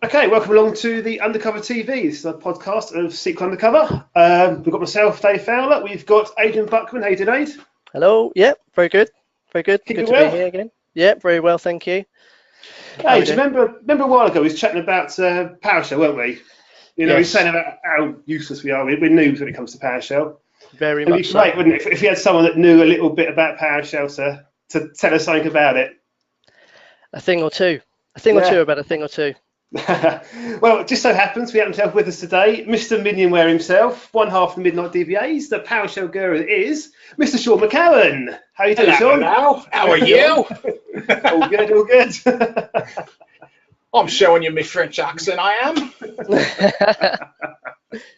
Okay, welcome along to the Undercover TV. This is a podcast of SQL Undercover. We've got myself, Dave Fowler. We've got Adrian Buckman. How you doing, Aid? Hello. Yep, very good. Very good. Keeping good to well? be here again. Yep, very well, thank you. Hey, do you remember a while ago we was chatting about PowerShell, weren't we? You know, Yes. we were saying about how useless we are. We're noobs when it comes to PowerShell. Very It'd be much great, so. wouldn't it, if we had someone that knew a little bit about PowerShell to tell us something about it. A thing or two. A thing or two about a thing or two. Well, it just so happens we happen to have with us today Mr. Minionware himself, one half of the Midnight DBAs, the PowerShell guru is Mr. Sean McCown. How are you doing, Sean? Hello. How are you? All good, all good. I'm showing you my French accent, I am.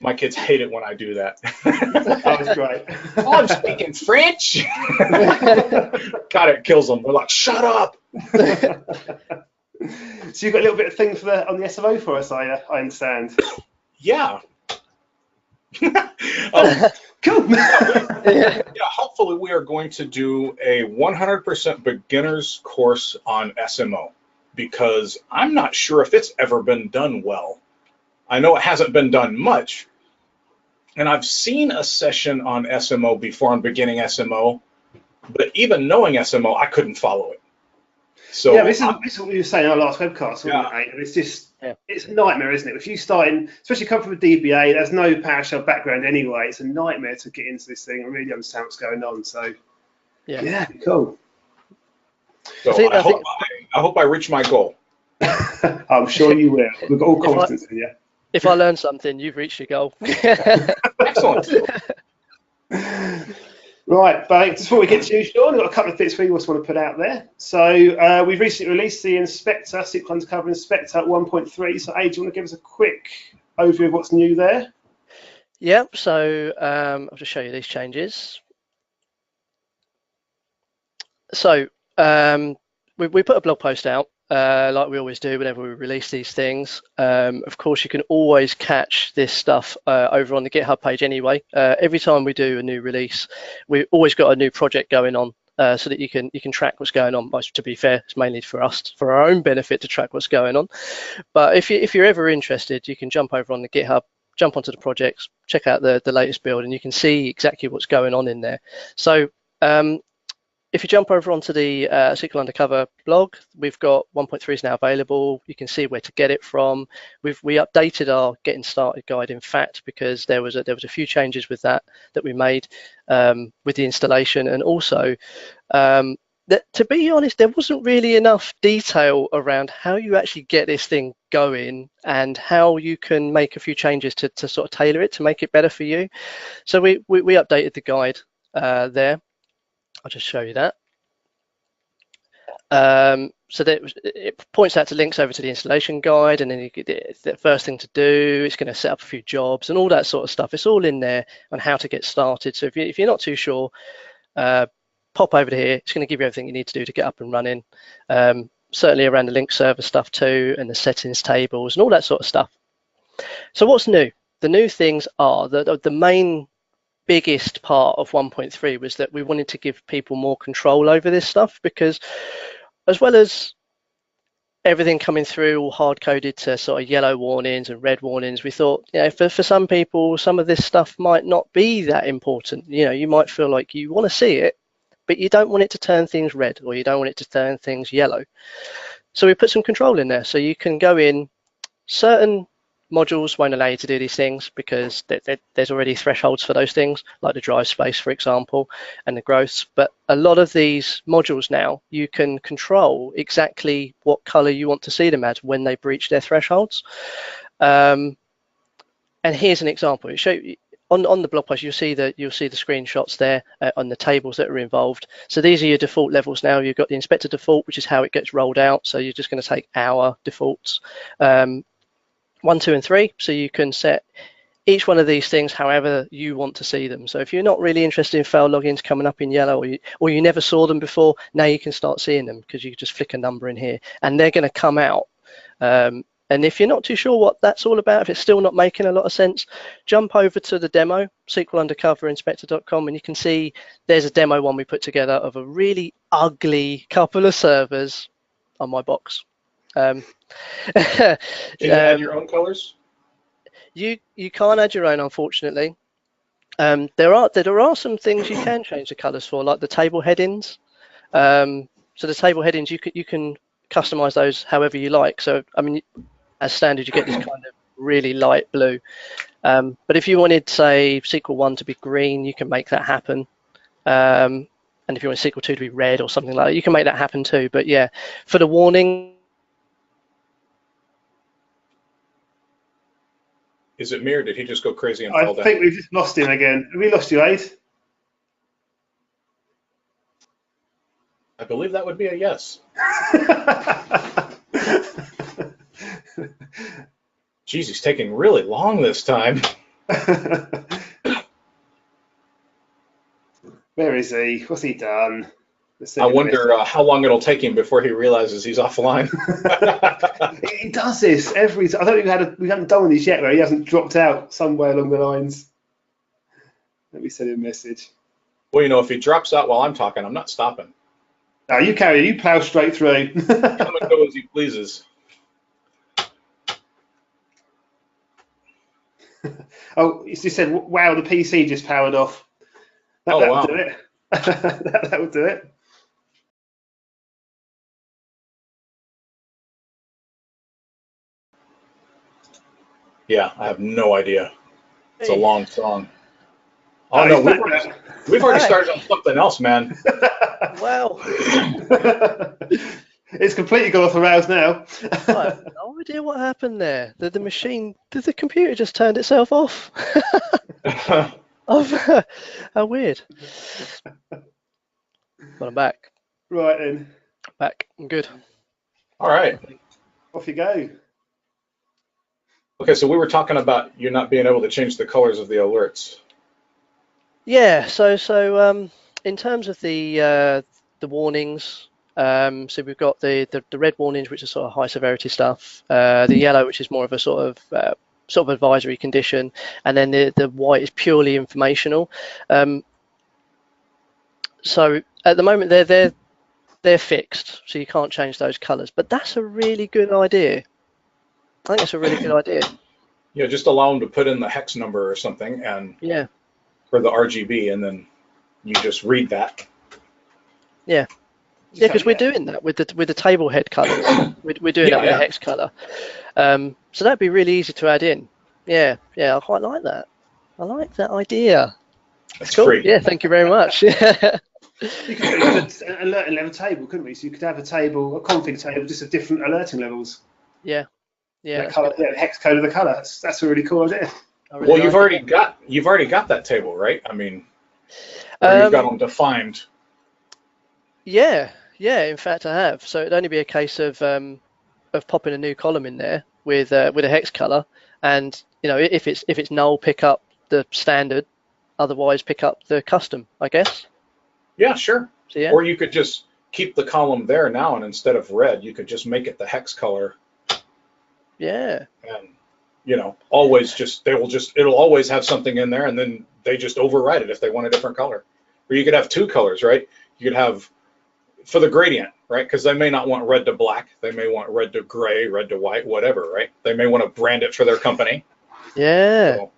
My kids hate it when I do that. That was great. I'm speaking French. God, it kills them. They're like, shut up. So you've got a little bit of thing on the SMO for us, I understand. Yeah. Cool. Yeah, hopefully we are going to do a 100% beginner's course on SMO because I'm not sure if it's ever been done well. I know it hasn't been done much, and I've seen a session on SMO before on beginning SMO, but even knowing SMO, I couldn't follow it. So yeah, this is what we were saying in our last webcast, wasn't Yeah. it? It's just, it's a nightmare, isn't it? If you start in, especially come from a DBA, there's no PowerShell background anyway. It's a nightmare to get into this thing and really understand what's going on. So, yeah, cool. So I hope I reach my goal. I'm sure you will. We've got all confidence in you. If I learn something, you've reached your goal. Excellent. Right, but just before we get to you, Sean, I've got a couple of bits we just want to put out there. So we've recently released the Inspector, SQL Undercover Inspector 1.3. So, Aid, do you want to give us a quick overview of what's new there? Yep, so I'll just show you these changes. So we put a blog post out, like we always do whenever we release these things. Of course, you can always catch this stuff over on the GitHub page anyway. Every time we do a new release, we've always got a new project going on so that you can track what's going on. But to be fair, it's mainly for us, for our own benefit to track what's going on. But if you're ever interested, you can jump over on the GitHub, jump onto the projects, check out the latest build, and you can see exactly what's going on in there. So if you jump over onto the SQL Undercover blog, we've got 1.3 is now available. You can see where to get it from. We updated our getting started guide, in fact, because there was a few changes with that we made with the installation, and also to be honest, there wasn't really enough detail around how you actually get this thing going and how you can make a few changes to sort of tailor it to make it better for you. So we updated the guide there. I'll just show you that. So that it points out to links over to the installation guide, and then the first thing to do is going to set up a few jobs and all that sort of stuff. It's all in there on how to get started. So if you're not too sure, pop over to here. It's going to give you everything you need to do to get up and running. Certainly around the link server stuff too, and the settings tables and all that sort of stuff. So what's new? The new things are the main biggest part of 1.3 was that we wanted to give people more control over this stuff, because as well as everything coming through all hard coded to sort of yellow warnings and red warnings, we thought, for some people, some of this stuff might not be that important. You might feel like you want to see it, but you don't want it to turn things red, or you don't want it to turn things yellow. So we put some control in there, so you can go in. Certain modules won't allow you to do these things because there's already thresholds for those things, like the drive space, for example, and the growths. But a lot of these modules now, you can control exactly what color you want to see them as when they breach their thresholds. And here's an example. On the blog post, you'll see the screenshots there on the tables that are involved. So these are your default levels now. You've got the inspector default, which is how it gets rolled out. So you're just going to take our defaults. 1, 2, and 3, so you can set each one of these things however you want to see them. So if you're not really interested in failed logins coming up in yellow, or you never saw them before, now you can start seeing them because you just flick a number in here and they're going to come out. And if you're not too sure what that's all about, if it's still not making a lot of sense, jump over to the demo, SQLUndercoverInspector.com, and you can see there's a demo one we put together of a really ugly couple of servers on my box. Um, Can you add your own colors? you can't add your own, unfortunately. There are some things you can change the colours for, like the table headings. So the table headings, you can customize those however you like. So I mean, as standard, you get this kind of really light blue. But if you wanted, say, sequel 1 to be green, you can make that happen. And if you want sequel 2 to be red or something like that, you can make that happen too. But yeah, for the warning. Is it me, or did he just go crazy and fall down? I think we've just lost him again. Have we lost you, Aid? I believe that would be a yes. Geez, he's taking really long this time. Where is he? What's he done? I wonder how long it'll take him before he realizes he's offline. He does this every time. I don't think we haven't done this yet where he hasn't dropped out somewhere along the lines. Let me send him a message. Well, you know, if he drops out while I'm talking, I'm not stopping. No, you carry. You plow straight through. Come and go as he pleases. Oh, he just said, "Wow, the PC just powered off." That wow. would do it. that would do it. Yeah, I have no idea. It's a long song. Oh, no, we've already started on something else, man. Wow. It's completely gone off the rails now. I have no idea what happened there. The machine, the computer just turned itself off. How weird. But I'm back. Right then. Back. I'm good. All right. Off you go. Okay, so we were talking about you not being able to change the colors of the alerts. Yeah. So in terms of the warnings, so we've got the red warnings, which are sort of high severity stuff. The yellow, which is more of a sort of advisory condition, and then the white is purely informational. So at the moment they're fixed, so you can't change those colors. But that's a really good idea. I think that's a really good idea. Yeah, just allow them to put in the hex number or something, and yeah, for the RGB, and then you just read that. Yeah. Yeah, because we're doing that with the table head colors. We're doing that with the hex color. So that'd be really easy to add in. Yeah, I quite like that. I like that idea. That's cool. Great. Yeah, thank you very much. Yeah. You could put an alerting level table, couldn't we? So you could have a table, a config table, just of different alerting levels. Yeah. Color, the hex code of the color. That's a really cool idea. Well, you've already got that table, right? I mean, you've got them defined. Yeah. In fact, I have. So it'd only be a case of popping a new column in there with a hex color, and if it's null, pick up the standard. Otherwise, pick up the custom, I guess. Yeah, sure. So, yeah. Or you could just keep the column there now, and instead of red, you could just make it the hex color. Yeah. And it'll always have something in there, and then they just override it if they want a different color. Or you could have two colors, right? You could have for the gradient, right? Because they may not want red to black. They may want red to gray, red to white, whatever, right? They may want to brand it for their company. Yeah. So,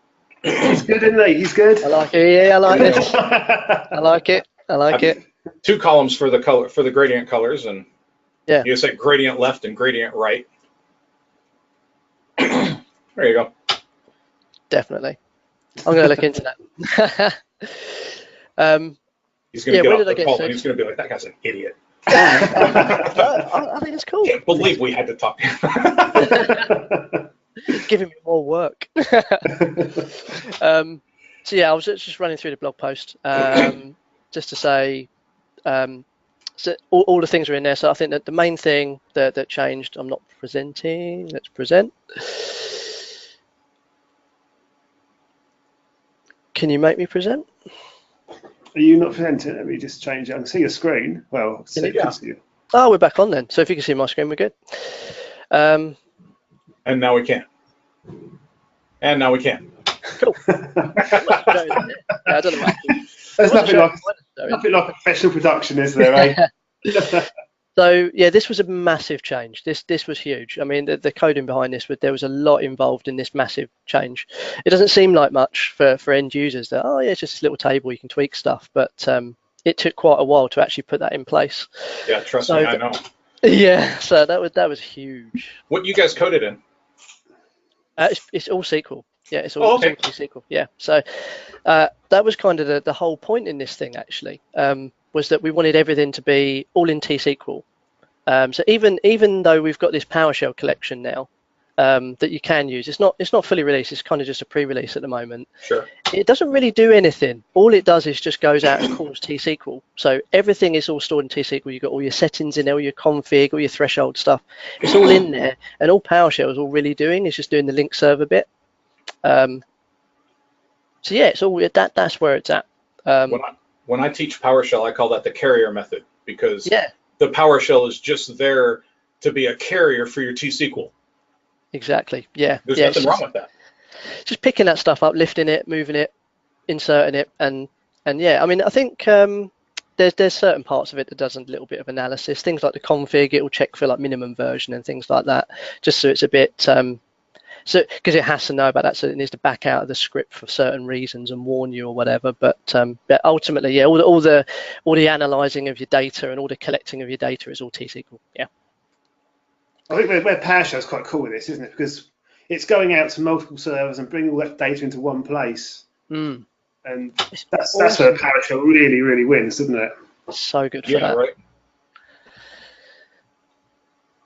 he's good, isn't he? He's good. I like it. Yeah, I like this. I like it. Two columns for the gradient colors, and you say gradient left and gradient right. There you go. Definitely. I'm going to look into that. He's going to get off the call, and he's going to be like, that guy's an idiot. I think it's cool. I can't believe we had to talk to him. Giving me more work. So yeah, I was just running through the blog post just to say so all the things are in there. So I think that the main thing that changed, I'm not presenting. Let's present. Can you make me present? Are you not presenting? Let me just change it. I can see your screen. Well, see you. Oh, we're back on then. So if you can see my screen, we're good. And now we can. And now we can. Cool. I don't know. There's nothing like professional production, is there, eh? So yeah, this was a massive change. This was huge. I mean, the coding behind this, there was a lot involved in this massive change. It doesn't seem like much for end users. That, oh yeah, it's just this little table, you can tweak stuff, but it took quite a while to actually put that in place. Yeah, trust me, I know. Yeah, so that was huge. What you guys coded in? It's all SQL. Yeah, it's all SQL. Yeah, so that was kind of the whole point in this thing actually. Was that we wanted everything to be all in T-SQL. So even though we've got this PowerShell collection now that you can use, it's not fully released. It's kind of just a pre-release at the moment. Sure. It doesn't really do anything. All it does is just goes out and calls T-SQL. So everything is all stored in T-SQL. You've got all your settings in there, all your config, all your threshold stuff. It's all in there, and all PowerShell is all really doing is just doing the link server bit. So yeah, it's all that's where it's at. When I teach PowerShell, I call that the carrier method, because the PowerShell is just there to be a carrier for your T-SQL. Exactly. Yeah. There's nothing wrong with that. Just picking that stuff up, lifting it, moving it, inserting it, and yeah. I mean, I think there's certain parts of it that does a little bit of analysis. Things like the config, it will check for like minimum version and things like that, just so it's a bit. So because it has to know about that, so it needs to back out of the script for certain reasons and warn you or whatever. But ultimately, yeah, all the analyzing of your data and all the collecting of your data is all T-SQL. Yeah. I think where PowerShell is quite cool with this, isn't it? Because it's going out to multiple servers and bringing all that data into one place. And that's where PowerShell really wins, doesn't it? So good for that. Yeah, right.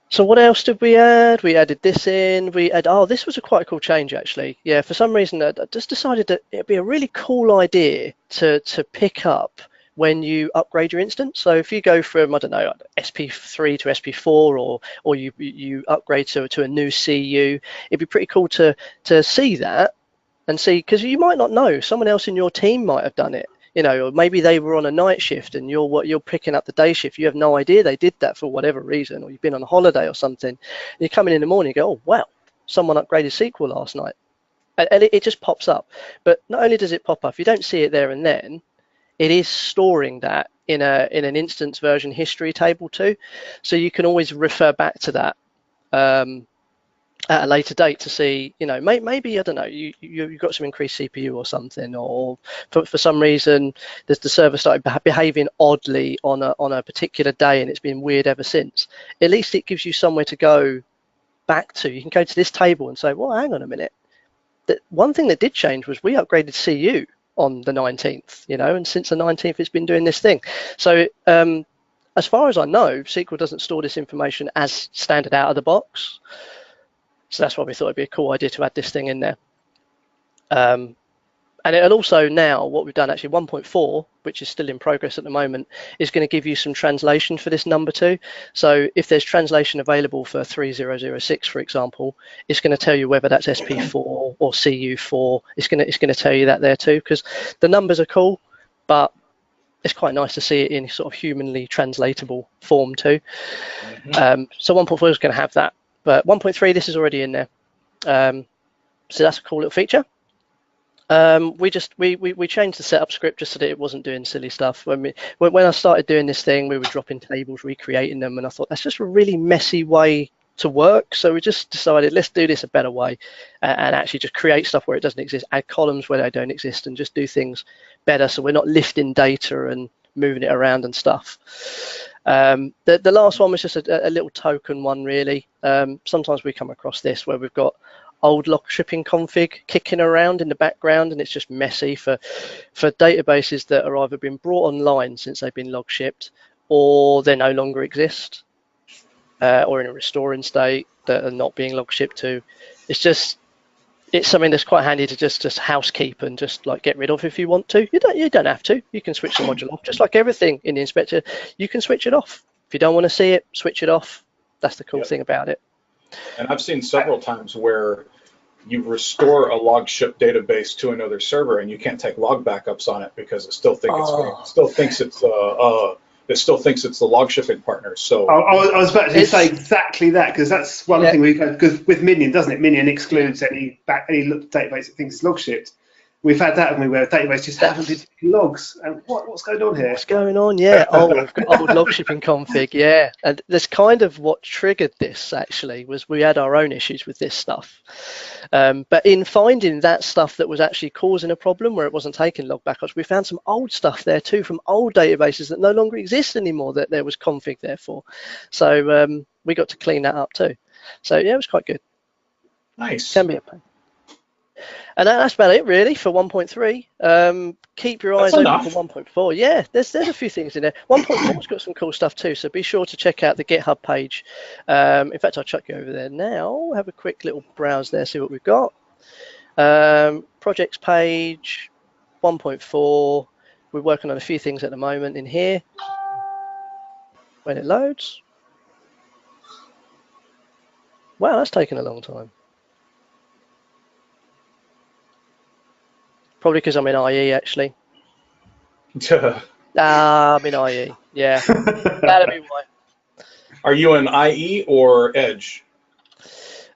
So what else did we add? We added this in. This was a quite cool change actually. Yeah, for some reason I just decided that it'd be a really cool idea to pick up when you upgrade your instance. So if you go from, I don't know, SP3 to SP4, or you upgrade to a new CU, it'd be pretty cool to see that and see, because you might not know, someone else in your team might have done it. You know, or maybe they were on a night shift and you're picking up the day shift. You have no idea they did that for whatever reason, or you've been on a holiday or something. And you come in the morning and go, oh wow, someone upgraded SQL last night, and it just pops up. But not only does it pop up, if you don't see it there and then, it is storing that in an instance version history table too, so you can always refer back to that at a later date to see, you know, maybe I don't know, you got some increased CPU or something, or for some reason the server started behaving oddly on a particular day and it's been weird ever since. At least it gives you somewhere to go back to. You can go to this table and say, well, hang on a minute, that one thing that did change was we upgraded CU on the 19th, you know, and since the 19th it's been doing this thing. So as far as I know, SQL doesn't store this information as standard out of the box. So that's why we thought it'd be a cool idea to add this thing in there. And it'll also, now what we've done, actually 1.4, which is still in progress at the moment, is going to give you some translation for this number too. So if there's translation available for 3006, for example, it's going to tell you whether that's SP4 or CU4. It's going to tell you that there too, because the numbers are cool, but it's quite nice to see it in sort of humanly translatable form too. So 1.4 is going to have that. But 1.3, this is already in there. So that's a cool little feature. We changed the setup script just so that it wasn't doing silly stuff. When I started doing this thing, we were dropping tables, recreating them, and I thought that's just a really messy way to work. So we just decided, let's do this a better way, and actually just create stuff where it doesn't exist, add columns where they don't exist, and just do things better. So we're not lifting data and moving it around and stuff. The last one was just a little token one, really. Sometimes we come across this where we've got old log shipping config kicking around in the background, and it's just messy for databases that are either been brought online since they've been log shipped, or they no longer exist, or in a restoring state that are not being log shipped to. It's something that's quite handy to just housekeep and just like get rid of if you want to. You don't have to. You can switch the module off, just like everything in the inspector. You can switch it off if you don't want to see it. Switch it off. That's the cool thing about it. And I've seen several times where you restore a log ship database to another server and you can't take log backups on it because it still thinks it's the log shipping partner. So I was about to say exactly that, because that's one thing because with Minion, doesn't it? Minion excludes any database that thinks it's log shipped. we've had that, haven't we, where a database just haven't been taking logs. And what's going on here? What's going on? Yeah. Oh, we've got old log shipping config. Yeah. And that's kind of what triggered this, actually, was we had our own issues with this stuff. But in finding that stuff that was actually causing a problem where it wasn't taking log backups, we found some old stuff there too from old databases that no longer exist anymore that there was config there for. So we got to clean that up too. So yeah, it was quite good. Nice. Can be a pain. And that's about it really for 1.3. Keep your eyes open for 1.4. Yeah, there's a few things in there. 1.4's got some cool stuff too, so be sure to check out the GitHub page. In fact, I'll chuck you over there now. Have a quick little browse there, see what we've got. Projects page, 1.4. We're working on a few things at the moment in here. When it loads. Wow, that's taken a long time. Probably because I'm in IE, actually. I'm in IE, yeah. That'll be why. Are you in IE or Edge?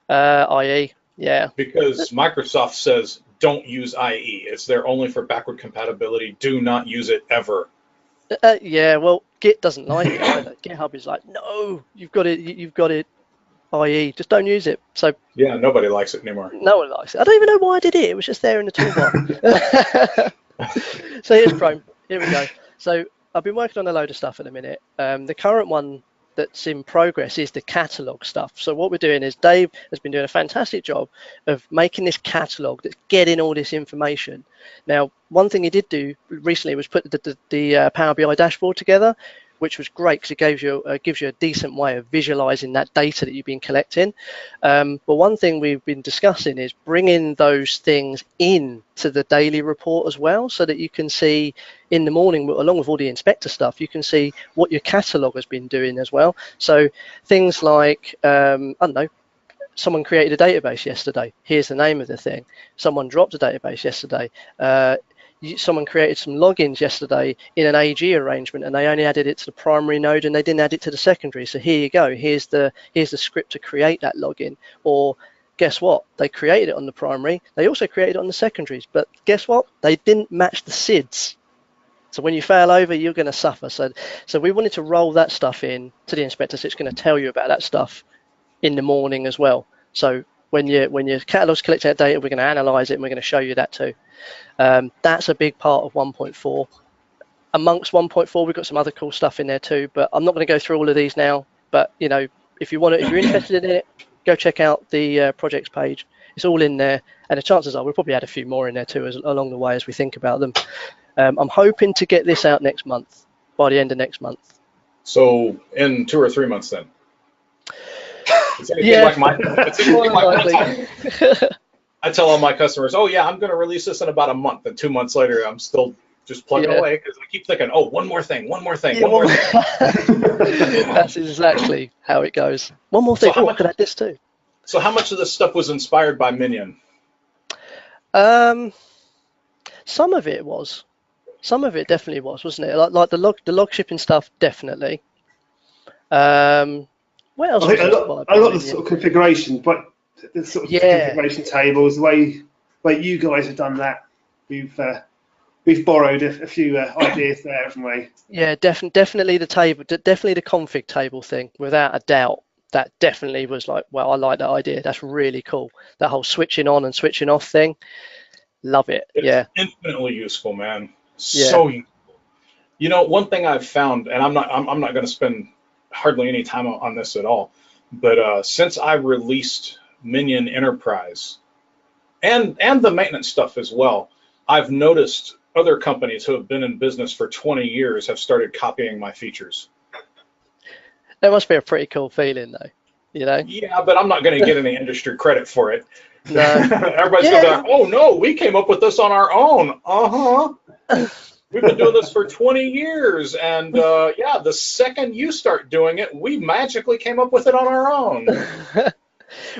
IE, yeah. Because Microsoft says don't use IE. It's there only for backward compatibility. Do not use it ever. Yeah, well, Git doesn't like it either. GitHub is like, no, you've got it. IE, just don't use it. So yeah, nobody likes it anymore. No one likes it. I don't even know why I did it. It was just there in the toolbar. So here's Chrome. Here we go. So I've been working on a load of stuff at the minute. The current one that's in progress is the catalog stuff. So what we're doing is Dave has been doing a fantastic job of making this catalog that's getting all this information. Now, one thing he did do recently was put the Power BI dashboard together, which was great because it gives you a decent way of visualizing that data that you've been collecting. But one thing we've been discussing is bringing those things in to the daily report as well, so that you can see in the morning, along with all the inspector stuff, you can see what your catalog has been doing as well. So things like, I don't know, someone created a database yesterday. Here's the name of the thing. Someone dropped a database yesterday. Someone created some logins yesterday in an AG arrangement, and they only added it to the primary node and they didn't add it to the secondary. So here you go. Here's the script to create that login. Or guess what? They created it on the primary. They also created it on the secondaries. But guess what? They didn't match the SIDs. So when you fail over, you're going to suffer. So we wanted to roll that stuff in to the inspector. So it's going to tell you about that stuff in the morning as well. So when your catalog's collecting that data, we're going to analyze it and we're going to show you that too. That's a big part of 1.4. Amongst 1.4, we've got some other cool stuff in there too, but I'm not going to go through all of these now. But you know, if you're interested in it, go check out the projects page. It's all in there, and the chances are we'll probably add a few more in there too along the way as we think about them. I'm hoping to get this out next month, by the end of next month. So in 2 or 3 months then. Yeah. I tell all my customers, oh yeah, I'm going to release this in about a month, and 2 months later, I'm still just plugging away because I keep thinking, oh, one more thing. That's exactly how it goes. One more thing. I could add this too. So how much of this stuff was inspired by Minion? Some of it was. Some of it definitely was, wasn't it? Like the log shipping stuff, definitely. What else? I think a lot of the sort of configuration, but the sort of configuration tables, the way you guys have done that, we've borrowed a few ideas there, haven't we? Yeah, definitely the table, definitely the config table thing, without a doubt. That definitely was like, well, I like that idea. That's really cool. That whole switching on and switching off thing, love it. It's infinitely useful, man. So useful. You know, one thing I've found, and I'm not going to spend hardly any time on this at all, but since I released Minion Enterprise and the maintenance stuff as well, I've noticed other companies who have been in business for 20 years have started copying my features. That must be a pretty cool feeling, though, you know? Yeah, but I'm not going to get any industry credit for it. No. Everybody's going to be like, oh, no, we came up with this on our own. Uh-huh. We've been doing this for 20 years, and yeah, the second you start doing it, we magically came up with it on our own.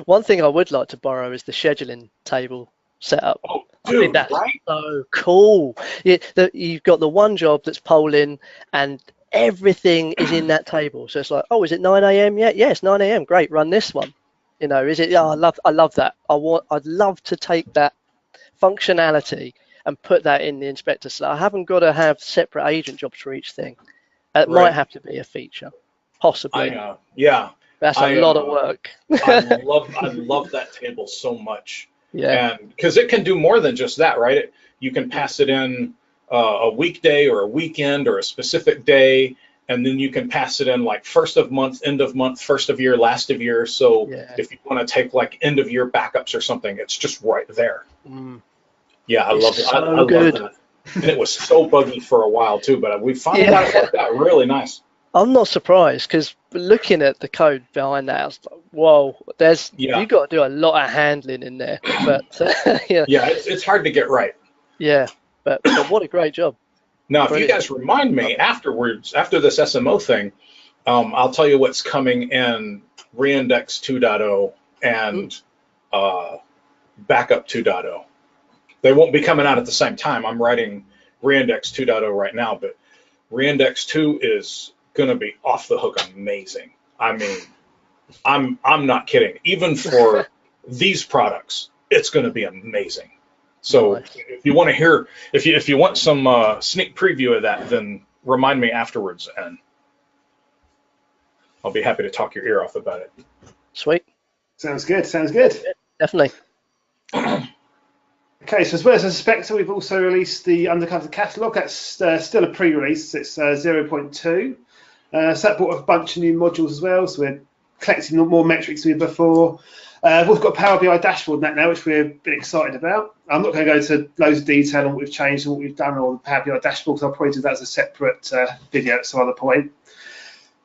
One thing I would like to borrow is the scheduling table setup. Oh, dude, I think that's so cool. You've got the one job that's polling, and everything is in that table. So it's like, oh, is it 9 a.m. yet? Yes, 9 a.m. Great, run this one. I love that. I'd love to take that functionality and put that in the inspector. So I haven't got to have separate agent jobs for each thing. It Right. might have to be a feature, possibly. Yeah. That's a lot of work. I love that table so much. Yeah. And because it can do more than just that, right? You can pass it in a weekday or a weekend or a specific day, and then you can pass it in like first of month, end of month, first of year, last of year. So if you want to take like end of year backups or something, it's just right there. Yeah, I love it. I love that. And it was so buggy for a while too, but we finally got it worked out really nice. I'm not surprised, because looking at the code behind that, I was like, whoa, you've got to do a lot of handling in there. But it's hard to get right. Yeah, but what a great job. Now, if you guys remind me afterwards, after this SMO thing, I'll tell you what's coming in Reindex 2.0 and Backup 2.0. They won't be coming out at the same time. I'm writing Reindex 2.0 right now, but Reindex 2 is going to be off the hook amazing. I mean, I'm not kidding. Even for these products, it's going to be amazing. So if you want to hear, if you want some sneak preview of that, then remind me afterwards, and I'll be happy to talk your ear off about it. Sweet. Sounds good. Sounds good. Definitely. Okay, so as well as Inspector, we've also released the Undercover catalog. That's still a pre-release. It's 0.2. So that brought a bunch of new modules as well. So we're collecting more metrics than we did before. We've also got a Power BI dashboard in that now, which we're a bit excited about. I'm not going to go into loads of detail on what we've changed and what we've done on the Power BI dashboard, because I'll probably do that as a separate video at some other point.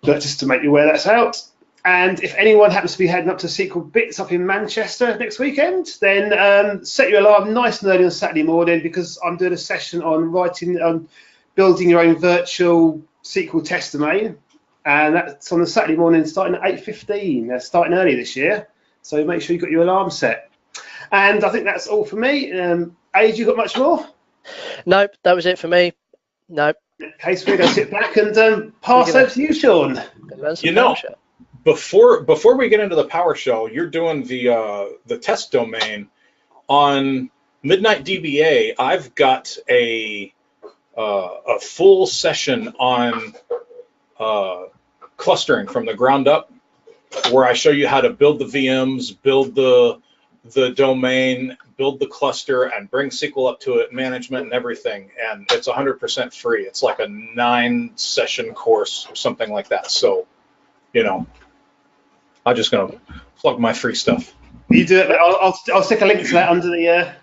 But just to make you aware that's out. And if anyone happens to be heading up to SQL Bits up in Manchester next weekend, then set your alarm nice and early on Saturday morning, because I'm doing a session on building your own virtual SQL test domain. And that's on the Saturday morning starting at 8:15. They're starting early this year. So make sure you've got your alarm set. And I think that's all for me. Age, you got much more? Nope, that was it for me. Nope. Okay, so we're going to sit back and pass over to you, Sean. You know, before we get into the PowerShell, you're doing the test domain on Midnight DBA. I've got a full session on clustering from the ground up, where I show you how to build the VMs, build the domain, build the cluster, and bring SQL up to it, management and everything. And it's 100% free. It's like a 9-session course or something like that. So, you know, I'm just gonna plug my free stuff. You do it. I'll stick a link to that under the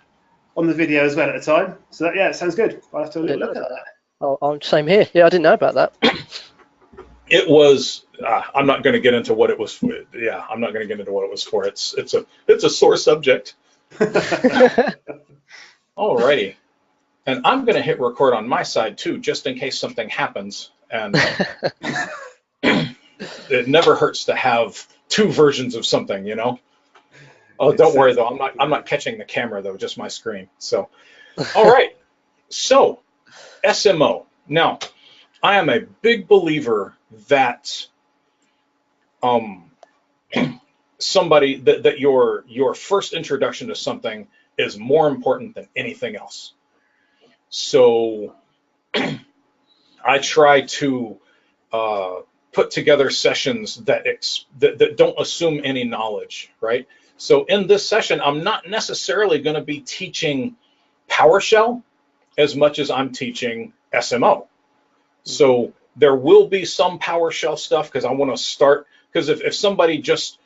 on the video as well at the time. So that, it sounds good. I'll have to look at that. Oh, same here. Yeah, I didn't know about that. It was. I'm not going to get into what it was for. Yeah, I'm not going to get into what it was for. It's a sore subject. Alrighty, and I'm going to hit record on my side too, just in case something happens. And it never hurts to have 2 versions of something, you know. Oh, don't worry though. I'm not catching the camera though, just my screen. So, all right. So, SMO. Now, I am a big believer that somebody that your first introduction to something is more important than anything else. So I try to put together sessions that don't assume any knowledge, right? So in this session, I'm not necessarily going to be teaching PowerShell as much as I'm teaching SMO. So there will be some PowerShell stuff, because I want to start, because if somebody just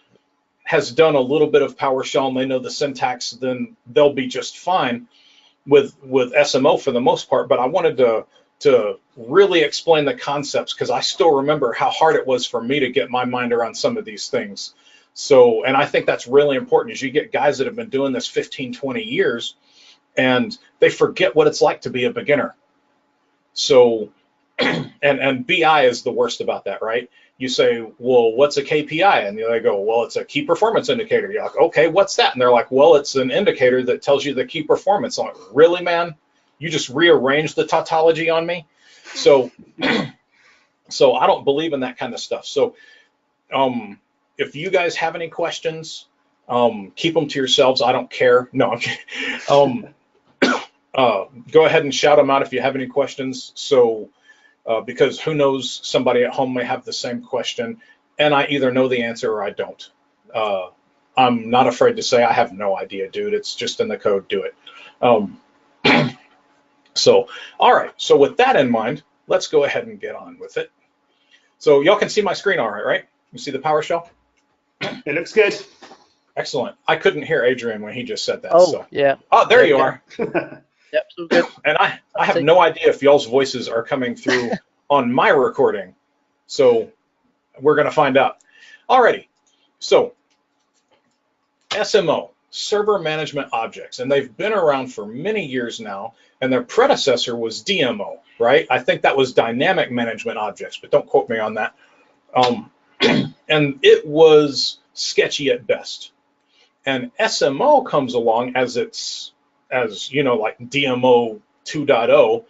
has done a little bit of PowerShell and they know the syntax, then they'll be just fine with SMO for the most part. But I wanted to really explain the concepts, because I still remember how hard it was for me to get my mind around some of these things. So, and I think that's really important, is you get guys that have been doing this 15, 20 years, and they forget what it's like to be a beginner. So, and BI is the worst about that, right? You say, well, what's a KPI? And they go, well, it's a key performance indicator. You're like, okay, what's that? And they're like, well, it's an indicator that tells you the key performance. I'm like, really, man? You just rearranged the tautology on me? So, so I don't believe in that kind of stuff. So if you guys have any questions, keep them to yourselves. I don't care. No, I'm kidding. go ahead and shout them out if you have any questions. So, because who knows, somebody at home may have the same question, and I either know the answer or I don't. I'm not afraid to say I have no idea, dude. It's just in the code. Do it. So, all right. So with that in mind, let's go ahead and get on with it. So y'all can see my screen all right, right? You see the PowerShell? It looks good. Excellent. I couldn't hear Adrian when he just said that. Oh, so. yeah. Oh, there you are. Yep, so good. And I have no idea if y'all's voices are coming through on my recording. So we're going to find out. Alrighty. So SMO, Server Management Objects, and they've been around for many years now, and their predecessor was DMO, right? I think that was Dynamic Management Objects, but don't quote me on that. And it was sketchy at best. And SMO comes along as you know, like DMO 2.0,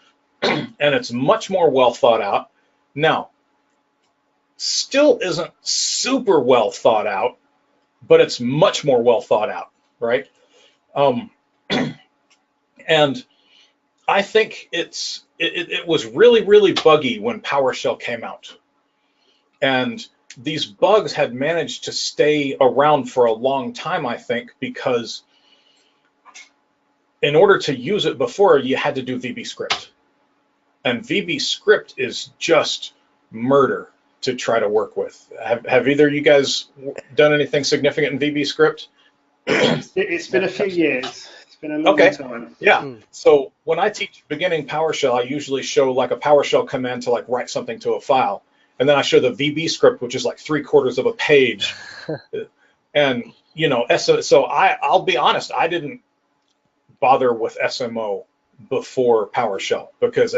and it's much more well thought out. Now, still isn't super well thought out, but it's much more well thought out, right? And I think it was really, really buggy when PowerShell came out. And these bugs had managed to stay around for a long time, I think, because in order to use it before, you had to do VB script. And VB script is just murder to try to work with. Have either of you guys done anything significant in VB script? It's been a few years. It's been a long time. Yeah. So when I teach beginning PowerShell, I usually show like a PowerShell command to like write something to a file. And then I show the VB script, which is like 3/4 of a page. And, you know, so I'll be honest, I didn't bother with SMO before PowerShell because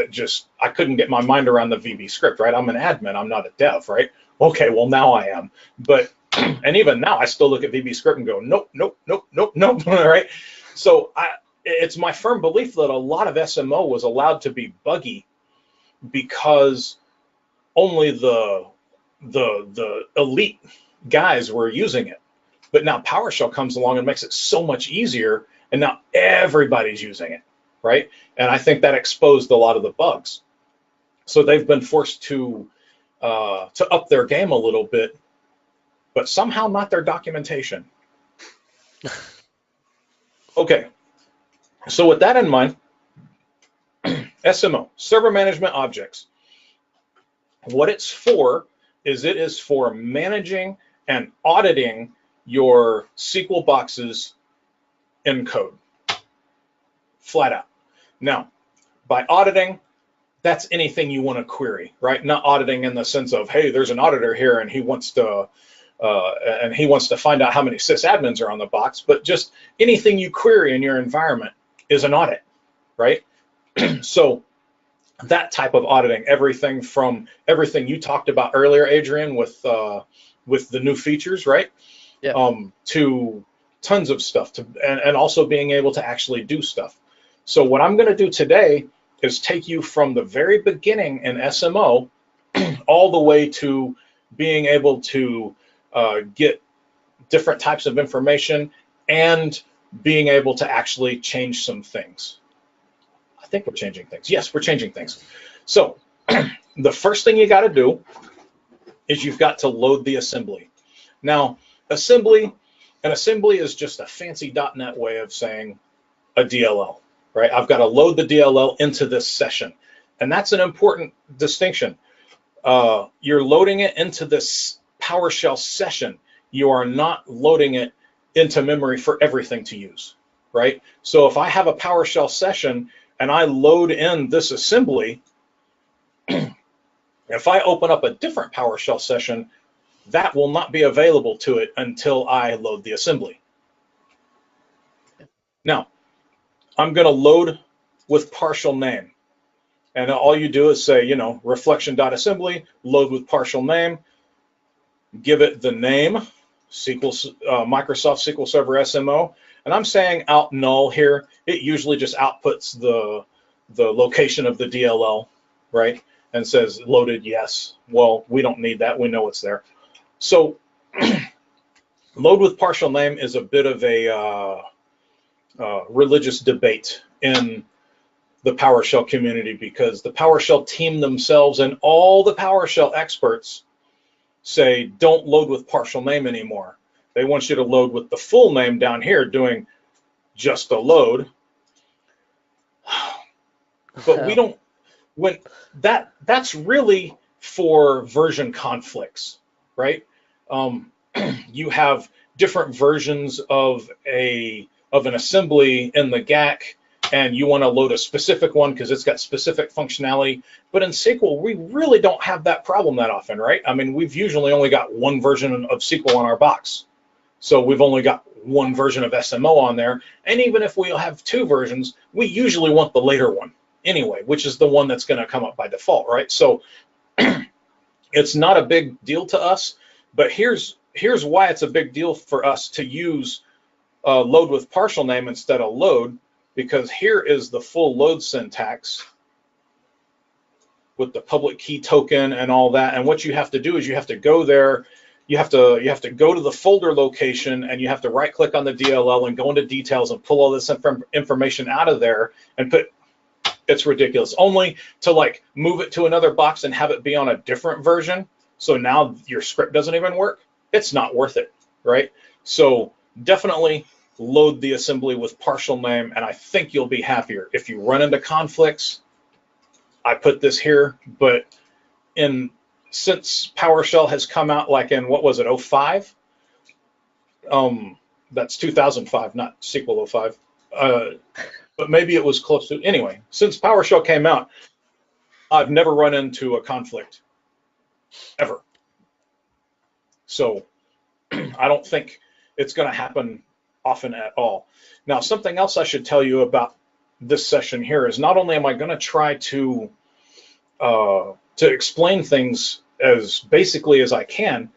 I couldn't get my mind around the VB script, right? I'm an admin, I'm not a dev, right? Okay, well now I am. But, and even now I still look at VB script and go, nope, nope, nope, nope, nope, right? So it's my firm belief that a lot of SMO was allowed to be buggy because only the elite guys were using it. But now PowerShell comes along and makes it so much easier, and now everybody's using it, right? And I think that exposed a lot of the bugs. So they've been forced to up their game a little bit, but somehow not their documentation. Okay, so with that in mind, SMO, Server Management Objects. What it's for is it is for managing and auditing your SQL boxes in code, flat out. Now, by auditing, that's anything you want to query, right? Not auditing in the sense of, hey, there's an auditor here and he wants to find out how many sysadmins are on the box, but just anything you query in your environment is an audit, right? So that type of auditing, everything from everything you talked about earlier, Adrian, with the new features, right? Yeah. To tons of stuff, and also being able to actually do stuff. So what I'm going to do today is take you from the very beginning in SMO all the way to being able to get different types of information and being able to actually change some things. I think we're changing things. Yes, we're changing things. So the first thing you got to do is you've got to load the assembly. Now, an assembly is just a fancy .NET way of saying a DLL, right? I've got to load the DLL into this session. And that's an important distinction. You're loading it into this PowerShell session. You are not loading it into memory for everything to use, right? So if I have a PowerShell session and I load in this assembly, if I open up a different PowerShell session, that will not be available to it until I load the assembly. Now, I'm going to load with partial name. And all you do is say, you know, reflection.assembly, load with partial name, give it the name, Microsoft SQL Server SMO. And I'm saying out null here. It usually just outputs the location of the DLL, right? And says loaded yes. Well, we don't need that. We know it's there. So load with partial name is a bit of a religious debate in the PowerShell community, because the PowerShell team themselves and all the PowerShell experts say don't load with partial name anymore. They want you to load with the full name down here, doing just a load. But we don't, when that's really for version conflicts, right? You have different versions of an assembly in the GAC, and you want to load a specific one because it's got specific functionality. But in SQL, we really don't have that problem that often, right? I mean, we've usually only got one version of SQL on our box. So we've only got one version of SMO on there. And even if we have two versions, we usually want the later one anyway, which is the one that's going to come up by default, right? So it's not a big deal to us, but here's why it's a big deal for us to use load with partial name instead of load, because here is the full load syntax with the public key token and all that. And what you have to do is you have to go there, you have to go to the folder location, and you have to right click on the DLL and go into details and pull all this information out of there and put, it's ridiculous, only to like move it to another box and have it be on a different version. So now your script doesn't even work. It's not worth it, right? So definitely load the assembly with partial name, and I think you'll be happier. If you run into conflicts, I put this here, but since PowerShell has come out, like in, what was it, 05? That's 2005, not SQL 05. But maybe it was close to, anyway, since PowerShell came out, I've never run into a conflict, ever. So I don't think it's going to happen often at all. Now, something else I should tell you about this session here is not only am I going to try to explain things as basically as I can,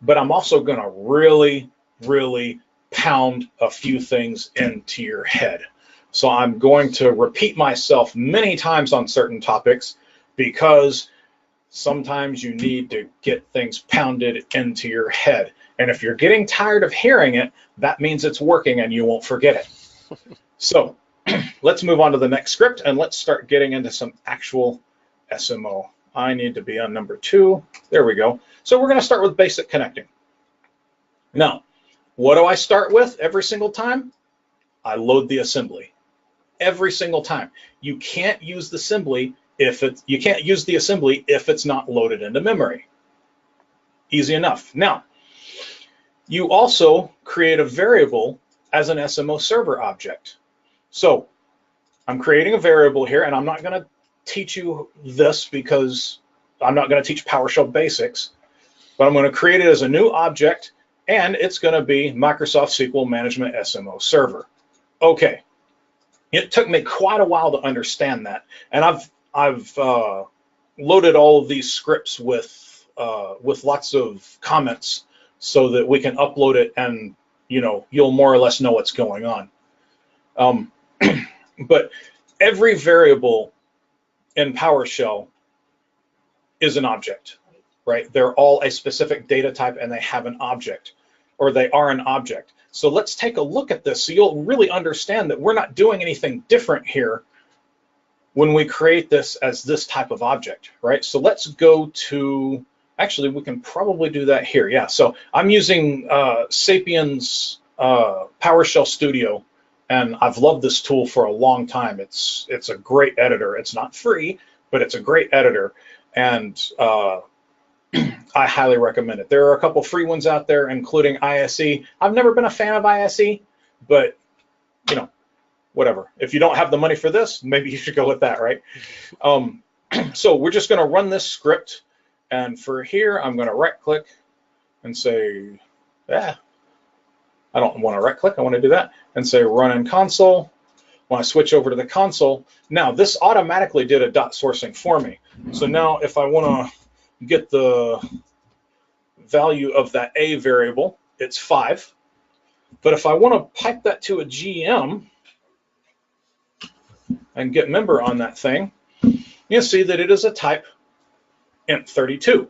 but I'm also going to really, really pound a few things into your head. So I'm going to repeat myself many times on certain topics, because sometimes you need to get things pounded into your head. And if you're getting tired of hearing it, that means it's working and you won't forget it. So let's move on to the next script, and let's start getting into some actual SMO. I need to be on number 2. There we go. So we're going to start with basic connecting. Now, what do I start with every single time? I load the assembly. Every single time. You can't use the assembly if it's not loaded into memory. Easy enough. Now, you also create a variable as an SMO server object. So I'm creating a variable here, and I'm not going to teach you this because I'm not going to teach PowerShell basics, but I'm going to create it as a new object, and it's going to be Microsoft SQL Management SMO Server. Okay. It took me quite a while to understand that, and I've loaded all of these scripts with lots of comments so that we can upload it, and you'll more or less know what's going on. But every variable in PowerShell is an object, right? They're all a specific data type, and they have an object, or they are an object. So let's take a look at this so you'll really understand that we're not doing anything different here when we create this as this type of object, right? So let's go to, actually, we can probably do that here. Yeah, so I'm using Sapiens PowerShell Studio, and I've loved this tool for a long time. It's a great editor. It's not free, but it's a great editor, and I highly recommend it. There are a couple free ones out there, including ISE. I've never been a fan of ISE, but whatever. If you don't have the money for this, maybe you should go with that, right? So we're just going to run this script, and for here, I'm going to right-click and say, I don't want to right-click. I want to do that and say Run in Console. When I switch over to the console, now this automatically did a dot sourcing for me. So now if I want to get the value of that A variable, it's 5. But if I want to pipe that to a GM and get member on that thing, you see that it is a type int32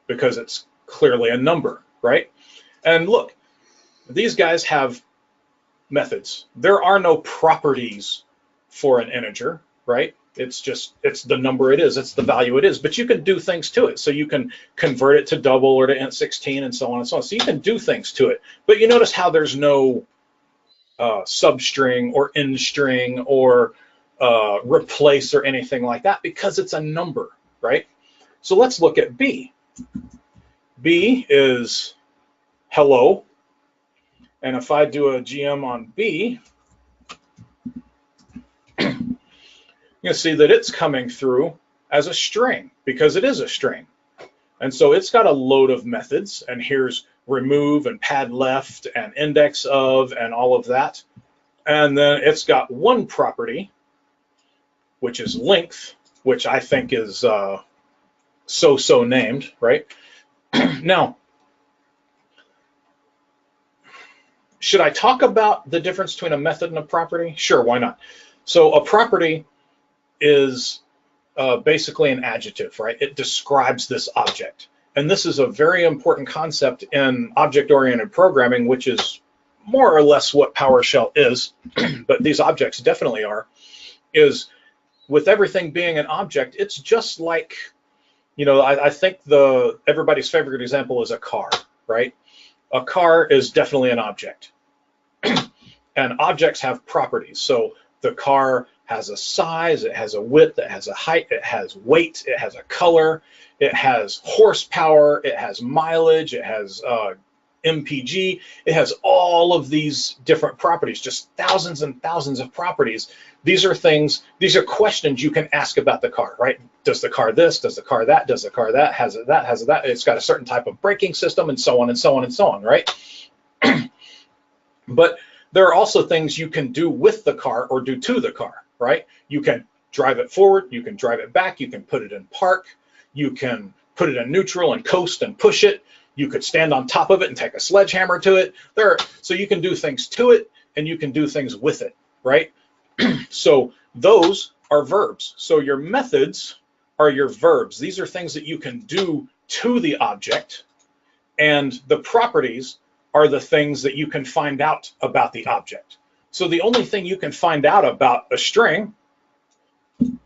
because it's clearly a number, right? And look, these guys have methods. There are no properties for an integer. right? It's the number it is, it's the value it is, but you can do things to it. So you can convert it to double or to int16 and so on and so on. So you can do things to it, but you notice how there's no substring or end string or replace or anything like that, because it's a number, right? So let's look at B. B is hello, and if I do a GM on B, you'll see that it's coming through as a string, because it is a string. And so it's got a load of methods, and here's remove and pad left and index of and all of that. And then it's got one property, which is length, which I think is so named, right? Now, should I talk about the difference between a method and a property? Sure, why not? So a property is basically an adjective, right? It describes this object. And this is a very important concept in object-oriented programming, which is more or less what PowerShell is, but these objects definitely are, is with everything being an object, it's just like, you know, I think everybody's favorite example is a car, right? A car is definitely an object. And objects have properties. So the car has a size, it has a width, it has a height, it has weight, it has a color, it has horsepower, it has mileage, it has MPG, it has all of these different properties, just thousands and thousands of properties. These are things, these are questions you can ask about the car, right? Does the car this, does the car that, does the car that, has it that, has it that, it's got a certain type of braking system, and so on and so on and so on, right? But there are also things you can do with the car or do to the car, right? You can drive it forward, you can drive it back, you can put it in park, you can put it in neutral and coast and push it, you could stand on top of it and take a sledgehammer to it. So you can do things to it and you can do things with it, right? So those are verbs. So your methods are your verbs. These are things that you can do to the object, and the properties are the things that you can find out about the object. So the only thing you can find out about a string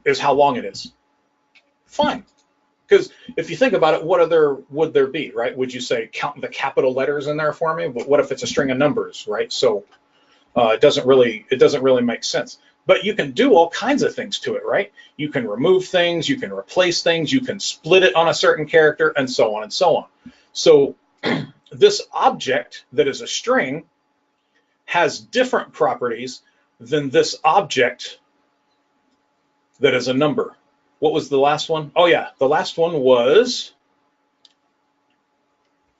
is how long it is. Fine. Because if you think about it, what other would there be, right? Would you say count the capital letters in there for me? But what if it's a string of numbers, right? So it doesn't really make sense. But you can do all kinds of things to it, right? You can remove things, you can replace things, you can split it on a certain character, and so on and so on. So this object that is a string has different properties than this object that is a number. What was the last one? Oh yeah, the last one was,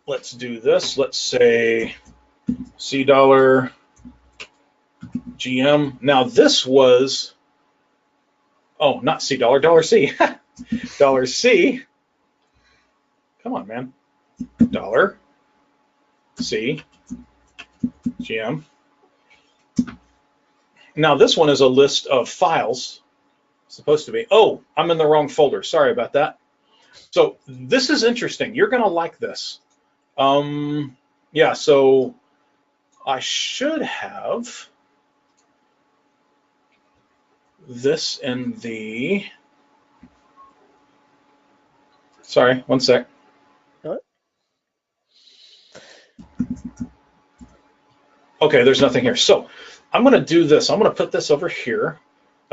let's do this. Let's say $C $GM. Now this was, oh, not $C, $C. $C. Come on, man. $C GM. Now this one is a list of files. Supposed to be. Oh, I'm in the wrong folder. Sorry about that. So this is interesting. You're going to like this. Yeah, so I should have this in the, sorry, one sec. What? Okay, there's nothing here. So I'm going to do this. I'm going to put this over here.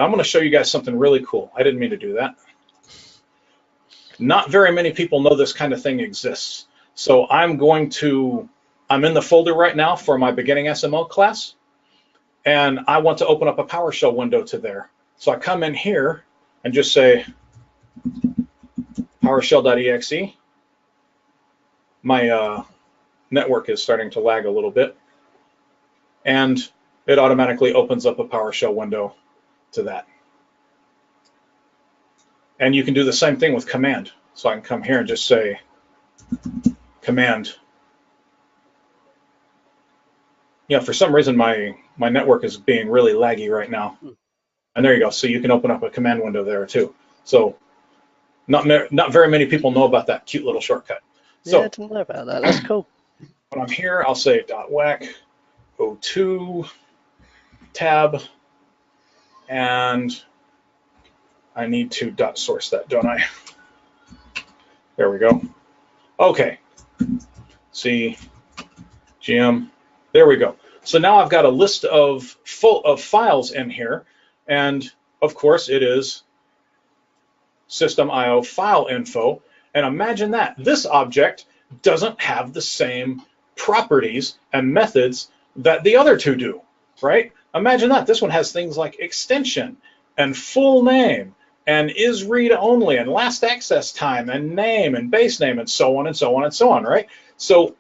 I'm going to show you guys something really cool. I didn't mean to do that. Not very many people know this kind of thing exists. So I'm in the folder right now for my beginning SMO class, and I want to open up a PowerShell window to there. So I come in here and just say PowerShell.exe. My network is starting to lag a little bit, and it automatically opens up a PowerShell window to that. And you can do the same thing with command. So I can come here and just say command. Yeah, for some reason my network is being really laggy right now. And there you go. So you can open up a command window there too. So not very many people know about that cute little shortcut. So yeah, I didn't know about that. That's cool. When I'm here, I'll say .whack O2 tab, and I need to dot source that, don't I? There we go. Okay. C, GM. There we go. So now I've got a list of files in here, and of course it is system.io file info. And imagine that this object doesn't have the same properties and methods that the other two do, right? Imagine that this one has things like extension and full name and is read only and last access time and name and base name and so on and so on and so on, right? So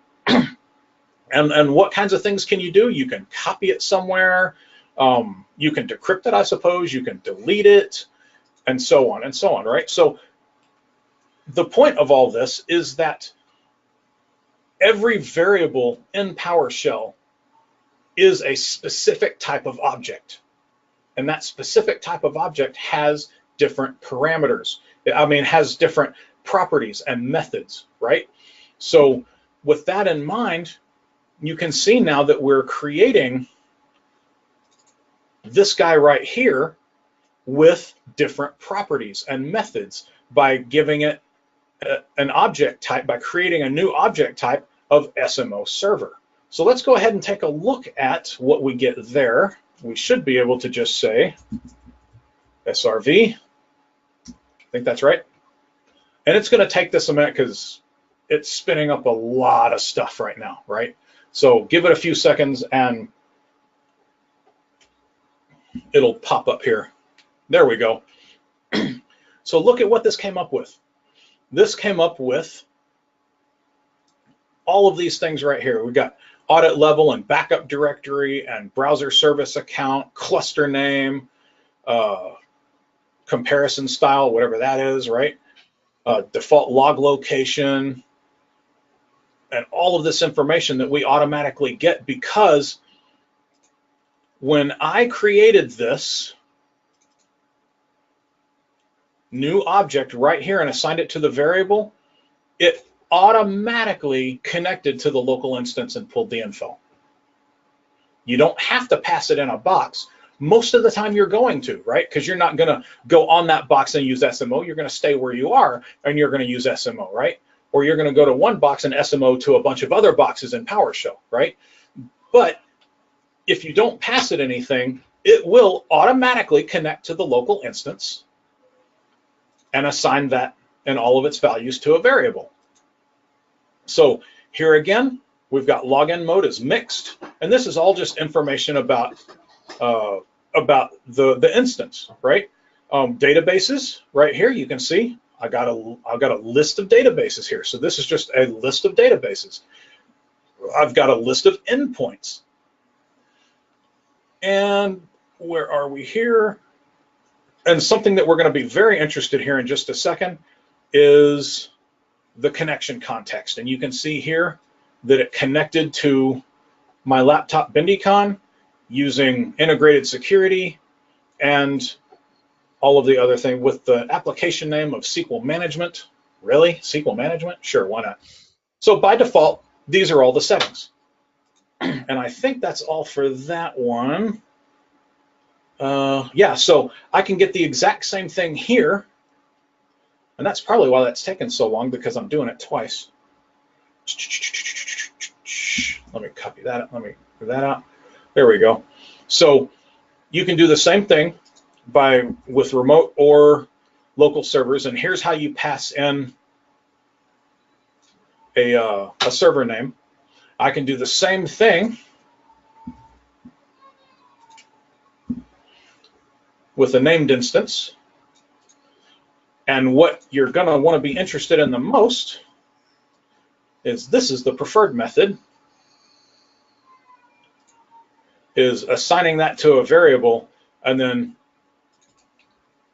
and what kinds of things can you do? You can copy it somewhere, you can decrypt it, I suppose, you can delete it, and so on, right? So the point of all this is that every variable in PowerShell is a specific type of object, and that specific type of object has different parameters. I mean, has different properties and methods, right? So with that in mind, you can see now that we're creating this guy right here with different properties and methods by giving it an object type, by creating a new object type of SMO server. So let's go ahead and take a look at what we get there. We should be able to just say SRV. I think that's right. And it's going to take this a minute because it's spinning up a lot of stuff right now, right? So give it a few seconds and it'll pop up here. There we go. So look at what this came up with. This came up with all of these things right here. We've got audit level and backup directory and browser service account, cluster name, comparison style, whatever that is, right? Default log location, and all of this information that we automatically get because when I created this new object right here and assigned it to the variable, it automatically connected to the local instance and pulled the info. You don't have to pass it in a box. Most of the time you're going to, right? Because you're not going to go on that box and use SMO. You're going to stay where you are and you're going to use SMO, right? Or you're going to go to one box and SMO to a bunch of other boxes in PowerShell, right? But if you don't pass it anything, it will automatically connect to the local instance and assign that and all of its values to a variable. So here again, we've got login mode is mixed, and this is all just information about the instance, right? Databases right here, you can see I've got a list of databases here. So this is just a list of databases. I've got a list of endpoints. And where are we here? And something that we're going to be very interested here in just a second is the connection context. And you can see here that it connected to my laptop BindyCon using integrated security and all of the other things with the application name of SQL Management. Really? SQL Management? Sure, why not? So by default, these are all the settings. And I think that's all for that one. Yeah, so I can get the exact same thing here. And that's probably why that's taken so long, because I'm doing it twice. Let me copy that. Let me put that out. There we go. So you can do the same thing with remote or local servers. And here's how you pass in a server name. I can do the same thing with a named instance. And what you're going to want to be interested in the most is this is the preferred method, is assigning that to a variable and then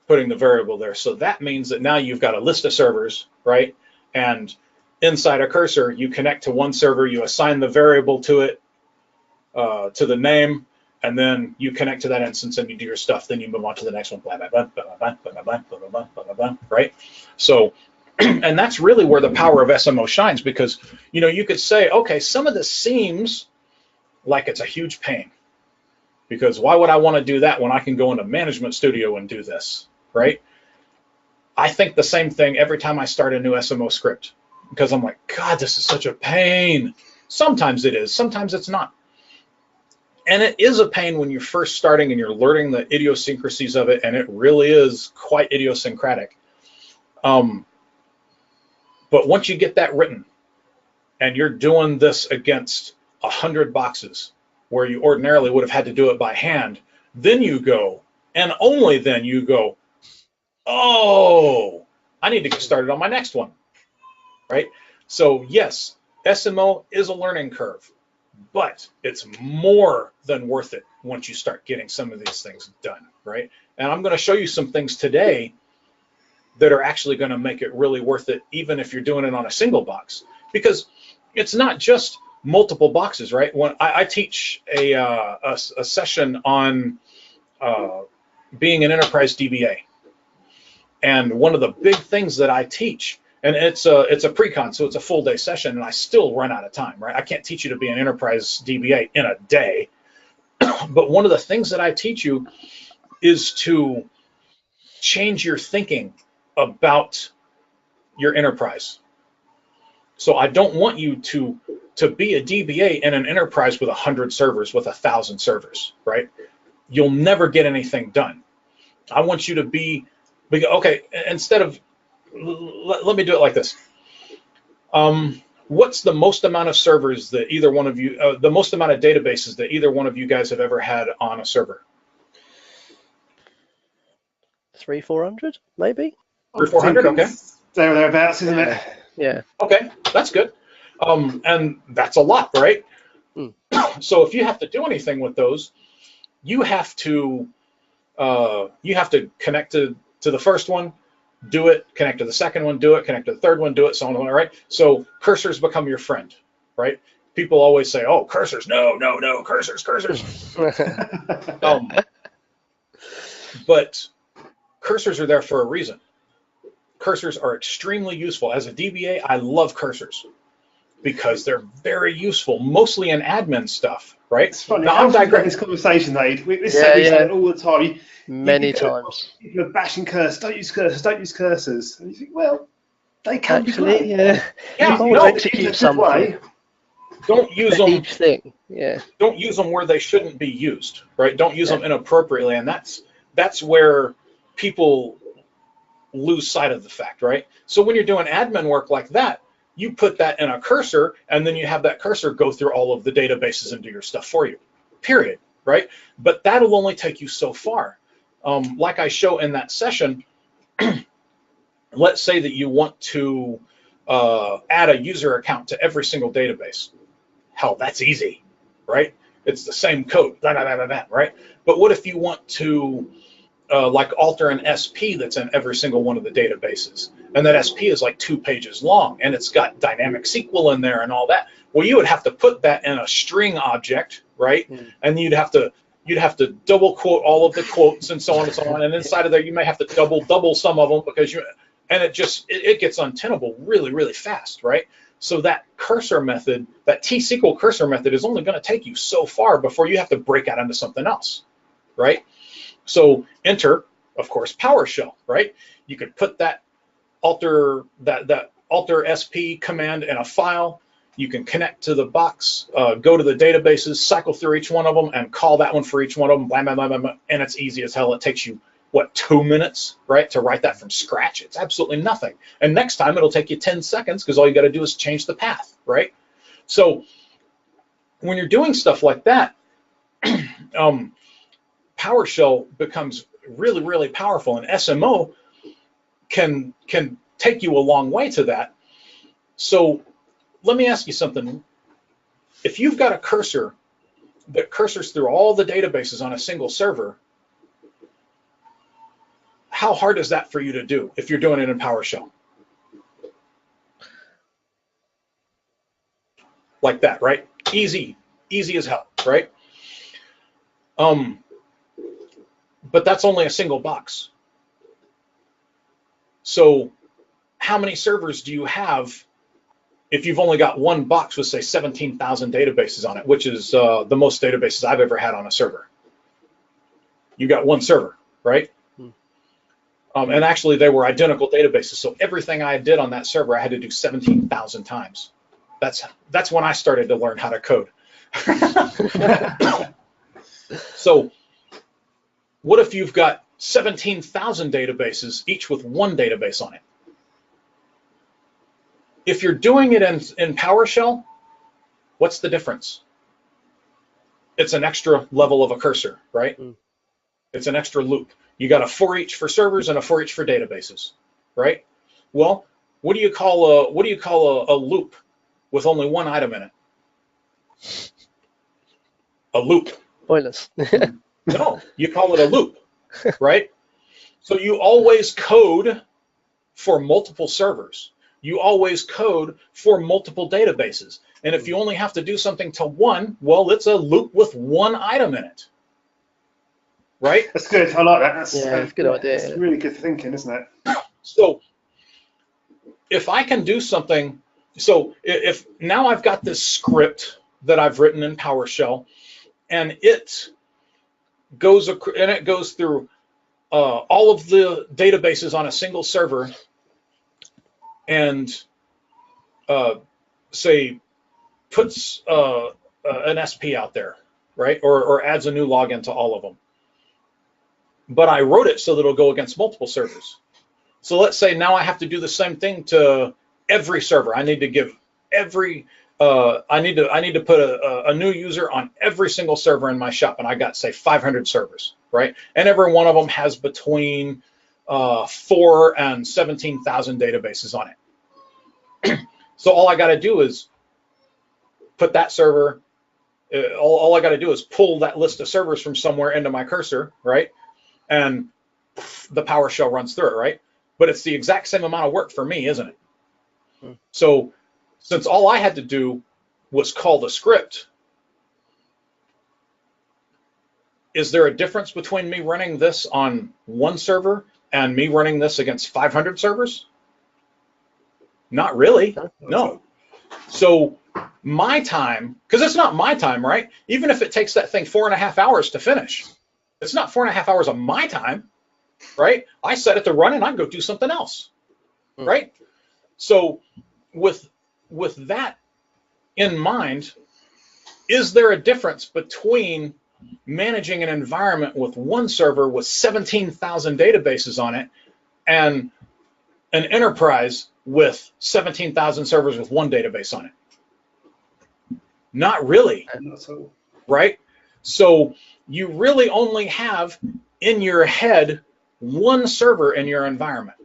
putting the variable there. So that means that now you've got a list of servers, right? And inside a cursor, you connect to one server, you assign the variable to it, to the name, and then you connect to that instance and you do your stuff. Then you move on to the next one, blah, blah, blah, blah, blah, blah, blah, blah, blah, blah, blah, blah, blah, right? So, and that's really where the power of SMO shines, because, you know, you could say, okay, some of this seems like it's a huge pain, because why would I want to do that when I can go into Management Studio and do this, right? I think the same thing every time I start a new SMO script, because I'm like, God, this is such a pain. Sometimes it is, sometimes it's not. And it is a pain when you're first starting and you're learning the idiosyncrasies of it, and it really is quite idiosyncratic. But once you get that written and you're doing this against 100 boxes where you ordinarily would have had to do it by hand, then you go, and only then you go, oh, I need to get started on my next one, right? So yes, SMO is a learning curve, but it's more than worth it once you start getting some of these things done, right? And I'm going to show you some things today that are actually going to make it really worth it, even if you're doing it on a single box, because it's not just multiple boxes, right? When I teach a session on being an enterprise DBA, and one of the big things that I teach, and it's a pre-con, so it's a full day session, and I still run out of time, right? I can't teach you to be an enterprise DBA in a day, but one of the things that I teach you is to change your thinking about your enterprise. So I don't want you to be a DBA in an enterprise with 100 servers, with 1,000 servers, right? You'll never get anything done. I want you to be okay, instead of, let me do it like this. What's the most amount of servers that either one of you, the most amount of databases that either one of you guys have ever had on a server? 300-400, maybe. 300-400, okay. There or thereabouts, isn't it? Yeah. Okay, that's good. And that's a lot, right? Mm. So if you have to do anything with those, you have to connect to the first one, do it, connect to the second one, do it, connect to the third one, do it, so on and on, right? So cursors become your friend, right? People always say, oh, cursors, no, cursors. But cursors are there for a reason. Cursors are extremely useful. As a DBA, I love cursors because they're very useful, mostly in admin stuff, right? It's funny. Now, I'm digressing this conversation, Aid. We say that all the time. Many times. People are bashing cursors. Don't use cursors. Don't use cursors. And you think, well, they can Actually, be great. Yeah. You know, Execute something. Don't use them. Each thing. Yeah. Don't use them where they shouldn't be used, right? Don't use them inappropriately, and that's where people lose sight of the fact, right? So when you're doing admin work like that, you put that in a cursor, and then you have that cursor go through all of the databases and do your stuff for you, period, right? But that'll only take you so far. Like I show in that session, let's say that you want to add a user account to every single database. Hell, that's easy, right? It's the same code, right? But what if you want to like alter an SP that's in every single one of the databases, and that SP is like 2 pages long, and it's got dynamic SQL in there and all that? Well, you would have to put that in a string object, right? And you'd have to double quote all of the quotes and so on and so on, and inside of there you may have to double some of them, because it gets untenable really fast, right? So that cursor method, that T-SQL cursor method, is only going to take you so far before you have to break out into something else, right? So enter, of course, PowerShell, right? You could put that alter SP command in a file. You can connect to the box, go to the databases, cycle through each one of them, and call that one for each one of them, blah, blah, blah, blah, blah. And it's easy as hell. It takes you, what, 2 minutes, right, to write that from scratch? It's absolutely nothing. And next time it'll take you 10 seconds, because all you got to do is change the path, right? So when you're doing stuff like that, PowerShell becomes really powerful, and SMO can take you a long way to that. So let me ask you something. If you've got a cursor that cursors through all the databases on a single server, how hard is that for you to do if you're doing it in PowerShell? Like that, right? Easy as hell, right? But that's only a single box. So how many servers do you have if you've only got one box with, say, 17,000 databases on it, which is the most databases I've ever had on a server? You got one server, right? And actually, they were identical databases. So everything I did on that server, I had to do 17,000 times. That's when I started to learn how to code. So what if you've got 17,000 databases, each with one database on it? If you're doing it in PowerShell, what's the difference? It's an extra level of a cursor, right? It's an extra loop. You got a for each for servers and a for each for databases, right? Well, what do you call a loop with only one item in it? A loop. Pointless. No, you call it a loop, right? So you always code for multiple servers. You always code for multiple databases. And if you only have to do something to one, well, it's a loop with one item in it. Right? That's good. I like that. That's a good idea. It's really good thinking, isn't it? So if I can do something, so if now I've got this script that I've written in PowerShell, and it goes through all of the databases on a single server, and say puts an SP out there, right? Or adds a new login to all of them. But I wrote it so that it'll go against multiple servers. So let's say now I have to do the same thing to every server. I need to give every I need to put a new user on every single server in my shop, and I got, say, 500 servers, right? And every one of them has between 4 and 17,000 databases on it. So all I got to do is put that server. All I got to do is pull that list of servers from somewhere into my cursor, right? And the PowerShell runs through it, right? But it's the exact same amount of work for me, isn't it? So since all I had to do was call the script, is there a difference between me running this on one server and me running this against 500 servers? Not really, no. So my time, because it's not my time, right? Even if it takes that thing 4.5 hours to finish, it's not 4.5 hours of my time, right? I set it to run and I go do something else, right? So with that in mind, is there a difference between managing an environment with one server with 17,000 databases on it and an enterprise with 17,000 servers with one database on it? Not really, right? So you really only have in your head one server in your environment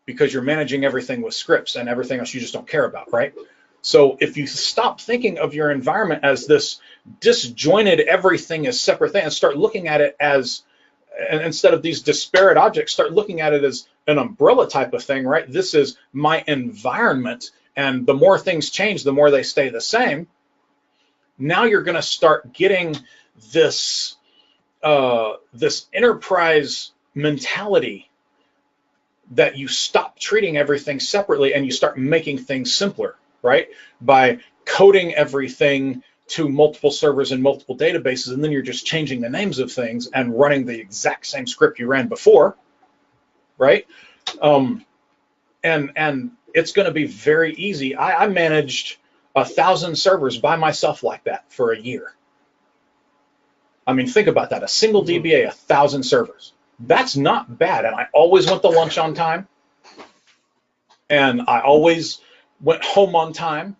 because you're managing everything with scripts and everything else you just don't care about, right? So if you stop thinking of your environment as this disjointed everything as separate thing and start looking at it as, and instead of these disparate objects, start looking at it as an umbrella type of thing, right? This is my environment, and the more things change, the more they stay the same. Now you're going to start getting this this enterprise mentality that you stop treating everything separately and you start making things simpler, right? By coding everything to multiple servers and multiple databases, and then you're just changing the names of things and running the exact same script you ran before, right? And it's going to be very easy. I managed 1,000 servers by myself like that for a year. I mean, think about that. A single DBA, 1,000 servers. That's not bad. And I always went to lunch on time. And I always went home on time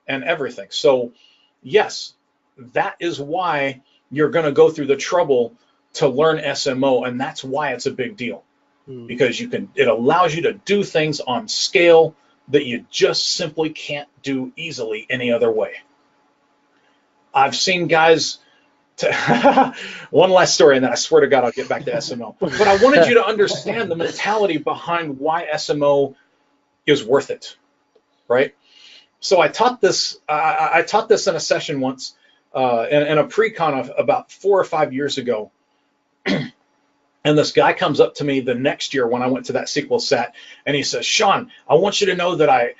and everything. So yes, that is why you're going to go through the trouble to learn SMO. And that's why it's a big deal. Because it allows you to do things on scale that you just simply can't do easily any other way. I've seen guys, one last story, and then I swear to God I'll get back to SMO. But I wanted you to understand the mentality behind why SMO is worth it, right? So I taught this in a session once in a pre-con of about 4 or 5 years ago. And this guy comes up to me the next year when I went to that SQL set, and he says, Sean, I want you to know that I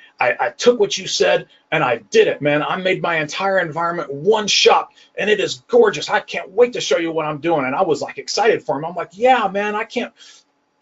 took what you said and I did it, man. I made my entire environment one shop, and it is gorgeous. I can't wait to show you what I'm doing. And I was like excited for him. I'm like, yeah, man,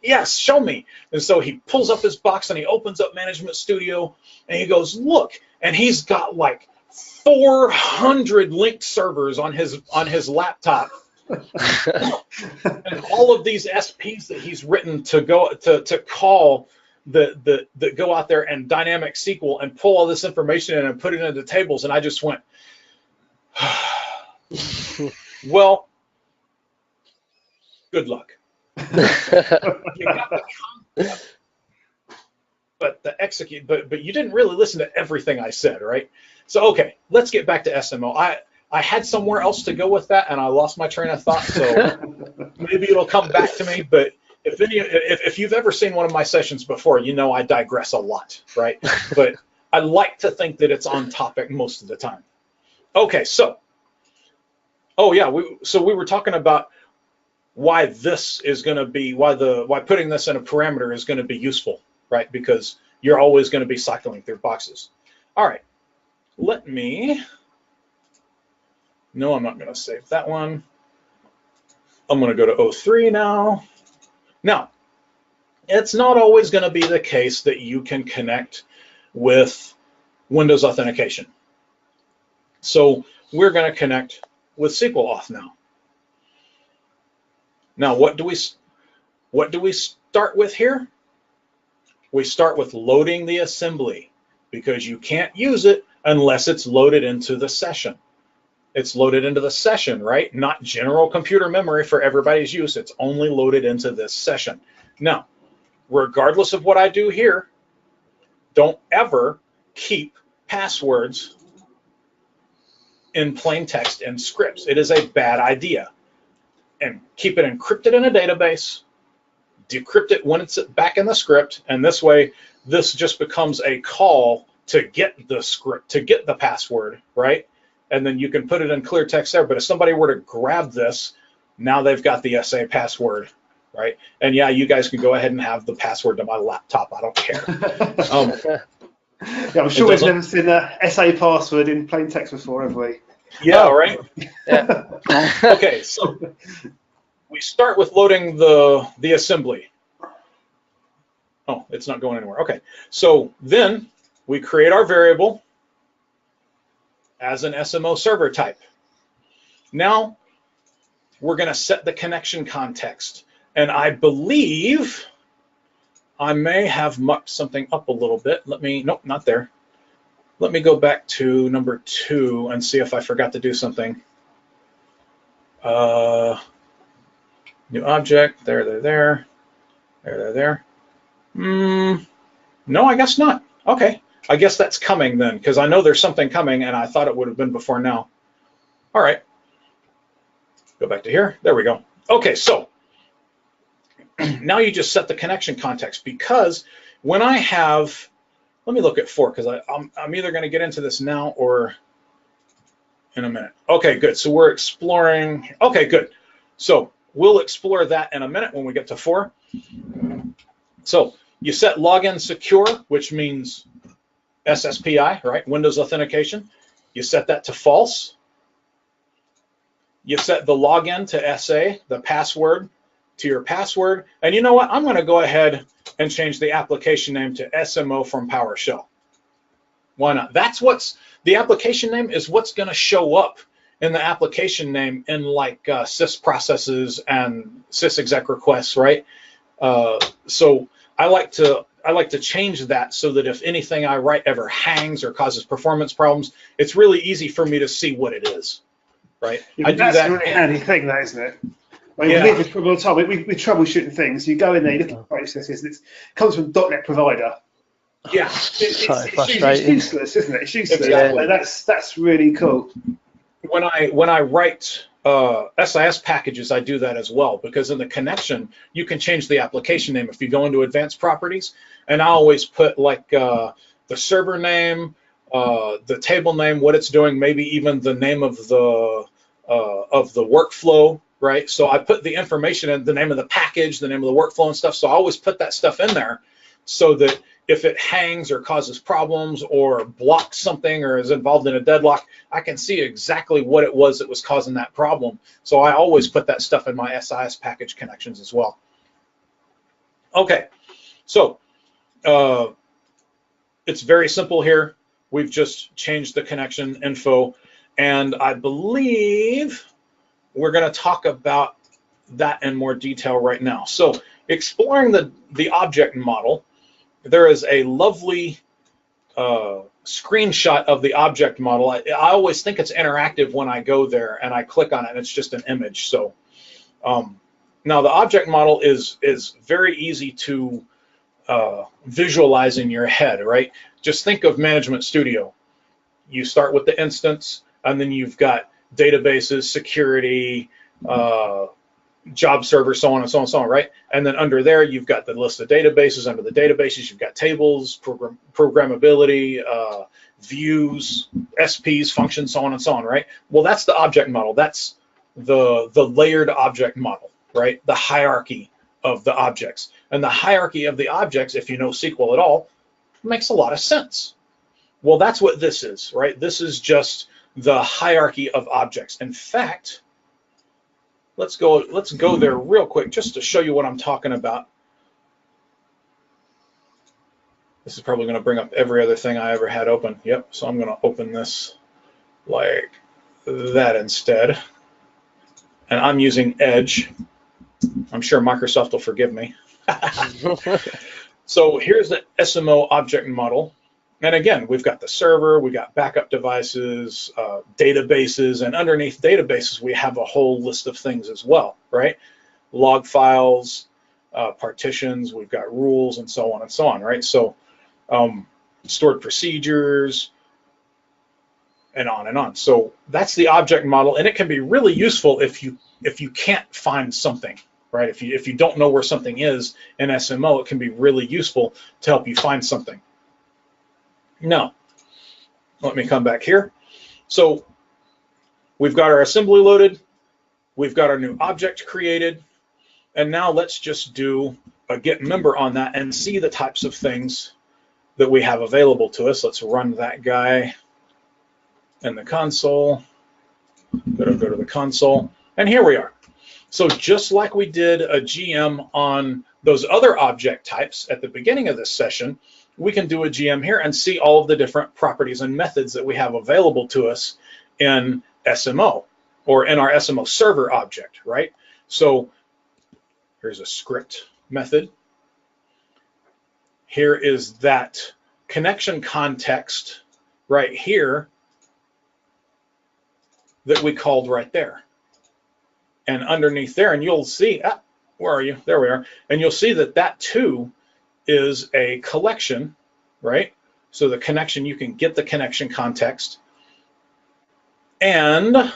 yes, show me. And so he pulls up his box and he opens up Management Studio and he goes, look, and he's got like 400 linked servers on his laptop. And all of these SPs that he's written to go to call that go out there and dynamic SQL and pull all this information in and put it into tables, and I just went, well, good luck. You got the concept, but the execute, but you didn't really listen to everything I said, right? So okay, let's get back to SMO. I had somewhere else to go with that, and I lost my train of thought. So maybe it'll come back to me. But if you've ever seen one of my sessions before, you know I digress a lot, right? But I like to think that it's on topic most of the time. Okay, so we were talking about why this is going to be why putting this in a parameter is going to be useful, right? Because you're always going to be cycling through boxes. All right, let me. No, I'm not going to save that one. I'm going to go to O3 now. Now, it's not always going to be the case that you can connect with Windows authentication. So we're going to connect with SQL Auth now. Now, what do we start with here? We start with loading the assembly, because you can't use it unless it's loaded into the session. It's loaded into the session, right? Not general computer memory for everybody's use. It's only loaded into this session. Now, regardless of what I do here, don't ever keep passwords in plain text and scripts. It is a bad idea. And keep it encrypted in a database, decrypt it when it's back in the script, and this way, this just becomes a call to get the script, to get the password, right? And then you can put it in clear text there. But if somebody were to grab this, now they've got the SA password, right? And yeah, you guys can go ahead and have the password to my laptop. I don't care. Yeah, I'm sure we've never seen a SA password in plain text before, have we? Yeah, right? Yeah. Okay, so we start with loading the assembly. Oh, it's not going anywhere. Okay, so then we create our variable as an SMO server type. Now we're going to set the connection context, and I believe I may have mucked something up a little bit. Nope, not there. Let me go back to number 2 and see if I forgot to do something. New object, there. No, I guess not. Okay. I guess that's coming then, because I know there's something coming, and I thought it would have been before now. All right. Go back to here. There we go. Okay, so now you just set the connection context, because when I have, let me look at 4, because I'm either going to get into this now or in a minute. Okay, good. So we're exploring. Okay, good. So we'll explore that in a minute when we get to 4. So you set login secure, which means SSPI, right? Windows authentication. You set that to false. You set the login to SA, the password to your password. And you know what? I'm going to go ahead and change the application name to SMO from PowerShell. Why not? That's the application name is what's going to show up in the application name in like sys processes and sysexec requests, right? So I like to change that so that if anything I write ever hangs or causes performance problems, it's really easy for me to see what it is, right? Yeah, that's a really handy thing, that, isn't it? I mean, we live all the time. We troubleshooting things. You go in there, you look at processes. It comes from .NET Provider. Yeah, it's useless, isn't it? It's useless. Exactly. That's really cool. When I write SIS packages, I do that as well, because in the connection, you can change the application name if you go into advanced properties. And I always put like the server name, the table name, what it's doing, maybe even the name of the workflow right? So I put the information in, the name of the package, the name of the workflow and stuff. So I always put that stuff in there so that if it hangs or causes problems or blocks something or is involved in a deadlock, I can see exactly what it was that was causing that problem. So I always put that stuff in my SIS package connections as well. Okay, so it's very simple here. We've just changed the connection info, and I believe we're going to talk about that in more detail right now. So exploring the object model, there is a lovely screenshot of the object model. I always think it's interactive when I go there and I click on it and it's just an image. So now the object model is very easy to visualize in your head, right? Just think of Management Studio. You start with the instance, and then you've got databases, security, job server, so on and so on and so on, right? And then under there, you've got the list of databases. Under the databases, you've got tables, programmability, views, SPs, functions, so on and so on, right? Well, that's the object model. That's the layered object model, right? The hierarchy of the objects. And the hierarchy of the objects, if you know SQL at all, makes a lot of sense. Well, that's what this is, right? This is just the hierarchy of objects. In fact, let's go there real quick just to show you what I'm talking about. This is probably going to bring up every other thing I ever had open. Yep, so I'm going to open this like that instead. And I'm using Edge. I'm sure Microsoft will forgive me. So here's the SMO object model. And again, we've got the server, we've got backup devices, databases, and underneath databases, we have a whole list of things as well, right? Log files, partitions, we've got rules, and so on, right? So stored procedures, and on and on. So that's the object model, and it can be really useful if you can't find something, right? If you don't know where something is in SMO, it can be really useful to help you find something. Now, let me come back here. So we've got our assembly loaded, we've got our new object created, and now let's just do a get member on that and see the types of things that we have available to us. Let's run that guy in the console. Go to the console, and here we are. So just like we did a GM on those other object types at the beginning of this session, we can do a GM here and see all of the different properties and methods that we have available to us in SMO or in our SMO server object, right? So here's a script method. Here is that connection context right here that we called right there. And underneath there, and you'll see, where are you? There we are. And you'll see that that too is a collection, right? So the connection, you can get the connection context. And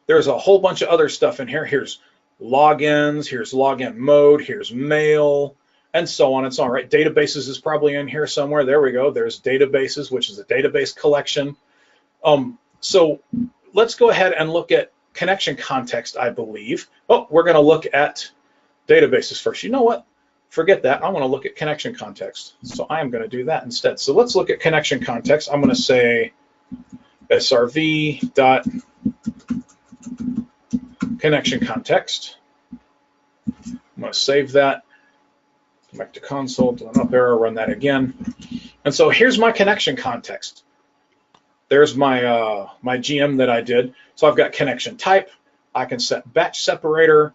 there's a whole bunch of other stuff in here. Here's logins, here's login mode, here's mail, and so on and so on, right? Databases is probably in here somewhere. There we go. There's databases, which is a database collection. So let's go ahead and look at connection context, I believe. Oh, we're going to look at databases first. You know what? Forget that. I want to look at connection context. So I am going to do that instead. So let's look at connection context. I'm going to say srv dot connection context. I'm going to save that. Come back to console, do an up arrow, run that again. And so here's my connection context. There's my my GM that I did. So I've got connection type. I can set batch separator.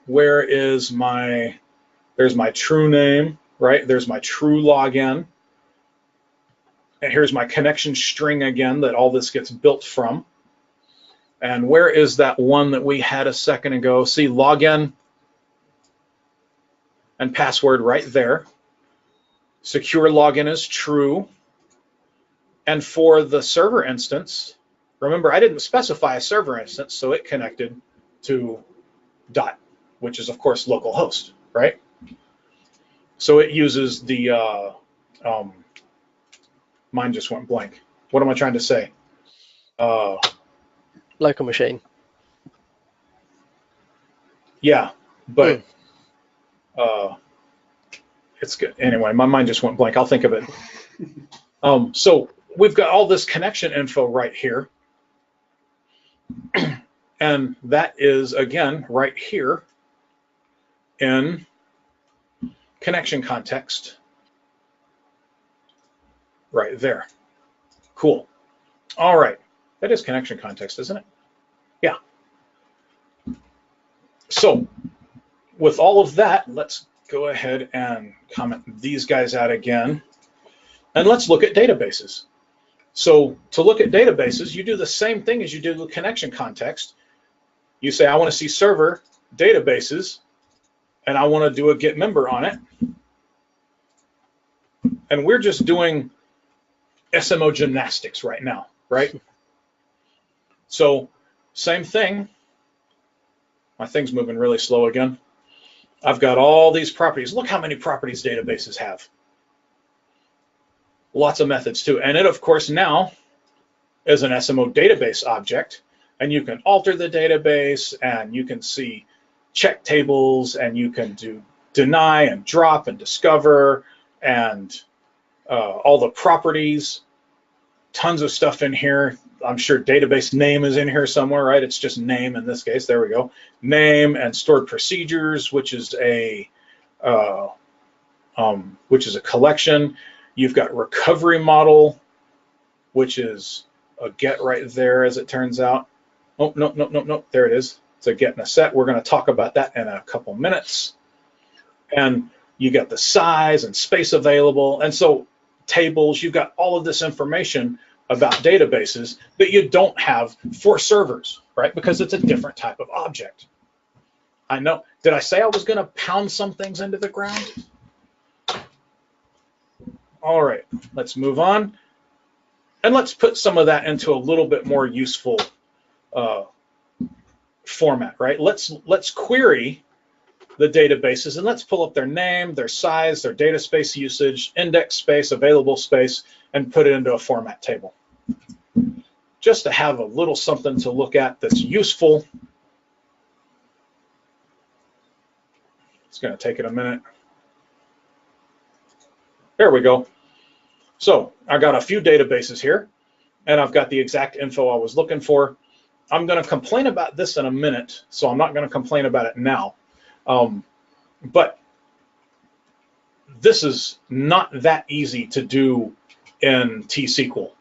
Where is my, there's my true name, right? There's my true login. And here's my connection string again that all this gets built from. And where is that one that we had a second ago? See, login and password right there. Secure login is true. And for the server instance, remember, I didn't specify a server instance, so it connected to dot, which is, of course, localhost, right? So it uses the, mine just went blank. What am I trying to say? Local machine. Yeah, but it's good. Anyway, my mind just went blank. I'll think of it. So we've got all this connection info right here. And that is, again, right here in connection context. Right there. Cool. All right. That is connection context, isn't it? Yeah. So with all of that, let's go ahead and comment these guys out again. And let's look at databases. So to look at databases, you do the same thing as you do with connection context. You say, I want to see server databases, and I want to do a get member on it. And we're just doing SMO gymnastics right now, right? So same thing. My thing's moving really slow again. I've got all these properties. Look how many properties databases have. Lots of methods too. And it, of course, now is an SMO database object. And you can alter the database, and you can see check tables, and you can do deny and drop and discover, and all the properties. Tons of stuff in here. I'm sure database name is in here somewhere, right? It's just name in this case. There we go. Name and stored procedures, which is a collection. You've got recovery model, which is a get right there, as it turns out. Oh, no. There it is. It's a get and a set. We're going to talk about that in a couple minutes. And you got the size and space available. And so tables, you've got all of this information about databases that you don't have for servers, right? Because it's a different type of object. I know. Did I say I was going to pound some things into the ground? All right, let's move on. And let's put some of that into a little bit more useful format, right? Let's query the databases, and let's pull up their name, their size, their data space usage, index space, available space, and put it into a format table. Just to have a little something to look at that's useful. It's going to take it a minute. There we go. So I got a few databases here, and I've got the exact info I was looking for. I'm going to complain about this in a minute, so I'm not going to complain about it now. But this is not that easy to do in T-SQL.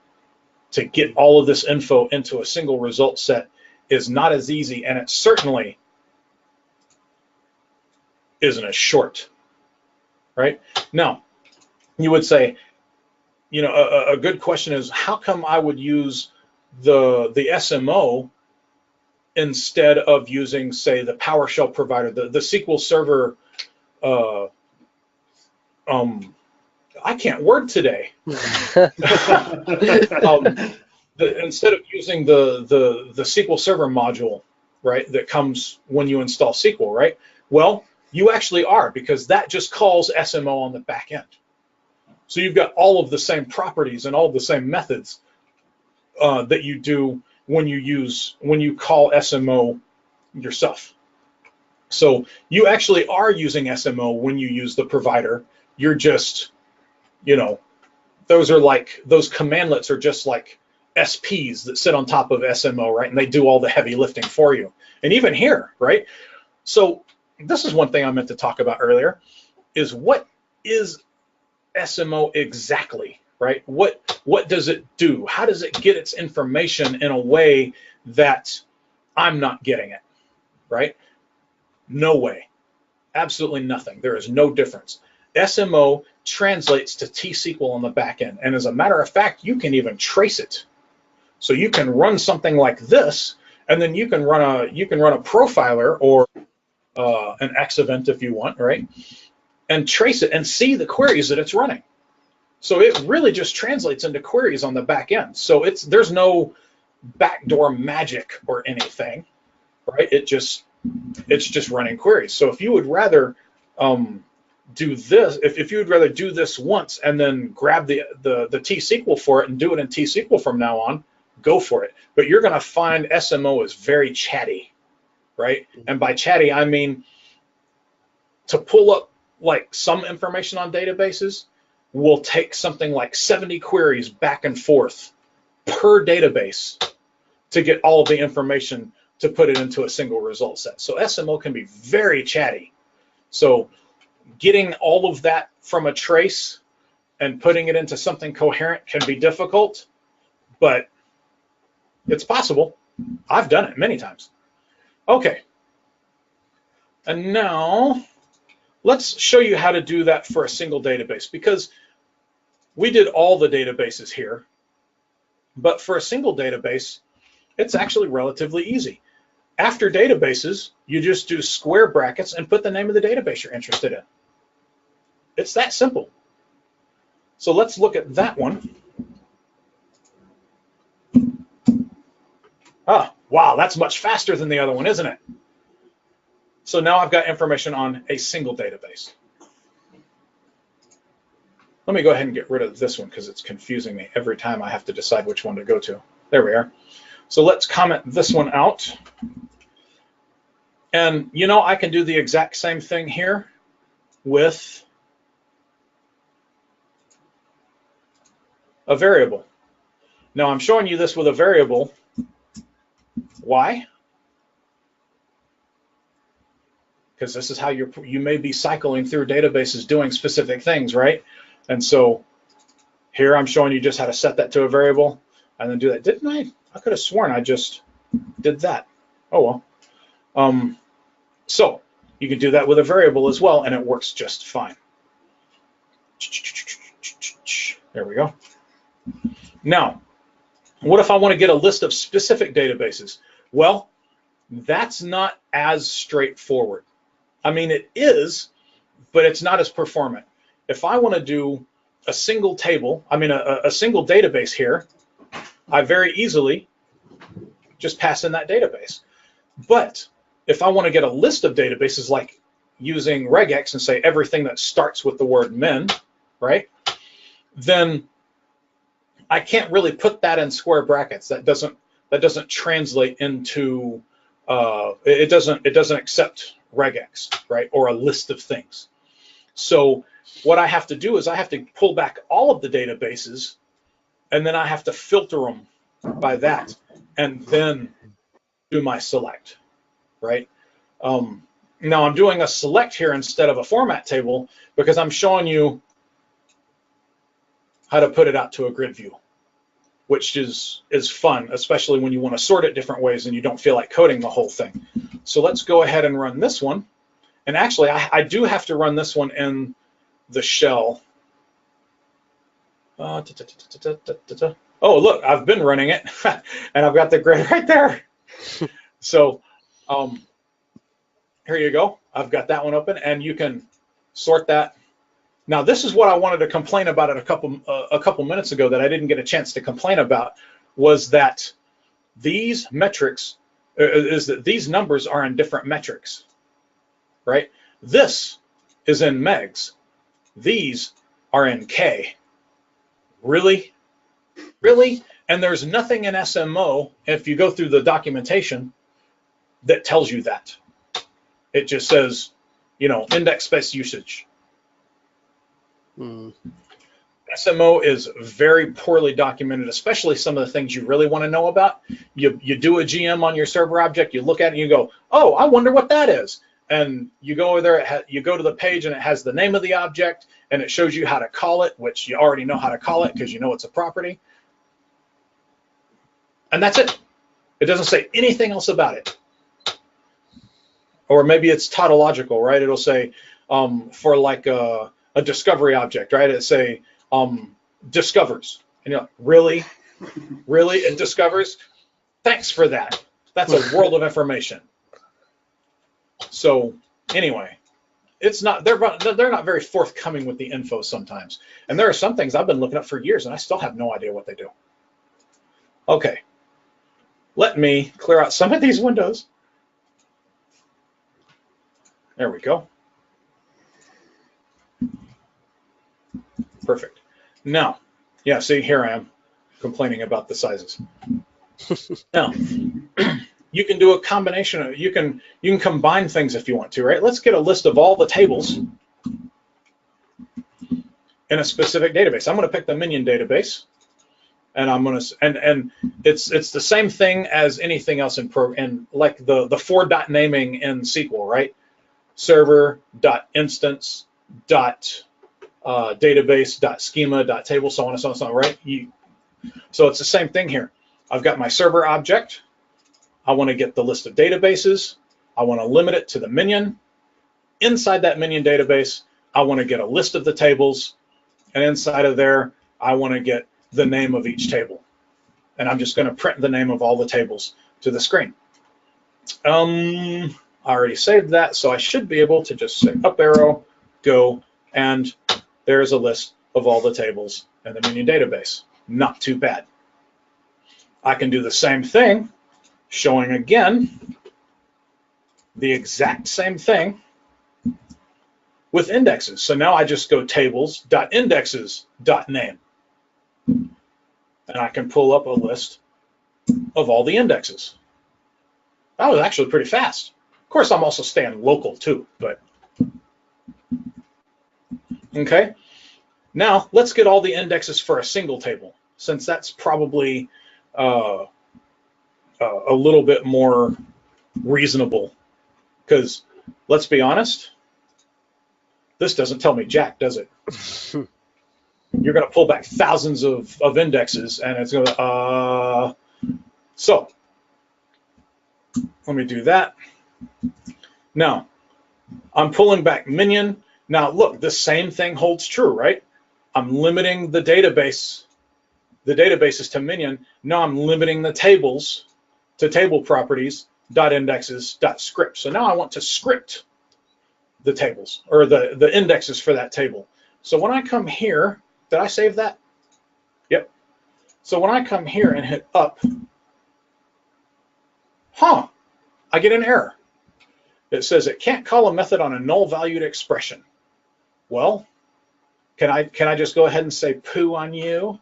To get all of this info into a single result set is not as easy, and it certainly isn't as short, right? Now, you would say, you know, a good question is, how come I would use the SMO instead of using, say, the PowerShell provider, the SQL Server? I can't word today. Instead of using the SQL Server module, right, that comes when you install SQL, right? Well, you actually are, because that just calls SMO on the back end. So you've got all of the same properties and all of the same methods that you do when you call SMO yourself. So you actually are using SMO when you use the provider. You're just, you know, those commandlets are just like SPs that sit on top of SMO, right? And they do all the heavy lifting for you. And even here, right? So this is one thing I meant to talk about earlier, is what is SMO exactly, right? What does it do? How does it get its information in a way that I'm not getting it, right? No way. Absolutely nothing. There is no difference. SMO translates to T-SQL on the back end. And as a matter of fact, you can even trace it. So you can run something like this, and then you can run a profiler or an X event if you want, right? And trace it and see the queries that it's running. So it really just translates into queries on the back end. So there's no backdoor magic or anything, right? It's just running queries. So if you would rather do this, if you would rather do this once and then grab the T-SQL for it and do it in T-SQL from now on, go for it. But you're going to find SMO is very chatty, right? And by chatty, I mean to pull up like some information on databases will take something like 70 queries back and forth per database to get all of the information to put it into a single result set. So SMO can be very chatty. So getting all of that from a trace and putting it into something coherent can be difficult, but it's possible. I've done it many times. Okay. And now let's show you how to do that for a single database, because we did all the databases here, but for a single database, it's actually relatively easy. After databases, you just do square brackets and put the name of the database you're interested in. It's that simple. So let's look at that one. Ah, wow, that's much faster than the other one, isn't it? So now I've got information on a single database. Let me go ahead and get rid of this one because it's confusing me every time I have to decide which one to go to. There we are. So let's comment this one out. And you know, I can do the exact same thing here with a variable. Now I'm showing you this with a variable. Why? Because this is how you may be cycling through databases doing specific things, right? And so here I'm showing you just how to set that to a variable and then do that. Didn't I? I could have sworn I just did that. Oh well. So you can do that with a variable as well, and it works just fine. There we go. Now, what if I want to get a list of specific databases? Well, that's not as straightforward. I mean, it is, but it's not as performant. If I want to do a single table, I mean a single database here, I very easily just pass in that database. But if I want to get a list of databases, like using regex and say everything that starts with the word men, right, then I can't really put that in square brackets. That doesn't translate into it doesn't accept regex, right, or a list of things. So what I have to do is I have to pull back all of the databases, and then I have to filter them by that, and then do my select, right? Now I'm doing a select here instead of a format table because I'm showing you how to put it out to a grid view, which is fun, especially when you want to sort it different ways and you don't feel like coding the whole thing. So let's go ahead and run this one. And actually, I do have to run this one in the shell. Oh, look, I've been running it, and I've got the grid right there. So here you go. I've got that one open, and you can sort that. Now, this is what I wanted to complain about it a couple minutes ago that I didn't get a chance to complain about, was that these metrics, these numbers are in different metrics, right? This is in megs. These are in K. Really? Really? And there's nothing in SMO, if you go through the documentation, that tells you that. It just says, you know, index space usage. SMO is very poorly documented, especially some of the things you really want to know about. You do a GM on your server object, you look at it and you go, oh, I wonder what that is. And you go over there, you go to the page and it has the name of the object and it shows you how to call it, which you already know how to call it because you know it's a property. And that's it. It doesn't say anything else about it. Or maybe it's tautological, right? It'll say for like a discovery object, right? It'll say discovers. And you're like, really? Really? It discovers? Thanks for that. That's a world of information. So anyway, it's not, they're not very forthcoming with the info sometimes. And there are some things I've been looking up for years and I still have no idea what they do. Okay, let me clear out some of these windows. There we go. Perfect. Now, yeah, see, here I am complaining about the sizes. Now, you can do a combination of, you can combine things if you want to, right? Let's get a list of all the tables in a specific database. I'm going to pick the Minion database, and I'm going to, and it's the same thing as anything else in like the four dot naming in SQL, right? Server dot instance dot database dot schema dot table, so on and so on and so on, right? So it's the same thing here. I've got my server object. I want to get the list of databases. I want to limit it to the Minion. Inside that Minion database, I want to get a list of the tables. And inside of there, I want to get the name of each table. And I'm just going to print the name of all the tables to the screen. I already saved that, so I should be able to just say up arrow, go, and there's a list of all the tables in the Minion database. Not too bad. I can do the same thing, showing again the exact same thing with indexes. So now I just go tables.indexes.name, and I can pull up a list of all the indexes. That was actually pretty fast. Of course, I'm also staying local too, but okay. Now let's get all the indexes for a single table, since that's probably a little bit more reasonable. Because let's be honest, this doesn't tell me jack, does it? You're going to pull back thousands of indexes, and it's going to. So let me do that. Now I'm pulling back Minion. Now look, the same thing holds true, right? I'm limiting the databases to Minion. Now I'm limiting the tables to table properties .indexes .script. So now I want to script the tables, or the indexes for that table. So when I come here, did I save that? Yep. So when I come here and hit up, I get an error. It says it can't call a method on a null valued expression. Well, can I just go ahead and say poo on you?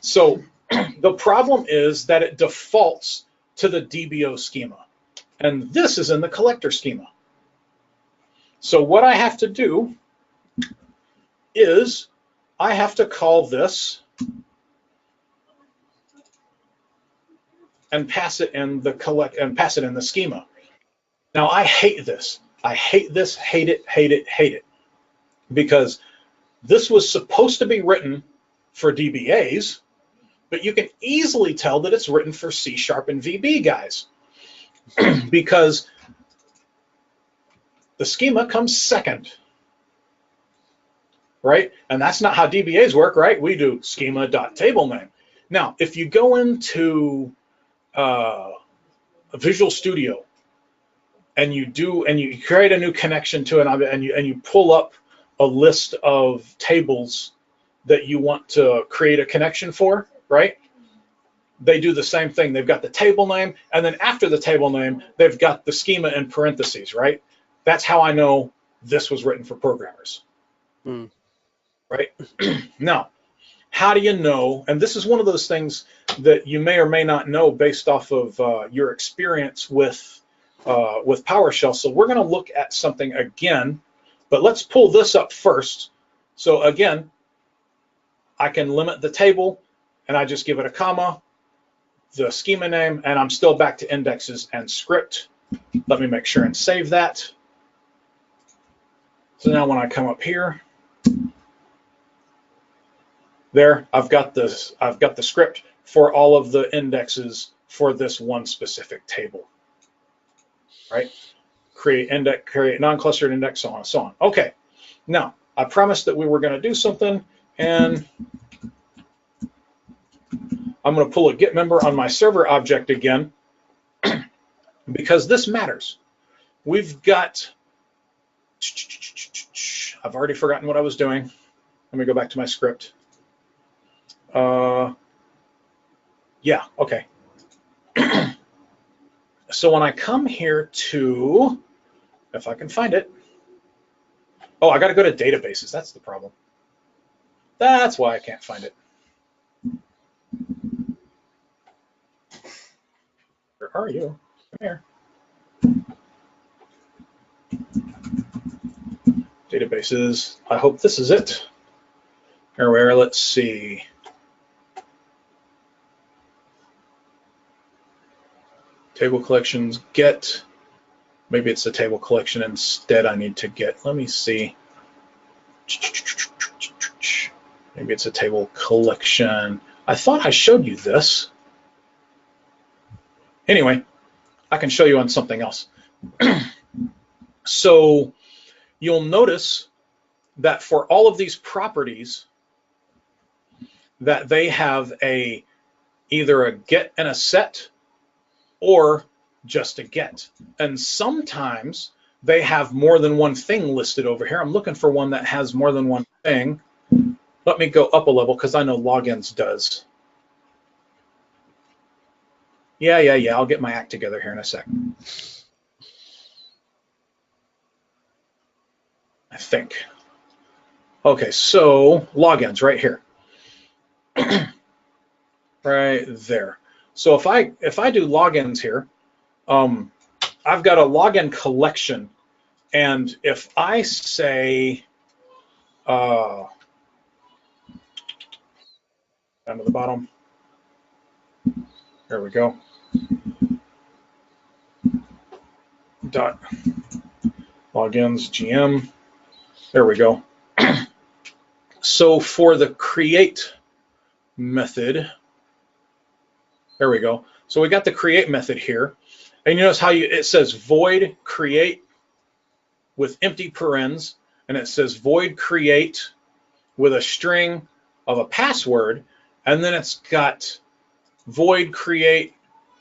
So the problem is that it defaults to the DBO schema, and this is in the collector schema. So what I have to do is I have to call this and pass it in the schema. Now I hate this. I hate this, hate it, hate it, hate it, because this was supposed to be written for DBAs, but you can easily tell that it's written for C# and VB guys because the schema comes second, right? And that's not how DBAs work, right? We do schema.tablename. Now, if you go into Visual Studio and you create a new connection to it, and you pull up a list of tables that you want to create a connection for, right? They do the same thing. They've got the table name, and then after the table name, they've got the schema in parentheses, right? That's how I know this was written for programmers, right? Now, how do you know? And this is one of those things that you may or may not know based off of your experience with PowerShell. So we're going to look at something again, but let's pull this up first. So again, I can limit the table, and I just give it a comma, the schema name, and I'm still back to indexes and script. Let me make sure and save that. So now when I come up here, there, I've got the script for all of the indexes for this one specific table, right? Create non-clustered index, so on and so on. Okay, now I promised that we were going to do something, and I'm going to pull a get member on my server object again because this matters. We've got, I've already forgotten what I was doing. Let me go back to my script. Yeah, okay. So when I come here to, if I can find it, oh, I got to go to databases. That's the problem. That's why I can't find it. Where are you? Come here. Databases. I hope this is it. Here we are. Let's see. Table collections, get. Maybe it's a table collection instead I need to get. Let me see. Maybe it's a table collection. I thought I showed you this. Anyway, I can show you on something else. So you'll notice that for all of these properties, that they have either a get and a set or just a get. And sometimes they have more than one thing listed over here. I'm looking for one that has more than one thing. Let me go up a level because I know logins does. Yeah, I'll get my act together here in a second. I think. Okay, so logins right here. Right there. So if I do logins here, I've got a login collection, and if I say down to the bottom, there we go. Dot logins GM. There we go. So for the create method, there we go. So we got the create method here, and you notice how it says void create with empty parens, and it says void create with a string of a password, and then it's got void create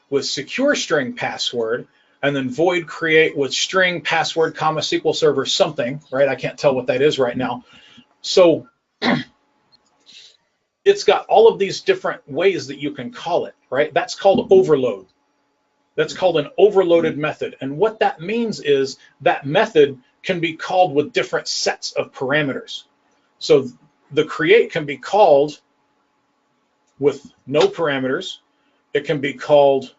with secure string password, and then void create with string password comma SQL Server something, right? I can't tell what that is right now. So it's got all of these different ways that you can call it, right? That's called overload. That's called an overloaded method. And what that means is that method can be called with different sets of parameters. So the create can be called with no parameters. It can be called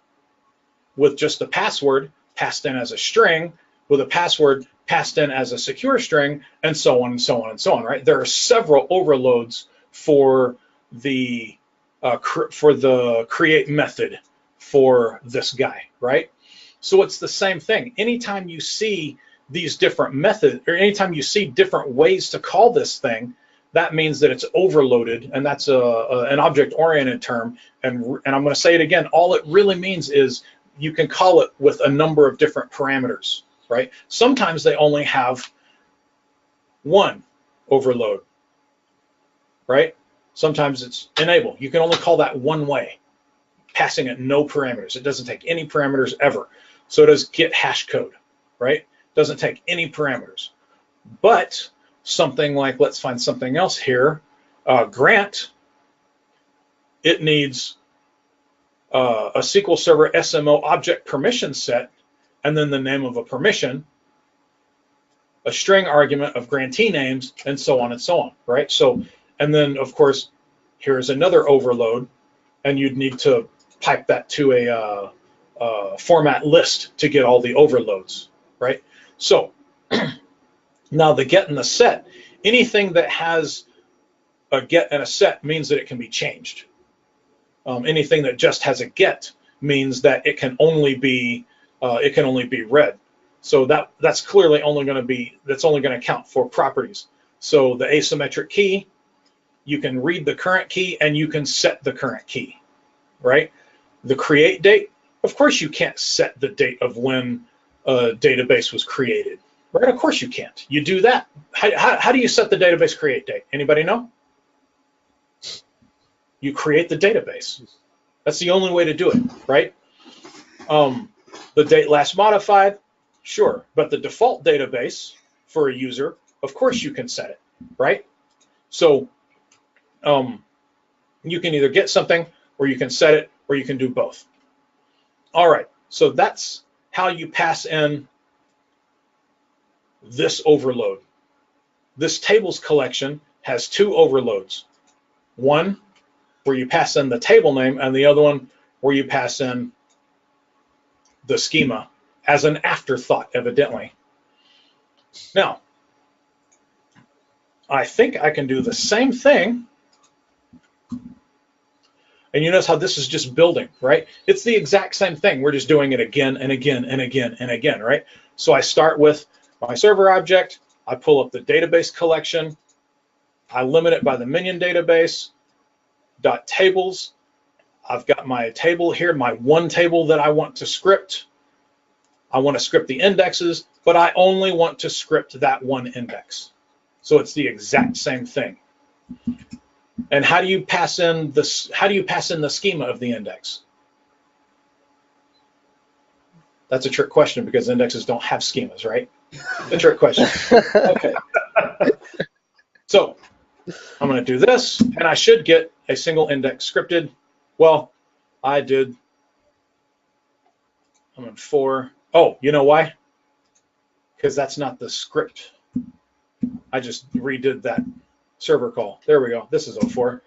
with just the password passed in as a string, with a password passed in as a secure string, and so on and so on and so on, right? There are several overloads for the create method for this guy, right? So it's the same thing. Anytime you see these different methods, or anytime you see different ways to call this thing, that means that it's overloaded, and that's an object-oriented term. And I'm going to say it again. All it really means is you can call it with a number of different parameters, right? Sometimes they only have one overload, right? Sometimes it's enable. You can only call that one way, passing it no parameters. It doesn't take any parameters ever. So does get hash code, right? Doesn't take any parameters. But something like, let's find something else here, grant, it needs a SQL Server SMO object permission set, and then the name of a permission, a string argument of grantee names, and so on, right? So, and then of course, here's another overload, and you'd need to pipe that to a format list to get all the overloads, right? So now the get and the set, anything that has a get and a set means that it can be changed. Anything that just has a get means that it can only be read. So that's clearly only going to be, that's only going to count for properties. So the asymmetric key, you can read the current key and you can set the current key, right? The create date, of course you can't set the date of when a database was created, right? Of course you can't. You do that. How do you set the database create date? Anybody know? You create the database. That's the only way to do it, right? The date last modified, sure, but the default database for a user, of course you can set it, right? So you can either get something, or you can set it, or you can do both. All right, so that's how you pass in this overload. This tables collection has two overloads. One where you pass in the table name, and the other one where you pass in the schema as an afterthought, evidently. Now, I think I can do the same thing. And you notice how this is just building, right? It's the exact same thing. We're just doing it again and again and again and again, right? So I start with my server object. I pull up the database collection. I limit it by the minion database, .tables. I've got my table here, my one table that I want to script. I want to script the indexes, but I only want to script that one index. So it's the exact same thing. And how do you pass in this? How do you pass in the schema of the index? That's a trick question because indexes don't have schemas, right? A trick question. Okay. So I'm going to do this, and I should get a single index scripted. Well, I did. I'm in 4. Oh, you know why? Because that's not the script. I just redid that server call. There we go. This is 04.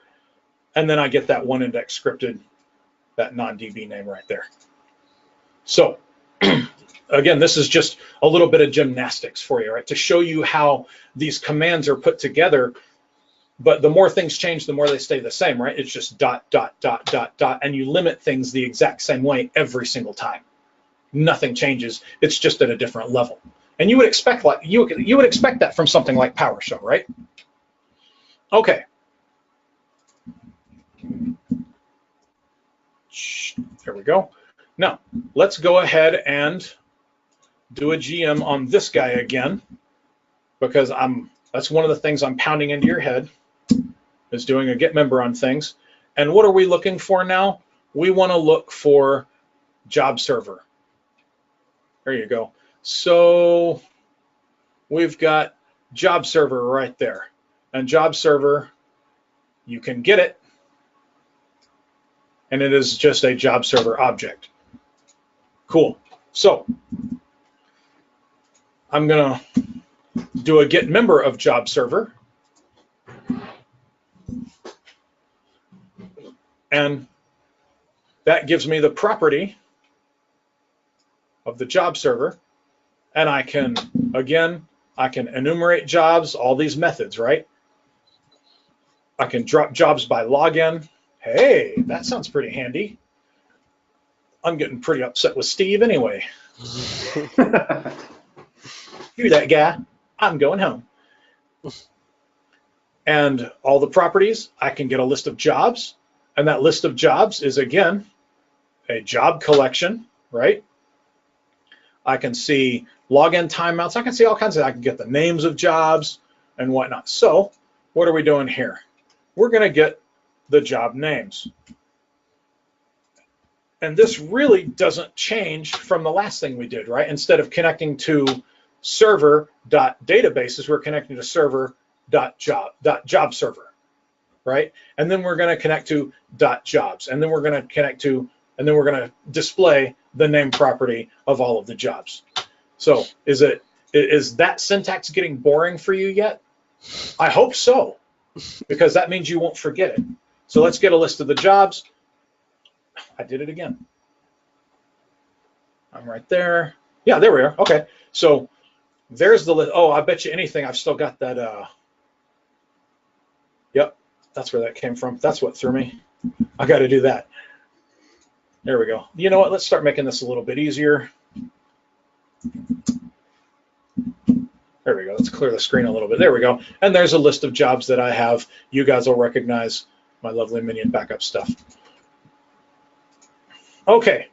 And then I get that one index scripted, that non-DB name right there. So again, this is just a little bit of gymnastics for you, right? To show you how these commands are put together. But the more things change, the more they stay the same, right? It's just dot, dot, dot, dot, dot, and you limit things the exact same way every single time. Nothing changes. It's just at a different level. And you would expect you would expect that from something like PowerShell, right? Okay. There we go. Now, let's go ahead and do a GM on this guy again, because that's one of the things I'm pounding into your head, is doing a get member on things. And what are we looking for now? We want to look for job server. There you go. So we've got job server right there. And job server, you can get it, and it is just a job server object. Cool. So I'm going to do a get member of job server. And that gives me the property of the job server. And I can, again, I can enumerate jobs, all these methods, right? I can drop jobs by login. Hey, that sounds pretty handy. I'm getting pretty upset with Steve anyway. You're that guy. I'm going home. And all the properties, I can get a list of jobs. And that list of jobs is, again, a job collection, right? I can see login timeouts. I can see all kinds of, I can get the names of jobs and whatnot. So what are we doing here? We're going to get the job names. And this really doesn't change from the last thing we did, right? Instead of connecting to server.databases, we're connecting to server.job server, right? And then we're going to connect to .jobs, and then we're going to connect to, and then we're going to display the name property of all of the jobs. So is that syntax getting boring for you yet? I hope so, because that means you won't forget it. So let's get a list of the jobs. I did it again. I'm right there. Yeah, there we are. Okay, so there's the list. Oh, I bet you anything I've still got that. Yep, that's where that came from. That's what threw me. I got to do that. There we go. You know what? Let's start making this a little bit easier. There we go. Let's clear the screen a little bit. There we go. And there's a list of jobs that I have. You guys will recognize my lovely Minion backup stuff. Okay.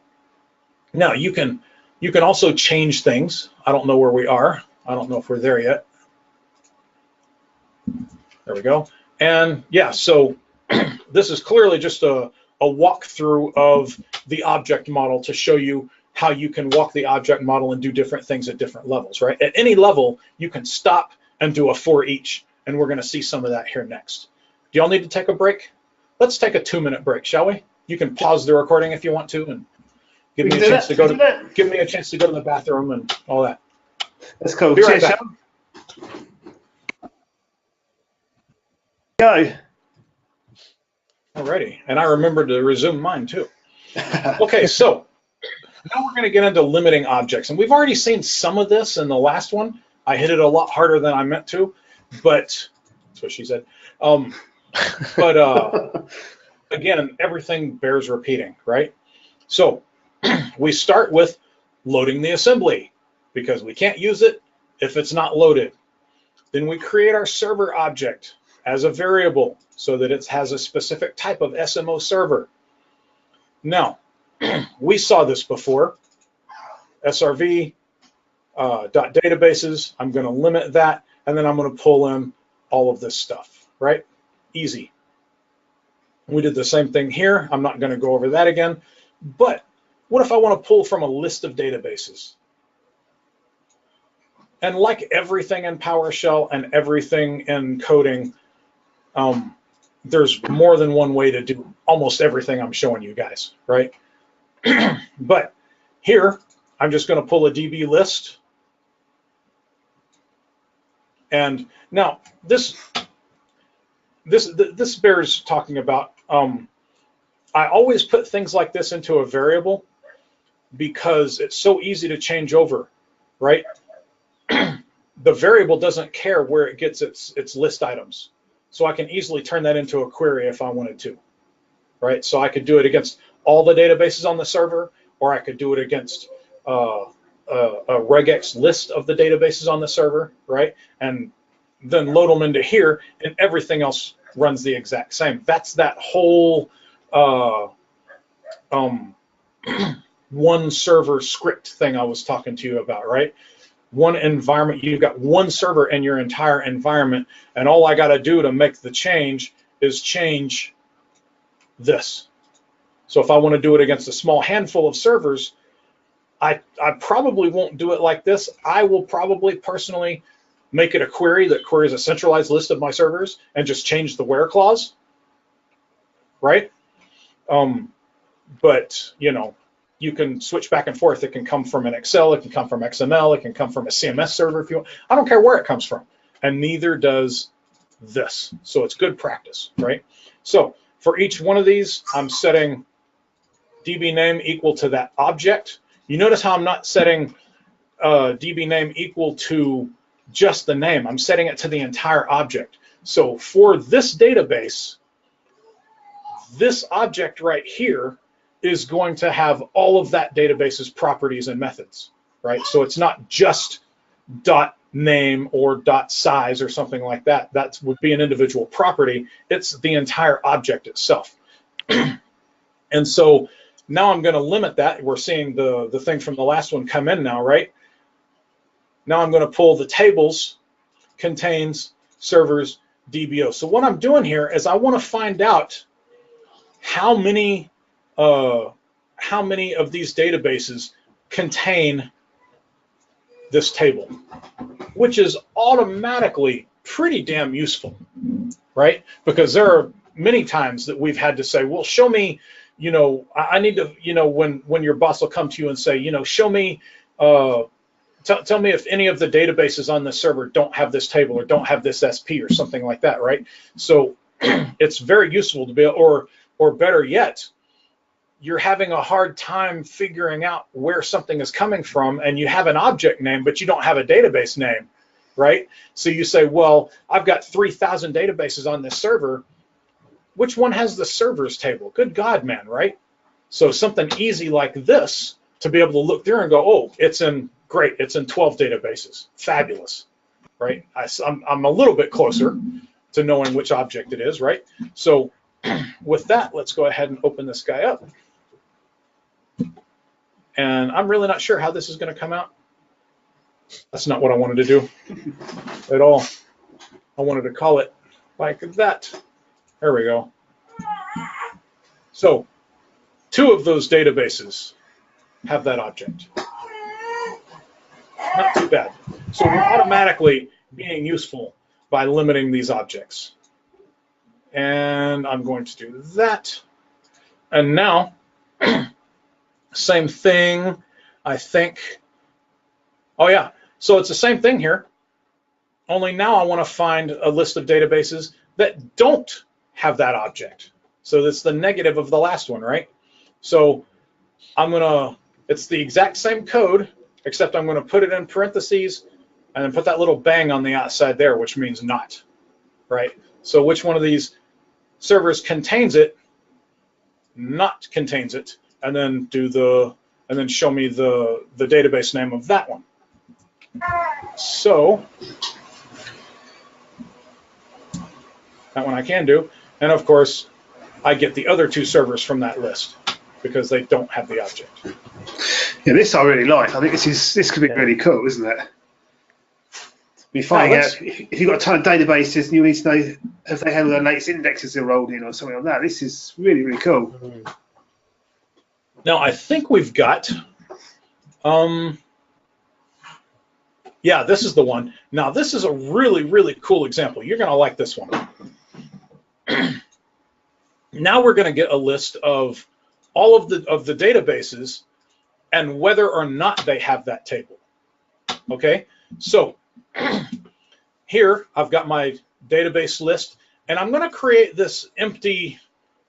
Now you can also change things. I don't know where we are. I don't know if we're there yet. There we go. And yeah, so this is clearly just a walkthrough of the object model to show you how you can walk the object model and do different things at different levels, right? At any level, you can stop and do a for each, and we're going to see some of that here next. Do y'all need to take a break? Let's take a 2-minute break, shall we? You can pause the recording if you want to, and give me a chance to go to the bathroom and all that. That's cool. Be right back. Go. Alrighty, and I remembered to resume mine too. Okay, so Now we're going to get into limiting objects. And we've already seen some of this in the last one. I hit it a lot harder than I meant to, but that's what she said. Again, everything bears repeating, right? So we start with loading the assembly because we can't use it if it's not loaded. Then we create our server object as a variable so that it has a specific type of SMO server. Now, we saw this before. SRV, .databases, I'm going to limit that, and then I'm going to pull in all of this stuff, right? Easy. We did the same thing here. I'm not going to go over that again. But what if I want to pull from a list of databases? And like everything in PowerShell and everything in coding, there's more than one way to do almost everything I'm showing you guys, right? But here, I'm just going to pull a DB list. And now this bears talking about. I always put things like this into a variable because it's so easy to change over, right? The variable doesn't care where it gets its list items. So I can easily turn that into a query if I wanted to, right? So I could do it against all the databases on the server, or I could do it against a regex list of the databases on the server, right? And then load them into here, and everything else runs the exact same. That's that whole one server script thing I was talking to you about, right? One environment, you've got one server in your entire environment, and all I got to do to make the change is change this. So if I want to do it against a small handful of servers, I probably won't do it like this. I will probably personally make it a query that queries a centralized list of my servers and just change the where clause, right? But, you know, you can switch back and forth. It can come from an Excel, it can come from XML, it can come from a CMS server if you want. I don't care where it comes from, and neither does this. So it's good practice, right? So for each one of these, I'm setting DB name equal to that object. You notice how I'm not setting DB name equal to just the name. I'm setting it to the entire object. So for this database, this object right here is going to have all of that database's properties and methods, right? So it's not just .name or .size or something like that. That would be an individual property. It's the entire object itself. And so now I'm going to limit that. We're seeing the thing from the last one come in now, right? Now I'm going to pull the tables, contains, servers, DBO. So what I'm doing here is I want to find out how many of these databases contain this table, which is automatically pretty damn useful, right? Because there are many times that we've had to say, well, show me, you know, I need to, you know, when your boss will come to you and say, you know, show me, tell me if any of the databases on this server don't have this table or don't have this SP or something like that, right? So it's very useful to be, or better yet, you're having a hard time figuring out where something is coming from, and you have an object name, but you don't have a database name, right? So you say, well, I've got 3,000 databases on this server. Which one has the servers table? Good God, man, right? So something easy like this to be able to look through and go, oh, it's in, great, it's in 12 databases. Fabulous, right? I'm a little bit closer to knowing which object it is, right? So with that, let's go ahead and open this guy up. And I'm really not sure how this is going to come out. That's not what I wanted to do at all. I wanted to call it like that. There we go. So 2 of those databases have that object. Not too bad. So we're automatically being useful by limiting these objects. And I'm going to do that. And now, same thing, I think. Oh yeah, so it's the same thing here, only now I want to find a list of databases that don't have that object. So that's the negative of the last one, right? So I'm going to It's the exact same code, except I'm going to put it in parentheses and then put that little bang on the outside there, which means not, right? So which one of these servers contains it, not contains it, and then show me the database name of that one. So that one I can do, and of course I get the other two servers from that list because they don't have the object. Yeah, this I really like. I think this could be really cool, isn't it? Be finding out if you've got a ton of databases and you need to know if they have the latest indexes they're rolled in or something like that. This is really, really cool. Now I think we've got, yeah, this is the one. Now this is a really, really cool example. You're going to like this one. Now we're going to get a list of all of the databases and whether or not they have that table. Okay, so here I've got my database list, and I'm going to create this empty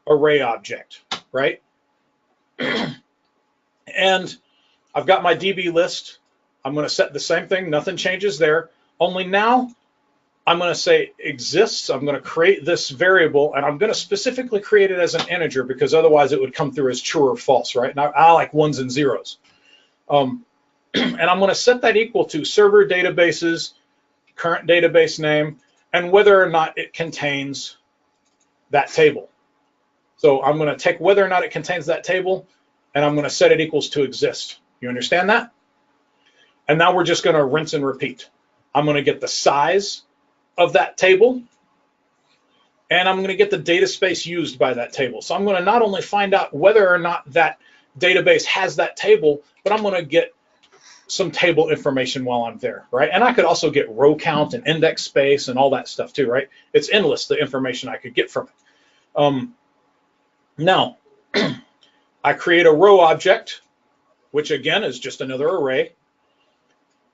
array object, right? And I've got my DB list. I'm going to set the same thing. Nothing changes there. Only now I'm going to say exists. I'm going to create this variable, and I'm going to specifically create it as an integer because otherwise it would come through as true or false, right? And I like ones and zeros. And I'm going to set that equal to server databases, current database name, and whether or not it contains that table. So I'm going to take whether or not it contains that table, and I'm going to set it equals to exist. You understand that? And now we're just going to rinse and repeat. I'm going to get the size of that table, and I'm going to get the data space used by that table. So I'm going to not only find out whether or not that database has that table, but I'm going to get some table information while I'm there, right? And I could also get row count and index space and all that stuff too, right? It's endless, the information I could get from it. Now, I create a row object, which again is just another array,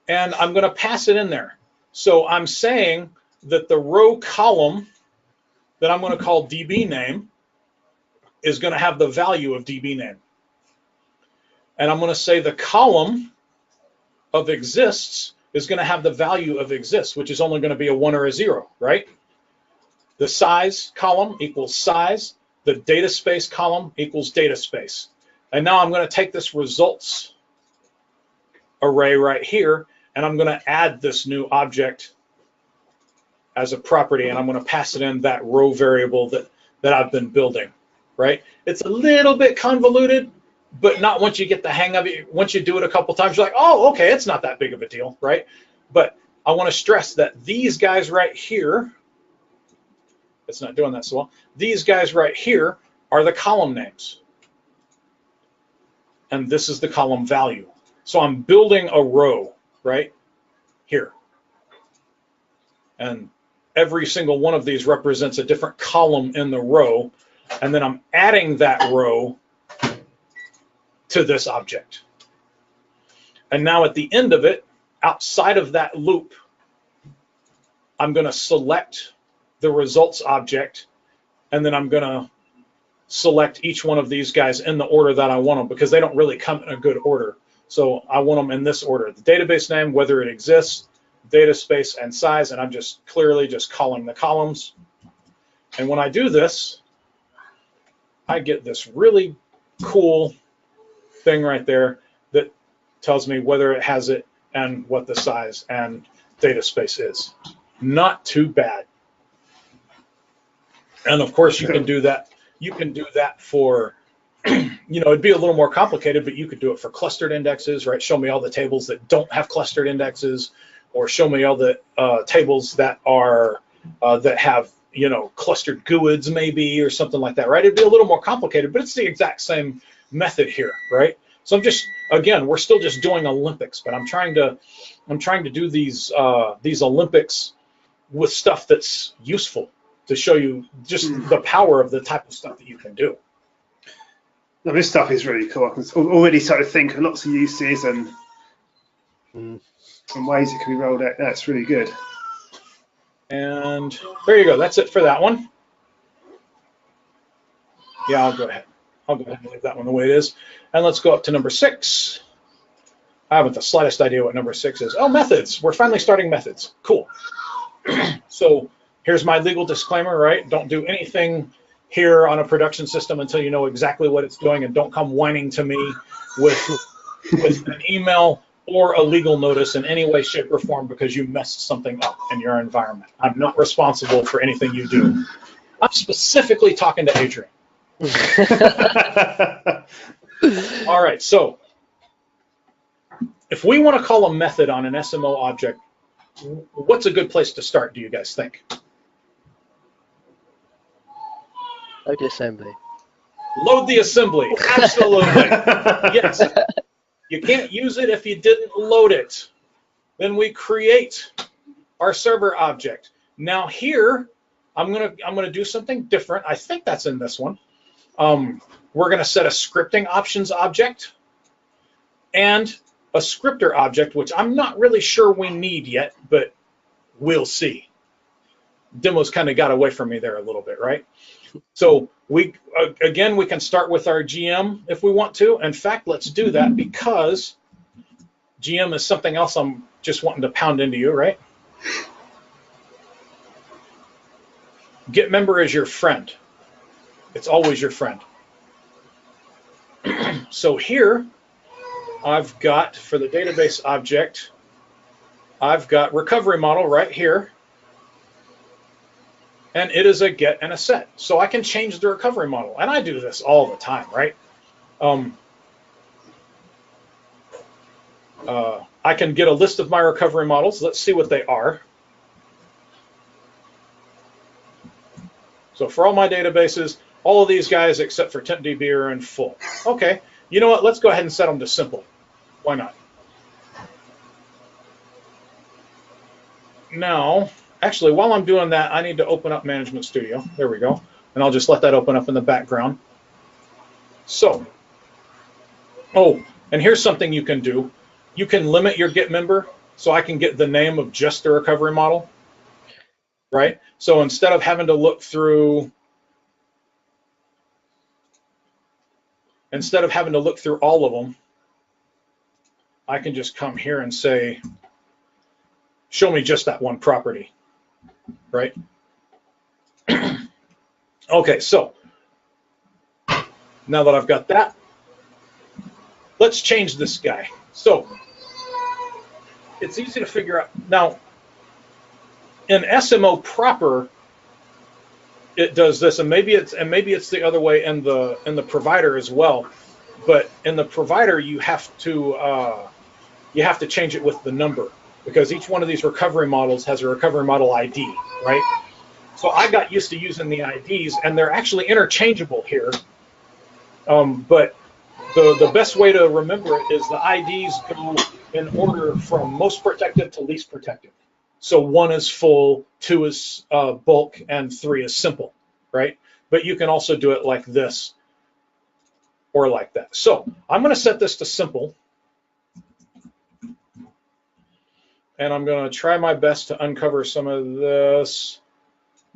and I'm going to pass it in there. So I'm saying that the row column that I'm going to call DB name is going to have the value of DB name. And I'm going to say the column of exists is going to have the value of exists, which is only going to be a 1 or a 0, right? The size column equals size. The data space column equals data space. And now I'm going to take this results array right here, and I'm going to add this new object as a property, and I'm going to pass it in that row variable that I've been building, right? It's a little bit convoluted, but not once you get the hang of it. Once you do it a couple times, you're like, oh, okay, it's not that big of a deal, right? But I want to stress that these guys right here, it's not doing that so well, these guys right here are the column names. And this is the column value. So I'm building a row right here. And every single one of these represents a different column in the row. And then I'm adding that row to this object. And now at the end of it, outside of that loop, I'm going to select the results object, and then I'm going to select each one of these guys in the order that I want them, because they don't really come in a good order. So I want them in this order: the database name, whether it exists, data space, and size. And I'm just clearly just calling the columns. And when I do this, I get this really cool thing right there that tells me whether it has it and what the size and data space is. Not too bad. And of course you can do that. You can do that for, you know, it'd be a little more complicated, but you could do it for clustered indexes, right? Show me all the tables that don't have clustered indexes, or show me all the tables that are that have, you know, clustered GUIDs maybe, or something like that, right? It'd be a little more complicated, but it's the exact same method here, right? So I'm just, again, we're still just doing Olympics, but I'm trying to do these Olympics with stuff that's useful to show you just the power of the type of stuff that you can do. No, this stuff is really cool. I can already start to think of lots of uses and ways it can be rolled out. That's really good. And there you go. That's it for that one. Yeah, I'll go ahead. I'll go ahead and leave that one the way it is. And let's go up to number 6. I haven't the slightest idea what number 6 is. Oh, methods. We're finally starting methods. Cool. So here's my legal disclaimer, right? Don't do anything here on a production system until you know exactly what it's doing, and don't come whining to me with an email or a legal notice in any way, shape, or form because you messed something up in your environment. I'm not responsible for anything you do. I'm specifically talking to Adrian. All right, so if we want to call a method on an SMO object, what's a good place to start, do you guys think? Load the assembly. Load the assembly, absolutely. Yes. You can't use it if you didn't load it. Then we create our server object. Now here, I'm gonna do something different. I think that's in this one. We're gonna set a scripting options object and a scripter object, which I'm not really sure we need yet, but we'll see. Demo's kind of got away from me there a little bit, right? So we again, we can start with our GM if we want to. In fact, let's do that because GM is something else I'm just wanting to pound into you, right? Get member is your friend. It's always your friend. So here, I've got, for the database object, I've got recovery model right here. And it is a get and a set. So I can change the recovery model. And I do this all the time, right? I can get a list of my recovery models. Let's see what they are. So for all my databases, all of these guys except for TempDB are in full. Okay, you know what? Let's go ahead and set them to simple. Why not? Now, actually, while I'm doing that, I need to open up Management Studio. There we go. And I'll just let that open up in the background. So, oh, and here's something you can do. You can limit your get member, so I can get the name of just the recovery model, right? So instead of having to look through, all of them, I can just come here and say, show me just that one property, right? Okay, so now that I've got that, let's change this guy. So it's easy to figure out. Now, in SMO proper, it does this, and maybe it's the other way in the provider as well. But in the provider, you have to change it with the number, because each one of these recovery models has a recovery model ID, right? So I got used to using the IDs, and they're actually interchangeable here. But the best way to remember it is the IDs go in order from most protected to least protected. So 1 is full, 2 is bulk, and 3 is simple, right? But you can also do it like this or like that. So I'm going to set this to simple. And I'm going to try my best to uncover some of this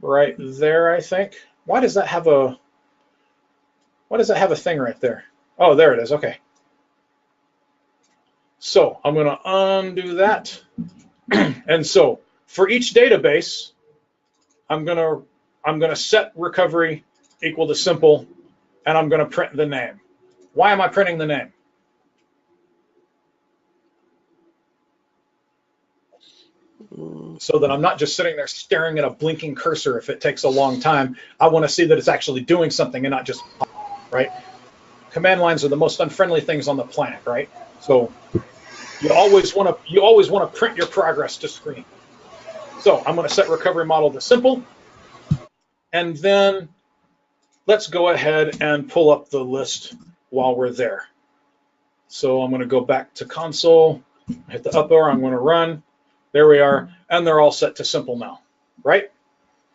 right there, I think. Why does that have a thing right there? Oh, there it is. Okay. So I'm going to undo that. And so for each database, I'm going to set recovery equal to simple, and I'm going to print the name. Why am I printing the name? So that I'm not just sitting there staring at a blinking cursor if it takes a long time. I want to see that it's actually doing something and not just, right? Command lines are the most unfriendly things on the planet, right? So you always want to print your progress to screen. So I'm going to set recovery model to simple, and then let's go ahead and pull up the list while we're there. So I'm going to go back to console, hit the up arrow, I'm going to run. There we are, and they're all set to simple now, right?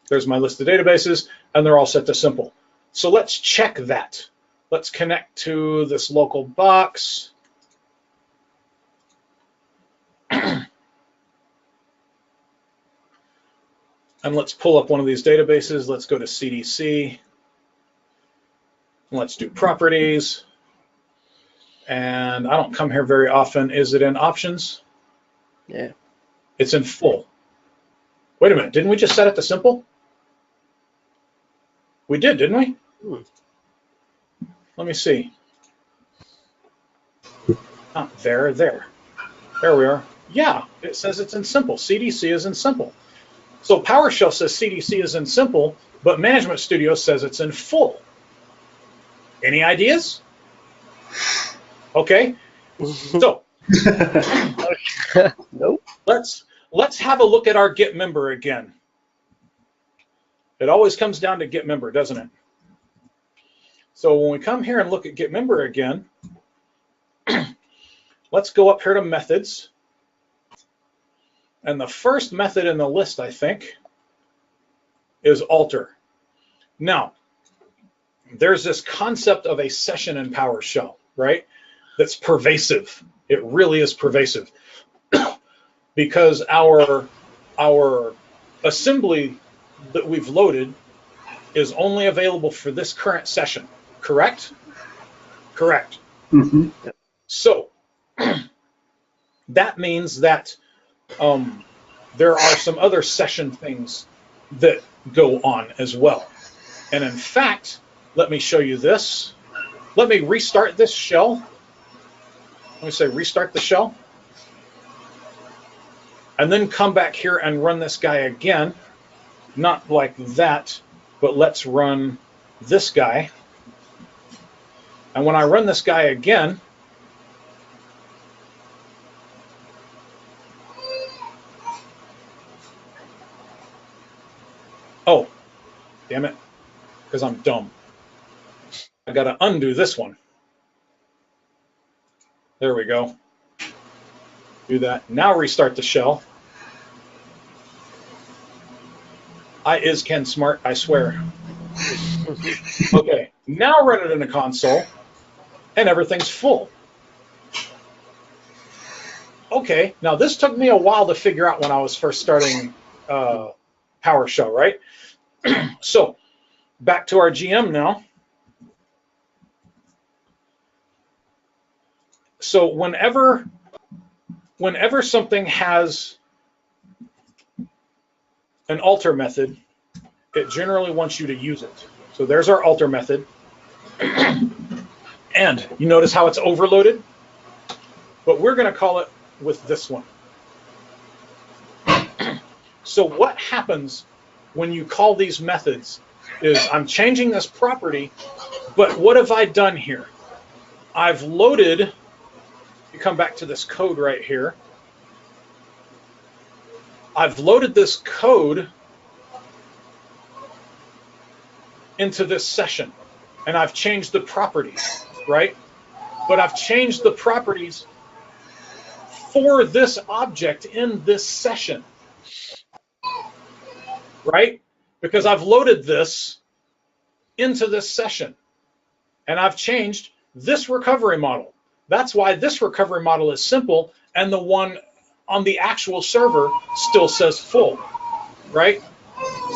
There's my list of databases, and they're all set to simple. So let's check that. Let's connect to this local box. And let's pull up one of these databases. Let's go to CDC. Let's do properties. And I don't come here very often. Is it in options? Yeah. It's in full. Wait a minute. Didn't we just set it to simple? We did, didn't we? Let me see. There. There we are. Yeah, it says it's in simple. CDC is in simple. So PowerShell says CDC is in simple, but Management Studio says it's in full. Any ideas? Okay. So Nope. let's have a look at our get member again. It always comes down to get member, doesn't it? So when we come here and look at get member again, let's go up here to methods. And the first method in the list, I think, is alter. Now, there's this concept of a session in PowerShell, right? That's pervasive. It really is pervasive. Because our assembly that we've loaded is only available for this current session, correct? Correct. Mm-hmm. So that means that there are some other session things that go on as well. And in fact, let me show you this. Let me restart this shell. Let me say restart the shell. And then come back here and run this guy again. Not like that, but let's run this guy. And when I run this guy again, oh, damn it, because I'm dumb. I got to undo this one. There we go. Do that. Now restart the shell. I is Ken Smart, I swear. Okay, now run it in the console, and everything's full. Okay, now this took me a while to figure out when I was first starting PowerShell, right? So, back to our GM now. So whenever something has an alter method, it generally wants you to use it. So there's our alter method. And you notice how it's overloaded? But we're going to call it with this one. So what happens when you call these methods is I'm changing this property, but what have I done here? I've loaded, you come back to this code right here. I've loaded this code into this session, and I've changed the properties, right? But I've changed the properties for this object in this session, right? Because I've loaded this into this session, and I've changed this recovery model. That's why this recovery model is simple, and the one on the actual server still says full, right?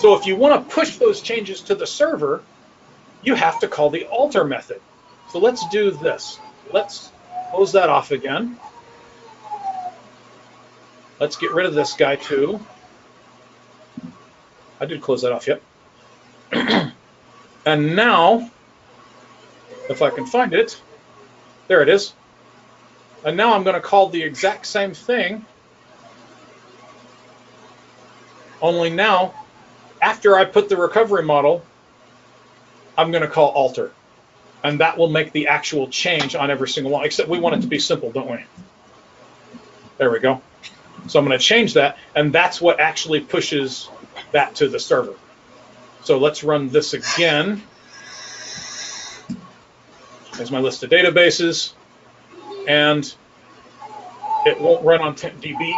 So if you want to push those changes to the server, you have to call the alter method. So let's do this. Let's close that off again. Let's get rid of this guy too. I did close that off, yep. And now, if I can find it, there it is. And now I'm going to call the exact same thing, only now, after I put the recovery model, I'm going to call alter. And that will make the actual change on every single one, except we want it to be simple, don't we? There we go. So I'm going to change that, and that's what actually pushes that to the server. So let's run this again. There's my list of databases, and it won't run on TempDB.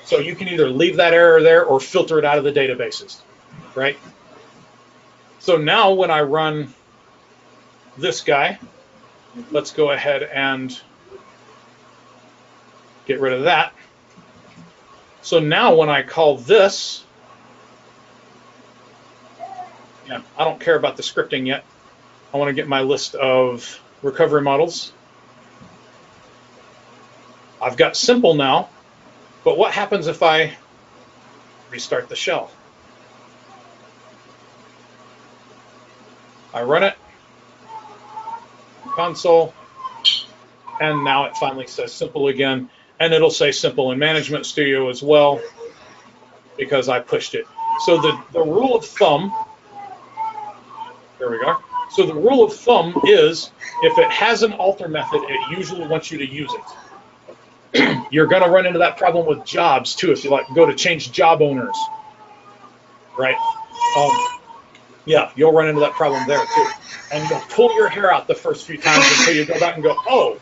So you can either leave that error there or filter it out of the databases, right? So now when I run this guy, let's go ahead and get rid of that. So now when I call this, yeah, I don't care about the scripting yet. I want to get my list of recovery models. I've got simple now, but what happens if I restart the shell? I run it, console, and now it finally says simple again, and it'll say simple in Management Studio as well because I pushed it. So the rule of thumb, there we go. So the rule of thumb is if it has an alter method, it usually wants you to use it. You're going to run into that problem with jobs too if you like go to change job owners, right? Yeah, you'll run into that problem there too. And you'll pull your hair out the first few times until you go back and go, oh,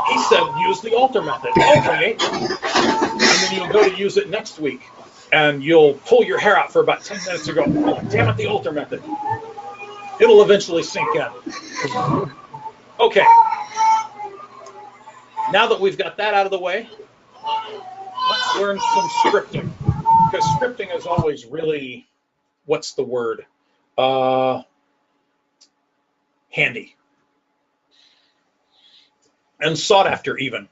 he said use the alter method. Okay. And then you'll go to use it next week. And you'll pull your hair out for about 10 minutes and go, oh, damn it, the alter method. It'll eventually sink in. Okay. Now that we've got that out of the way, let's learn some scripting. Because scripting is always really, what's the word? Handy. And sought after even.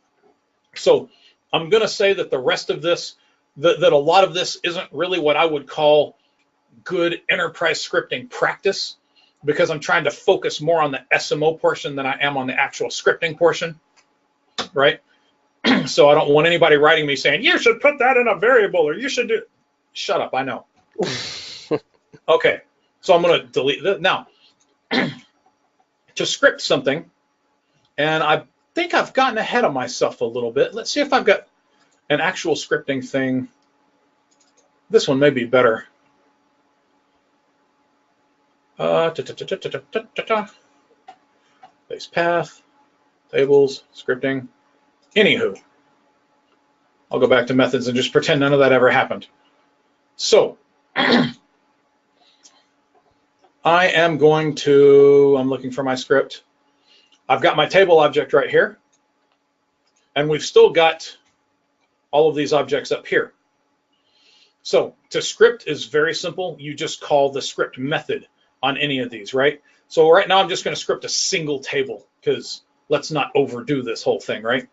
So I'm going to say that the rest of this, that a lot of this isn't really what I would call good enterprise scripting practice, because I'm trying to focus more on the SMO portion than I am on the actual scripting portion, right? So I don't want anybody writing me saying, you should put that in a variable, or you should do, shut up, I know. Okay, so I'm going to delete that. Now, to script something, and I think I've gotten ahead of myself a little bit. Let's see if I've got an actual scripting thing. This one may be better. Base path, tables, scripting. Anywho, I'll go back to methods and just pretend none of that ever happened. So I am going to, I'm looking for my script. I've got my table object right here, and we've still got all of these objects up here. So to script is very simple. You just call the script method on any of these, right? So right now I'm just going to script a single table because let's not overdo this whole thing, right?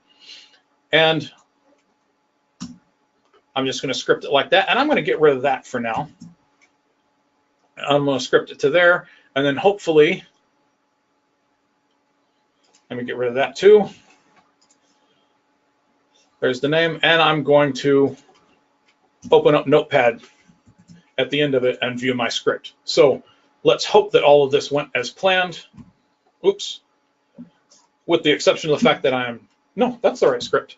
And I'm just going to script it like that, and I'm going to get rid of that for now. I'm going to script it to there, and then hopefully, let me get rid of that too. There's the name, and I'm going to open up Notepad at the end of it and view my script. So let's hope that all of this went as planned. Oops. With the exception of the fact that no, that's the right script.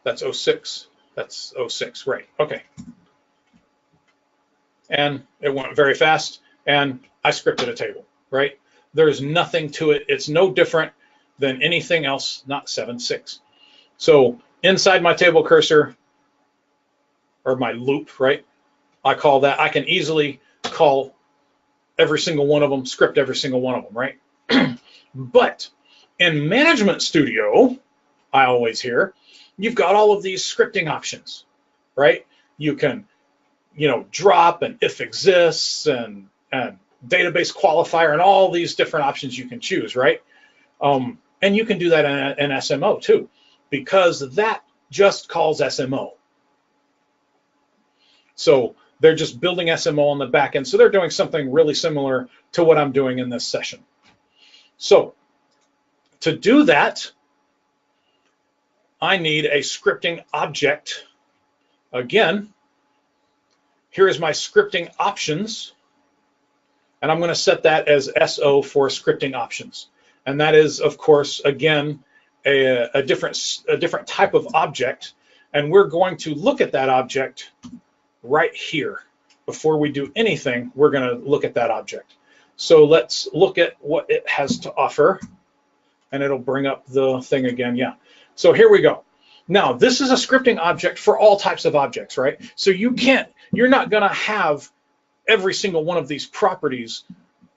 That's 06. That's 06, right, okay. And it went very fast, and I scripted a table, right? There's nothing to it. It's no different than anything else, not 7.6. So inside my table cursor, or my loop, right? I call that, I can easily call every single one of them, script every single one of them, right? But in Management Studio, I always hear, you've got all of these scripting options, right? You can, drop and if exists and database qualifier and all these different options you can choose, right? And you can do that in SMO too, because that just calls SMO. So they're just building SMO on the back end. So they're doing something really similar to what I'm doing in this session. So to do that, I need a scripting object. Again, here is my scripting options. And I'm going to set that as SO for scripting options. And that is, of course, again, a different type of object. And we're going to look at that object right here. Before we do anything, we're going to look at that object. So let's look at what it has to offer. And it'll bring up the thing again. Yeah. So here we go. Now, this is a scripting object for all types of objects, right? So you're not going to have every single one of these properties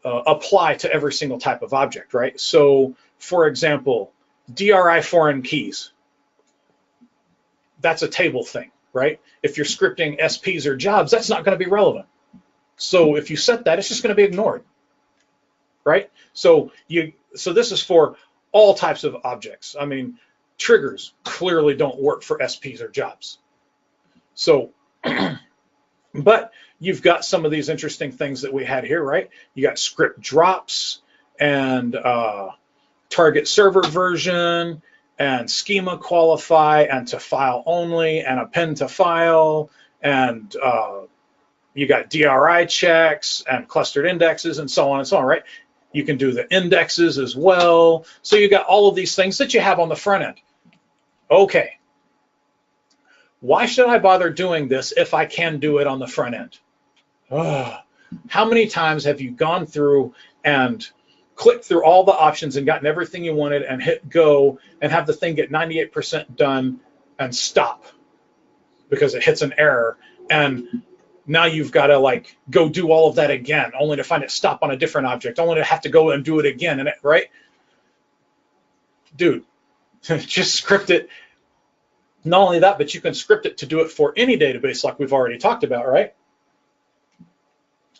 apply to every single type of object, right? So, for example, DRI foreign keys. That's a table thing, right? If you're scripting SPs or jobs, that's not going to be relevant. So if you set that, it's just going to be ignored, right? So this is for all types of objects. I mean, triggers clearly don't work for SPs or jobs. So, but you've got some of these interesting things that we had here, right? You got script drops and target server version and schema qualify and to file only and append to file, and you got DRI checks and clustered indexes and so on, right? You can do the indexes as well. So you got all of these things that you have on the front end. Okay. Why should I bother doing this if I can do it on the front end? How many times have you gone through and clicked through all the options and gotten everything you wanted and hit go and have the thing get 98% done and stop because it hits an error, and now you've got to like go do all of that again only to find it stop on a different object, only to have to go and do it again, and right? Dude, just script it. Not only that, but you can script it to do it for any database like we've already talked about, right?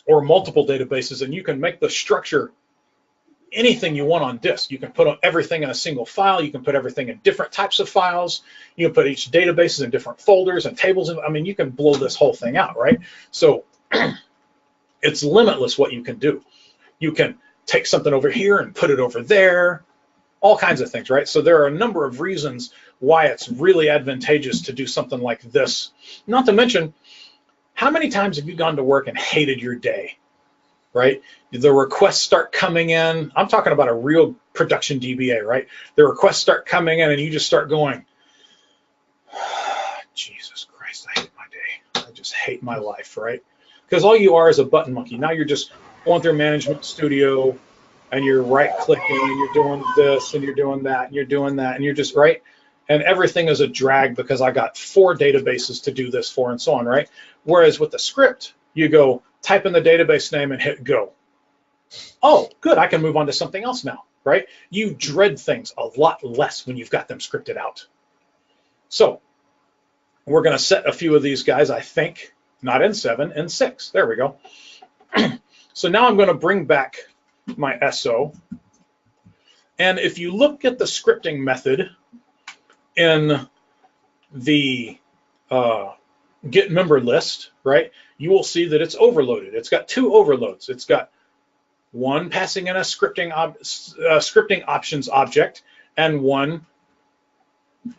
Or multiple databases, and you can make the structure anything you want on disk. You can put everything in a single file. You can put everything in different types of files. You can put each databases in different folders and tables. I mean, you can blow this whole thing out, right? So it's limitless what you can do. You can take something over here and put it over there, all kinds of things, right? So there are a number of reasons why it's really advantageous to do something like this. Not to mention, how many times have you gone to work and hated your day, right? The requests start coming in. I'm talking about a real production DBA, right? The requests start coming in and you just start going, Jesus Christ, I hate my day. I just hate my life, right? Because all you are is a button monkey. Now you're just going through Management Studio and you're right-clicking and you're doing this and you're doing that and you're doing that and you're just, right? And everything is a drag because I got 4 databases to do this for and so on, right? Whereas with the script, you go type in the database name and hit go. Oh, good, I can move on to something else now, right? You dread things a lot less when you've got them scripted out. So we're going to set a few of these guys, I think, not in 7, in 6. There we go. So now I'm going to bring back my SO. And if you look at the scripting method in the get member list, right, you will see that it's overloaded. It's got 2 overloads. It's got one passing in a scripting options object and one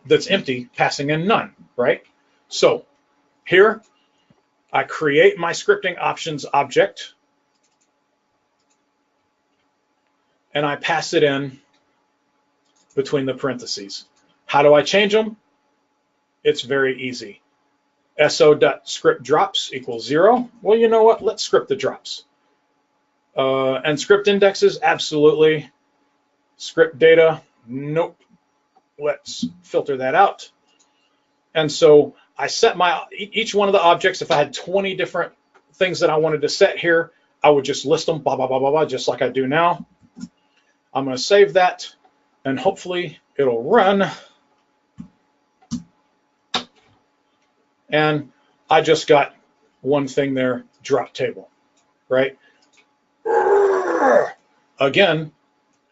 that's empty passing in none, right? So here I create my scripting options object and I pass it in between the parentheses. How do I change them? It's very easy. so.script_drops equals 0. Well, you know what? Let's script the drops. And script indexes, absolutely. Script data, nope. Let's filter that out. And so I set each one of the objects. If I had 20 different things that I wanted to set here, I would just list them, blah, blah, blah, blah, blah, just like I do now. I'm going to save that, and hopefully it'll run. And I just got one thing there, drop table, right? Again,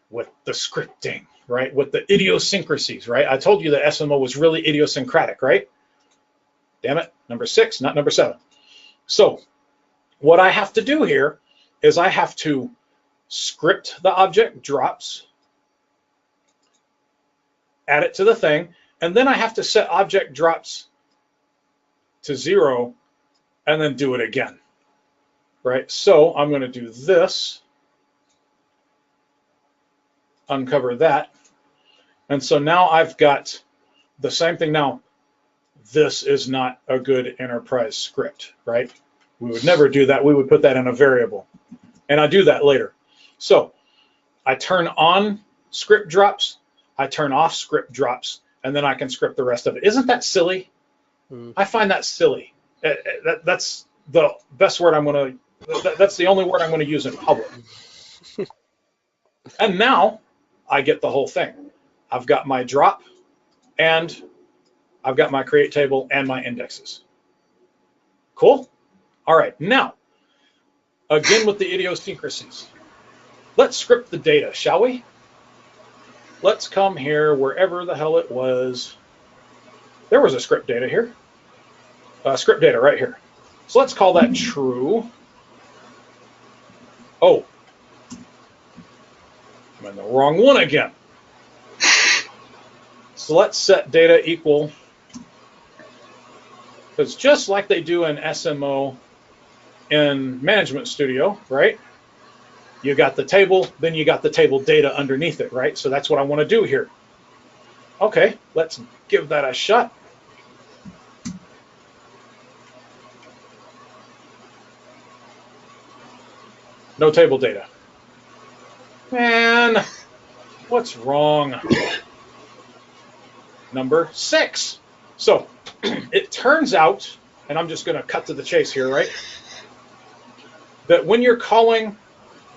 with the scripting, right? With the idiosyncrasies, right? I told you the SMO was really idiosyncratic, right? Damn it, number 6, not number 7. So what I have to do here is I have to script the object drops, add it to the thing, and then I have to set object drops to 0 and then do it again, right? So I'm going to do this, uncover that, and so now I've got the same thing. Now this is not a good enterprise script, right? We would never do that. We would put that in a variable, and I do that later. So I turn on script drops, I turn off script drops, and then I can script the rest of it. Isn't that silly? I find that silly. That's the best word I'm going to, that's the only word I'm going to use in public. And now I get the whole thing. I've got my drop and I've got my create table and my indexes. Cool? All right, now, again with the idiosyncrasies. Let's script the data, shall we? Let's come here, wherever the hell it was. There was a script data here. Script data right here. So let's call that true. Oh, I'm in the wrong one again. So let's set data equal, because just like they do in SMO in Management Studio, right? You got the table, then you got the table data underneath it, right? So that's what I want to do here. Okay, let's give that a shot. No table data. Man, what's wrong? Number 6. So it turns out, and I'm just going to cut to the chase here, right? That when you're calling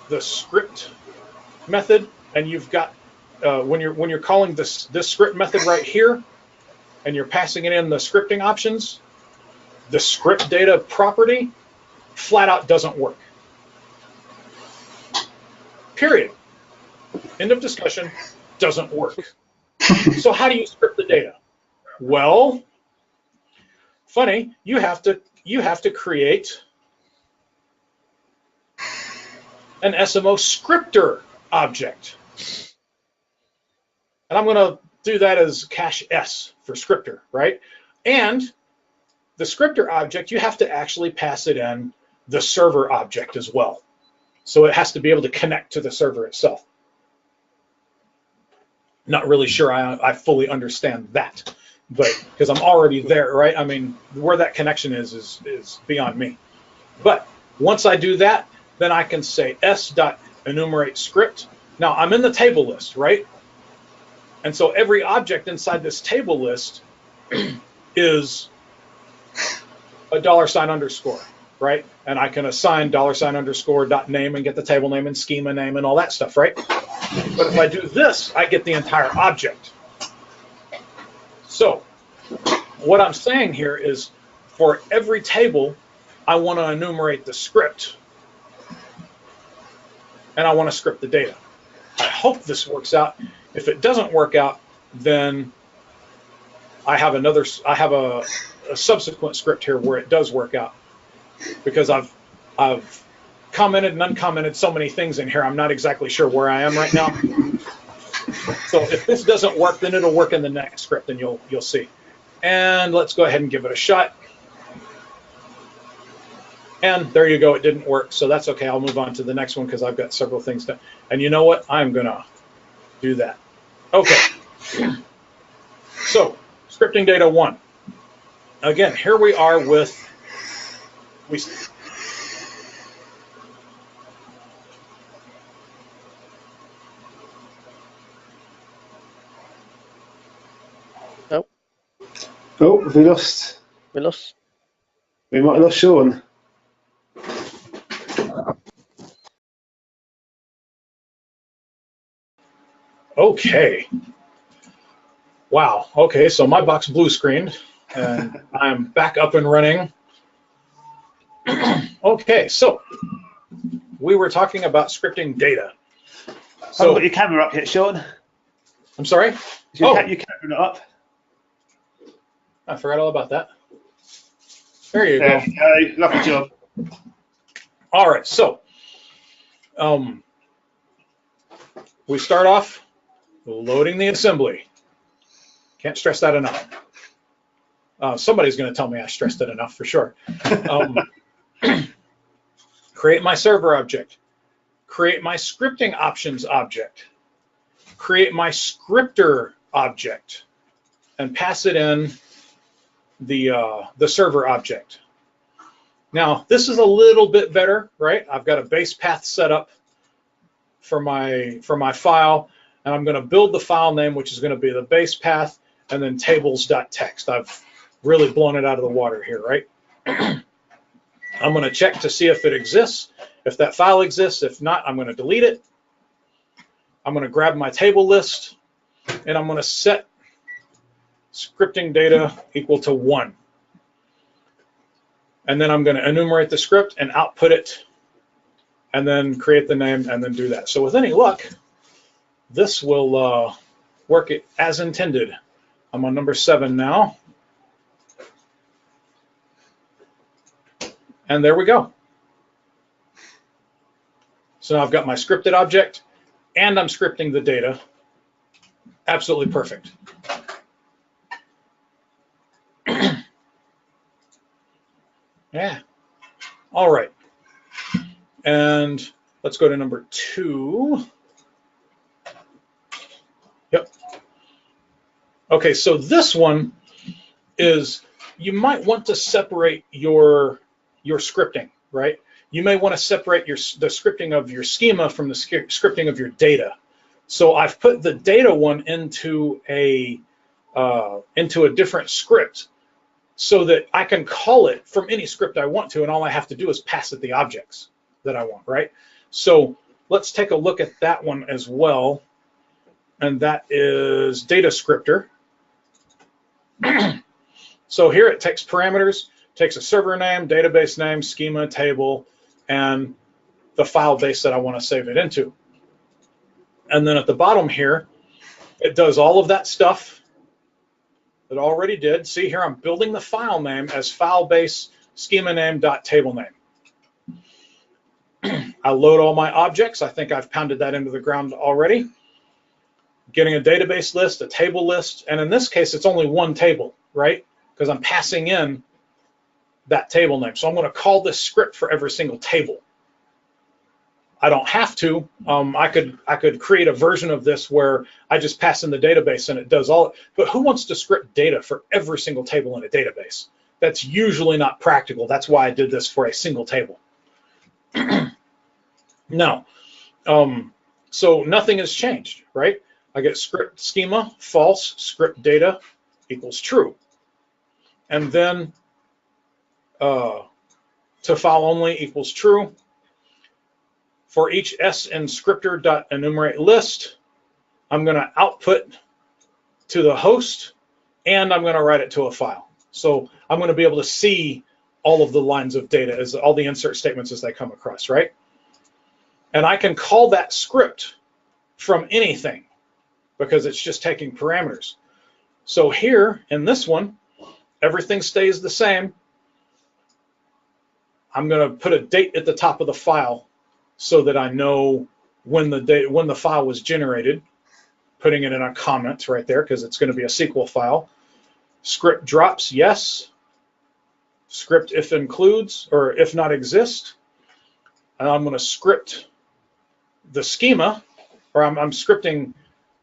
the script method, and you've got when you're calling this script method right here, and you're passing it in the scripting options, the script data property flat out doesn't work. Period. End of discussion. Doesn't work. So how do you script the data? Well, funny, you have to create an SMO scripter object. And I'm going to do that as cache S for scripter, right? And the scripter object, you have to actually pass it in the server object as well. So it has to be able to connect to the server itself. Not really sure I fully understand that, but because I'm already there, right? I mean, where that connection is beyond me. But once I do that, then I can say s.enumerate script. Now I'm in the table list, right? And so every object inside this table list is a $_ right? And I can assign $_name and get the table name and schema name and all that stuff, right? But if I do this, I get the entire object. So what I'm saying here is for every table, I want to enumerate the script. And I want to script the data. I hope this works out. If it doesn't work out, then I have a subsequent script here where it does work out. Because I've commented and uncommented so many things in here, I'm not exactly sure where I am right now. So if this doesn't work, then it'll work in the next script, and you'll see. And let's go ahead and give it a shot. And there you go, it didn't work, so that's okay. I'll move on to the next one because I've got several things to. And you know what? I'm gonna do that. Okay. So scripting data 1. Again, here we are with. Nope. Oh, have we lost? We lost. We might have lost Sean. Okay. Wow. Okay, so my box blue screened, and I'm back up and running. Okay, so we were talking about scripting data. So, haven't got your camera up yet, Sean. I'm sorry? Is your camera not up? I forgot all about that. There you go. Lovely job. All right, so we start off loading the assembly. Can't stress that enough. Somebody's going to tell me I stressed it enough for sure. Create my server object. Create my scripting options object. Create my scripter object, and pass it in the server object. Now this is a little bit better, right? I've got a base path set up for my file, and I'm going to build the file name, which is going to be the base path, and then tables.txt. I've really blown it out of the water here, right? I'm going to check to see if it exists, if that file exists. If not, I'm going to delete it. I'm going to grab my table list, and I'm going to set scripting data equal to 1. And then I'm going to enumerate the script and output it, and then create the name, and then do that. So with any luck, this will work it as intended. I'm on number 7 now. And there we go. So now I've got my scripted object, and I'm scripting the data. Absolutely perfect. Yeah. All right. And let's go to number 2. Yep. Okay, so this one is, you might want to separate your scripting, right? You may want to separate the scripting of your schema from the scripting of your data. So I've put the data one into a different script so that I can call it from any script I want to, and all I have to do is pass it the objects that I want, right? So let's take a look at that one as well, and that is data scriptor. So here it takes parameters, takes a server name, database name, schema, table, and the file base that I want to save it into. And then at the bottom here, it does all of that stuff that it already did. See here, I'm building the file name as file base schema name dot table name. I load all my objects. I think I've pounded that into the ground already. Getting a database list, a table list, and in this case, it's only one table, right? Because I'm passing in that table name. So I'm going to call this script for every single table. I don't have to. I could create a version of this where I just pass in the database and it does all. But who wants to script data for every single table in a database? That's usually not practical. That's why I did this for a single table. Now, so nothing has changed, right? I get script schema false, script data equals true, and then to file only equals true. For each S in scriptor.enumerate list, I'm going to output to the host, and I'm going to write it to a file. So I'm going to be able to see all of the lines of data, as all the insert statements as they come across, right? And I can call that script from anything because it's just taking parameters. So here in this one, everything stays the same. I'm going to put a date at the top of the file so that I know when the file was generated, putting it in a comment right there because it's going to be a SQL file. Script drops, yes. Script if includes or if not exist. And I'm going to script the schema, or I'm scripting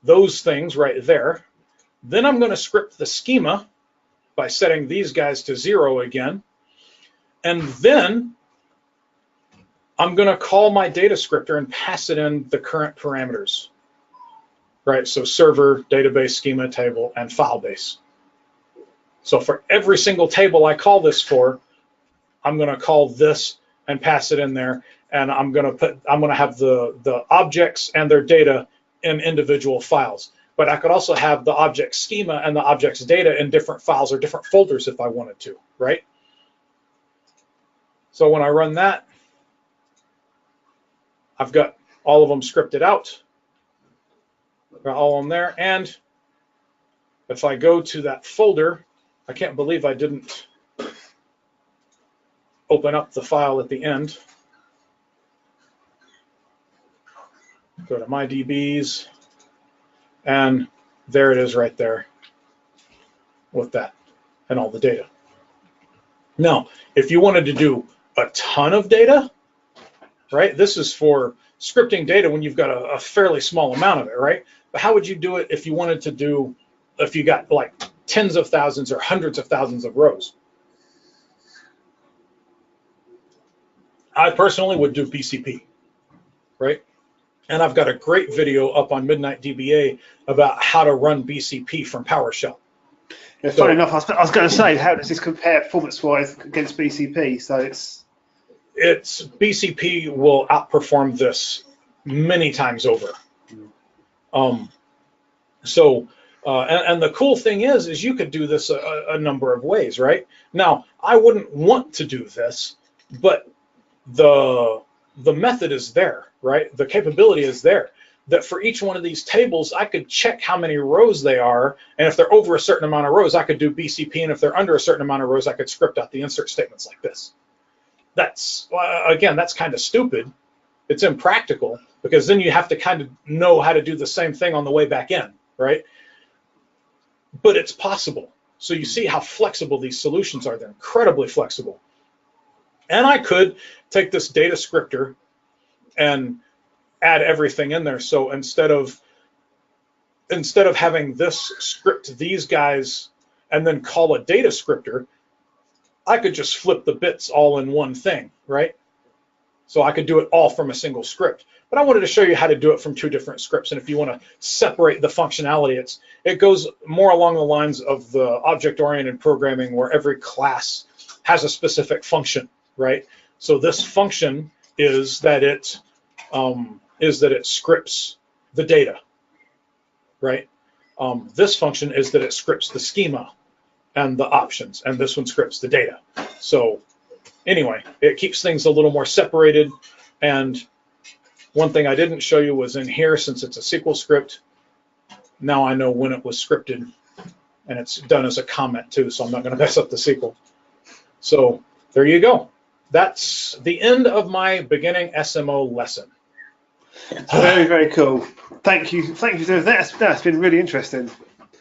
those things right there. Then I'm going to script the schema by setting these guys to 0 again. And then I'm going to call my data scriptor and pass it in the current parameters, right? So server, database, schema, table, and file base. So for every single table I call this for, I'm going to call this and pass it in there, and I'm going to have the objects and their data in individual files. But I could also have the object schema and the object's data in different files or different folders if I wanted to, right? So when I run that, I've got all of them scripted out. Got all of them there. And if I go to that folder, I can't believe I didn't open up the file at the end. Go to my DBs, and there it is right there with that and all the data. Now, if you wanted to do a ton of data, right? This is for scripting data when you've got a fairly small amount of it, right? But how would you do it if you wanted to do, if you got like tens of thousands or hundreds of thousands of rows? I personally would do BCP, right? And I've got a great video up on Midnight DBA about how to run BCP from PowerShell. Yeah, funny enough, I was going to say, how does this compare performance-wise against BCP? So it's BCP will outperform this many times over. And the cool thing is you could do this a number of ways, right? Now, I wouldn't want to do this, but the method is there, right? The capability is there. That for each one of these tables, I could check how many rows they are, and if they're over a certain amount of rows, I could do BCP, and if they're under a certain amount of rows, I could script out the insert statements like this. That's, again, that's kind of stupid. It's impractical, because then you have to kind of know how to do the same thing on the way back in, right? But it's possible. So you see how flexible these solutions are. They're incredibly flexible. And I could take this data scriptor and add everything in there. So instead of having this script these guys and then call a data scriptor, I could just flip the bits all in one thing, right? So I could do it all from a single script. But I wanted to show you how to do it from two different scripts. And if you want to separate the functionality, it goes more along the lines of the object-oriented programming, where every class has a specific function, right? So this function is that it scripts the data, right? This function is that it scripts the schema and the options, and this one scripts the data. So anyway, it keeps things a little more separated. And one thing I didn't show you was in here, since it's a SQL script, now I know when it was scripted, and it's done as a comment too, so I'm not going to mess up the SQL. So there you go. That's the end of my beginning SMO lesson. Very, very cool. Thank you for doing that. That's been really interesting.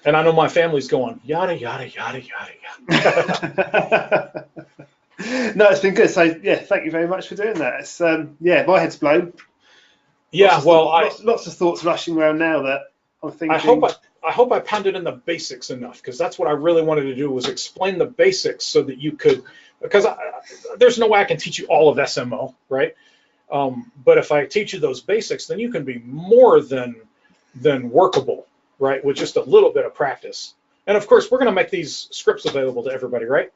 And I know my family's going, yada, yada, yada, yada, yada. No, it's been good. So yeah, thank you very much for doing that. It's yeah, my head's blown. Yeah, lots of thoughts rushing around now that I'm thinking. I hope I pounded in the basics enough, because that's what I really wanted to do, was explain the basics so that you could, because there's no way I can teach you all of SMO, right? But if I teach you those basics, then you can be more than workable, right? With just a little bit of practice. And of course, we're going to make these scripts available to everybody, right?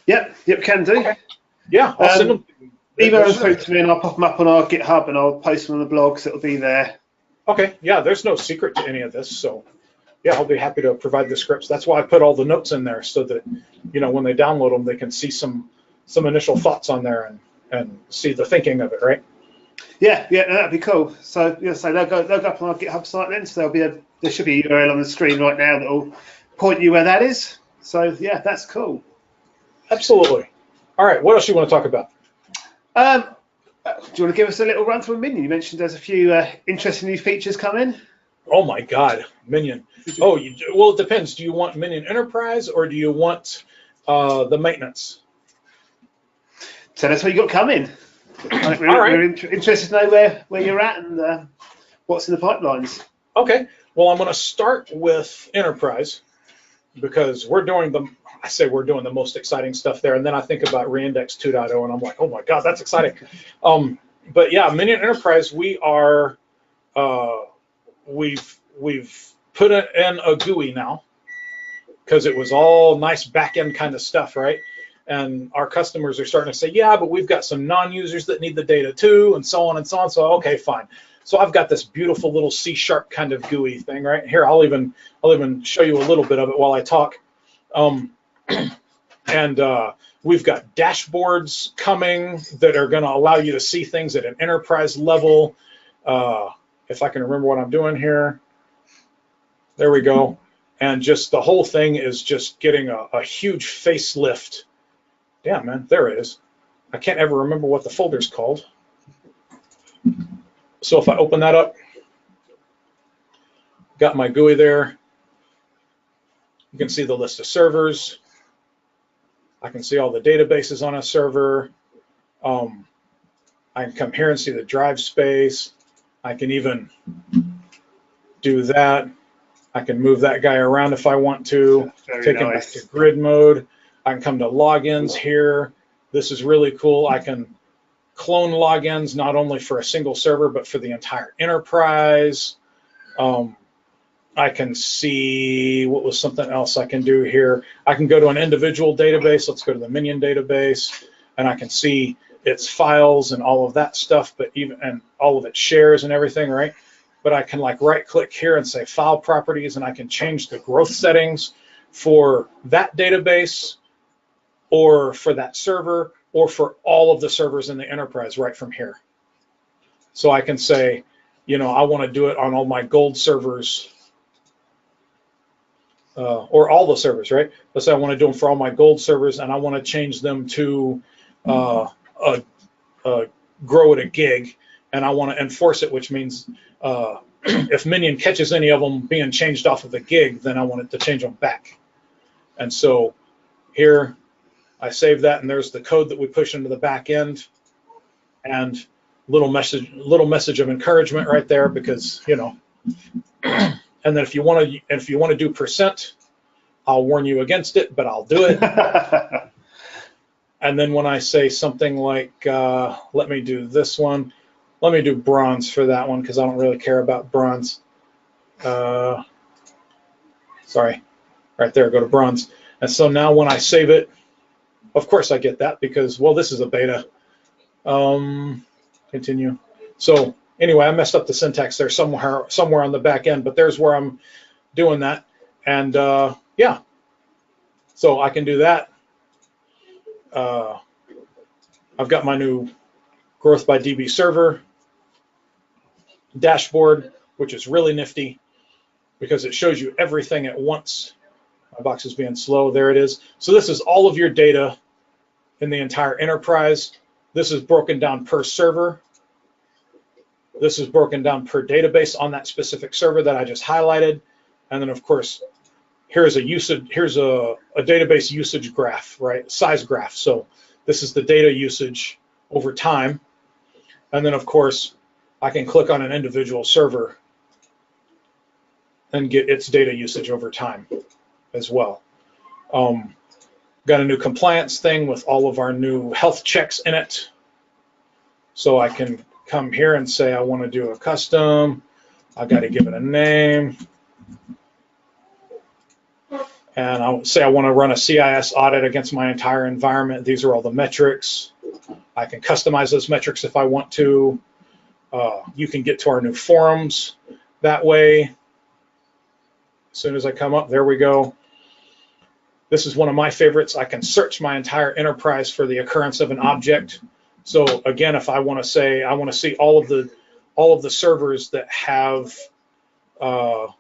Yep, can do. Okay. Yeah, I'll send them. Email them through to me, and I'll pop them up on our GitHub, and I'll post them on the blog, so it'll be there. Okay, yeah, there's no secret to any of this, so yeah, I'll be happy to provide the scripts. That's why I put all the notes in there, so that, you know, when they download them, they can see some initial thoughts on there and see the thinking of it, right? Yeah, that'd be cool. So yeah, so they'll go up on our GitHub site then. So there should be a URL on the screen right now that will point you where that is. So yeah, that's cool. Absolutely. All right, what else do you want to talk about? Do you want to give us a little run through Minion? You mentioned there's a few interesting new features coming. Oh my God, Minion. Oh, well, it depends. Do you want Minion Enterprise, or do you want the maintenance? So that's what you got coming. We're interested to know where you're at and what's in the pipelines. Okay. Well, I'm going to start with Enterprise, because we're doing the most exciting stuff there, and then I think about Reindex 2.0, and I'm like, oh my God, that's exciting. But yeah, Minion Enterprise, we've put it in a GUI now, because it was all nice back-end kind of stuff, right? And our customers are starting to say, yeah, but we've got some non-users that need the data too, and so on and so on. So okay, fine. So I've got this beautiful little C# kind of GUI thing, right? Here, I'll even show you a little bit of it while I talk. And we've got dashboards coming that are going to allow you to see things at an enterprise level. If I can remember what I'm doing here. There we go. And just the whole thing is just getting a huge facelift. Yeah, man, there it is. I can't ever remember what the folder's called. So if I open that up, got my GUI there. You can see the list of servers. I can see all the databases on a server. I can come here and see the drive space. I can even do that. I can move that guy around if I want to. Take him back to grid mode. I can come to logins here. This is really cool. I can clone logins not only for a single server, but for the entire enterprise. I can see, what was something else I can do here? I can go to an individual database. Let's go to the Minion database, and I can see its files and all of that stuff, but and all of its shares and everything, right? but I can like right click here and say file properties, and I can change the growth settings for that database or for that server or for all of the servers in the enterprise right from here. So I can say, you know, I want to do it on all my gold servers, or all the servers, right? Let's say I want to do them for all my gold servers, and I want to change them to grow at a gig, and I want to enforce it, which means if Minion catches any of them being changed off of the gig, then I want it to change them back. And so here I save that, and there's the code that we push into the back end, and little message of encouragement right there, because, you know. And then if you want to do %, I'll warn you against it, but I'll do it. And then when I say something like, let me do this one, let me do bronze for that one, because I don't really care about bronze. Sorry, right there, go to bronze. And so now when I save it, of course I get that, because, well, this is a beta. Continue. So anyway, I messed up the syntax there somewhere on the back end, but there's where I'm doing that. And yeah, so I can do that. I've got my new growth by DB server dashboard, which is really nifty because it shows you everything at once. My box is being slow. There it is. So this is all of your data in the entire enterprise. This is broken down per server. This is broken down per database on that specific server that I just highlighted. And then, of course, here's a database usage graph, right? Size graph. So this is the data usage over time. And then, of course, I can click on an individual server and get its data usage over time as well. Got a new compliance thing with all of our new health checks in it. So I can come here and say I want to do a custom. I got to give it a name. And I'll say I want to run a CIS audit against my entire environment. These are all the metrics. I can customize those metrics if I want to. You can get to our new forums that way. As soon as I come up, there we go. This is one of my favorites. I can search my entire enterprise for the occurrence of an object. So again, if I want to say I want to see all of the servers that have all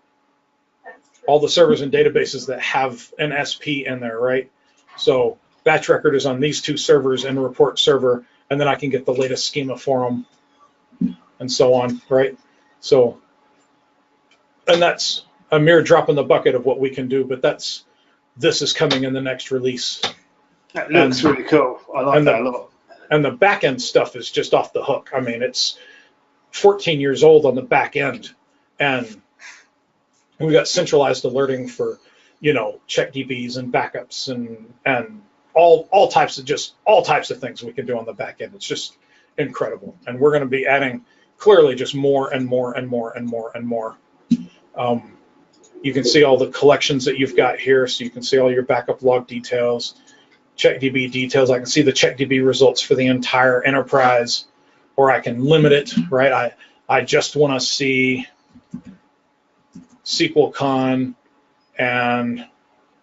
the servers and databases that have an SP in there, right? So batch record is on these two servers and report server, and then I can get the latest schema for them and so on, right? So, and that's a mere drop in the bucket of what we can do, but this is coming in the next release. That looks really cool. I like that a lot. And the back end stuff is just off the hook. I mean, it's 14 years old on the back end, and we got centralized alerting for, you know, check DBs and backups and all types of things we can do on the back end. It's just incredible, and we're going to be adding clearly just more and more and more and more and more. You can see all the collections that you've got here, so you can see all your backup log details, CheckDB details. I can see the CheckDB results for the entire enterprise, or I can limit it, right? I just want to see SQLCon, and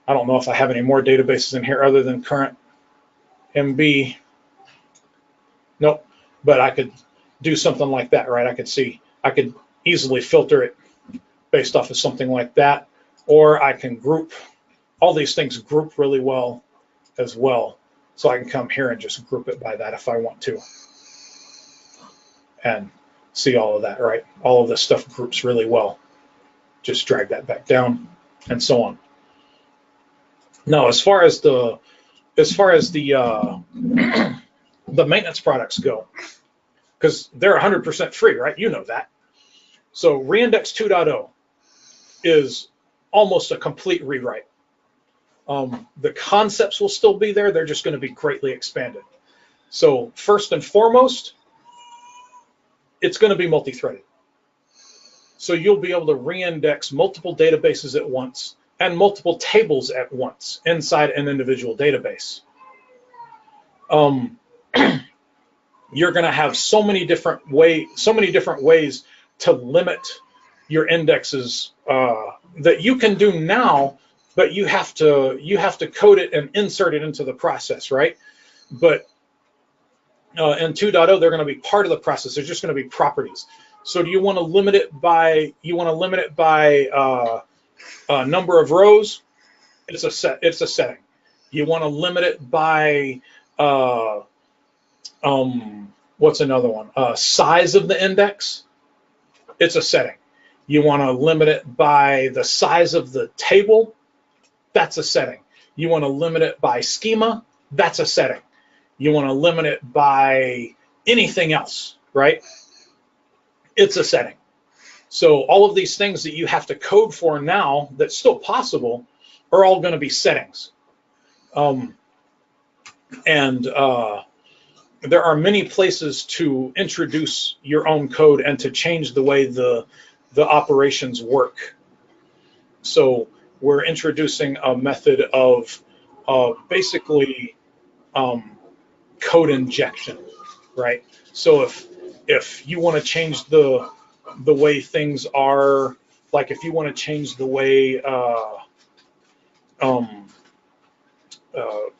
I don't know if I have any more databases in here other than current MB. Nope, but I could do something like that, right? I could easily filter it based off of something like that, or I can group. All these things group really well as well, so I can come here and just group it by that if I want to, and see all of that, right? All of this stuff groups really well. Just drag that back down, and so on. Now, as far as the the maintenance products go, because they're 100% free, right? You know that. So Reindex 2.0 is almost a complete rewrite. The concepts will still be there. They're just going to be greatly expanded. So first and foremost, it's going to be multi-threaded. So you'll be able to reindex multiple databases at once and multiple tables at once inside an individual database. You're going to have so many different ways to limit your indexes that you can do now, but you have to code it and insert it into the process, right? But in 2.0, they're going to be part of the process. They're just going to be properties. So do you want to limit it by number of rows? It's a setting. You want to limit it by what's another one? Size of the index. It's a setting. You want to limit it by the size of the table. That's a setting. You want to limit it by schema. That's a setting. You want to limit it by anything else, right? It's a setting. So all of these things that you have to code for now that's still possible are all going to be settings. There are many places to introduce your own code and to change the way the operations work. So we're introducing a method of basically code injection, right? So if you want to change the way things are, like if you want to change the way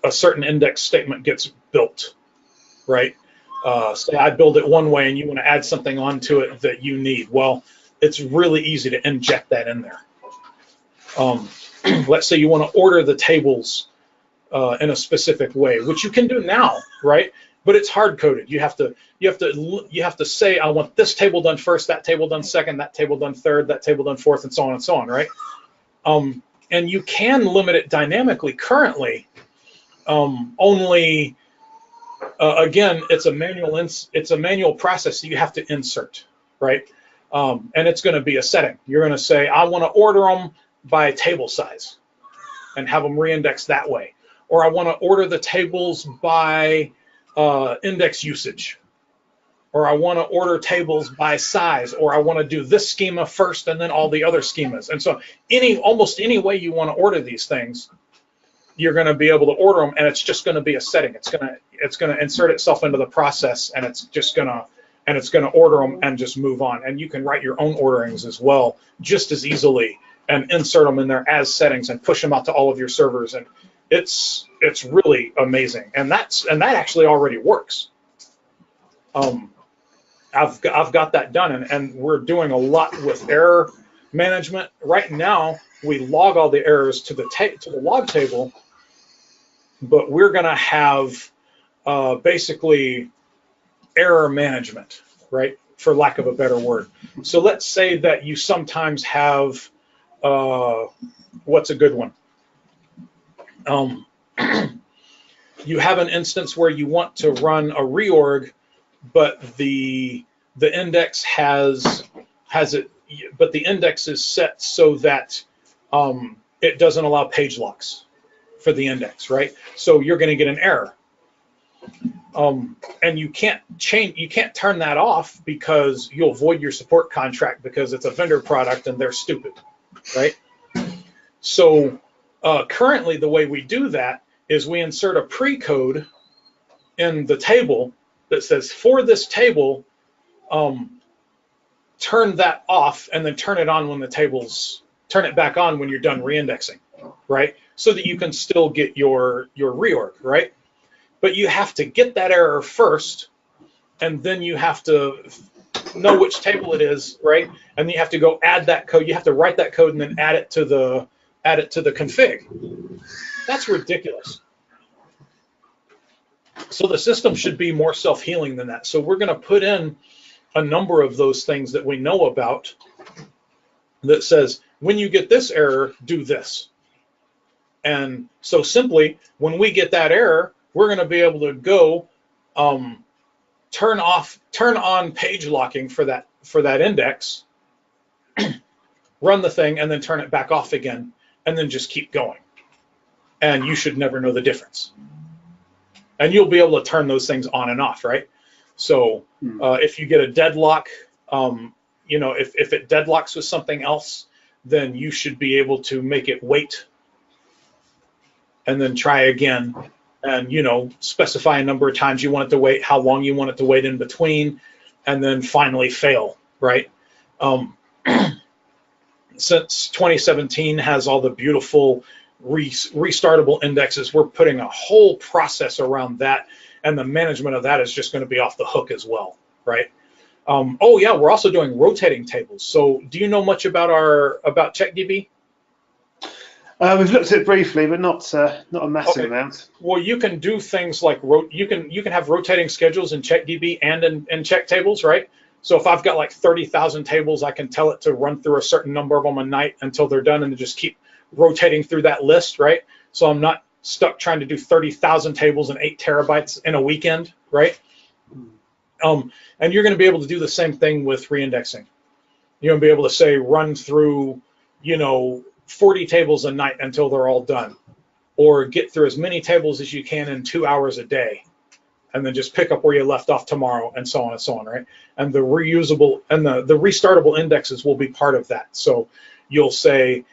a certain index statement gets built, right? Say I build it one way and you want to add something onto it that you need. Well, it's really easy to inject that in there. Let's say you want to order the tables in a specific way, which you can do now, right? But it's hard coded. You have to say, I want this table done first, that table done second, that table done third, that table done fourth, and so on, right? And you can limit it dynamically currently. Only again, it's a manual process that you have to insert, right? And it's going to be a setting. You're going to say, I want to order them by table size and have them re-index that way. Or I want to order the tables by index usage. Or I want to order tables by size. Or I want to do this schema first and then all the other schemas. And so almost any way you want to order these things, you're going to be able to order them, and it's just going to be a setting. It's going to insert itself into the process, and it's going to order them and just move on. And you can write your own orderings as well, just as easily, and insert them in there as settings and push them out to all of your servers. And it's really amazing. And that actually already works. I've got that done, and we're doing a lot with error management right now. We log all the errors to the log table, but we're going to have basically error management, right? For lack of a better word. So let's say that you sometimes have what's a good one? You have an instance where you want to run a reorg, but the index has it, but the index is set so that it doesn't allow page locks for the index, right? So you're going to get an error, and you can't turn that off because you'll void your support contract because it's a vendor product and they're stupid, right? So currently the way we do that is we insert a pre-code in the table that says, for this table, turn that off and then turn it on when turn it back on when you're done reindexing, right? So that you can still get your reorg, right? But you have to get that error first, and then you have to know which table it is, right? And then you have to go add that code. You have to write that code and then add it to the config. That's ridiculous. So the system should be more self-healing than that. So we're going to put in a number of those things that we know about that says, when you get this error, do this. And so simply, when we get that error, we're going to be able to go turn on page locking for that index, run the thing, and then turn it back off again, and then just keep going. And you should never know the difference. And you'll be able to turn those things on and off, right? So if you get a deadlock, if it deadlocks with something else, then you should be able to make it wait and then try again, and specify a number of times you want it to wait, how long you want it to wait in between, and then finally fail, right? since 2017 has all the beautiful restartable indexes, we're putting a whole process around that, and the management of that is just going to be off the hook as well, right? Oh yeah, we're also doing rotating tables. So do you know much about CheckDB? We've looked at it briefly, but not a massive amount. Well, you can do things like you can have rotating schedules in CheckDB and in check tables, right? So if I've got like 30,000 tables, I can tell it to run through a certain number of them a night until they're done, and to just keep rotating through that list, right? So I'm not stuck trying to do 30,000 tables and 8 terabytes in a weekend, right? And you're going to be able to do the same thing with reindexing. You're going to be able to say run through, 40 tables a night until they're all done, or get through as many tables as you can in 2 hours a day, and then just pick up where you left off tomorrow, and so on and so on, right? And the reusable and the restartable indexes will be part of that. So you'll say,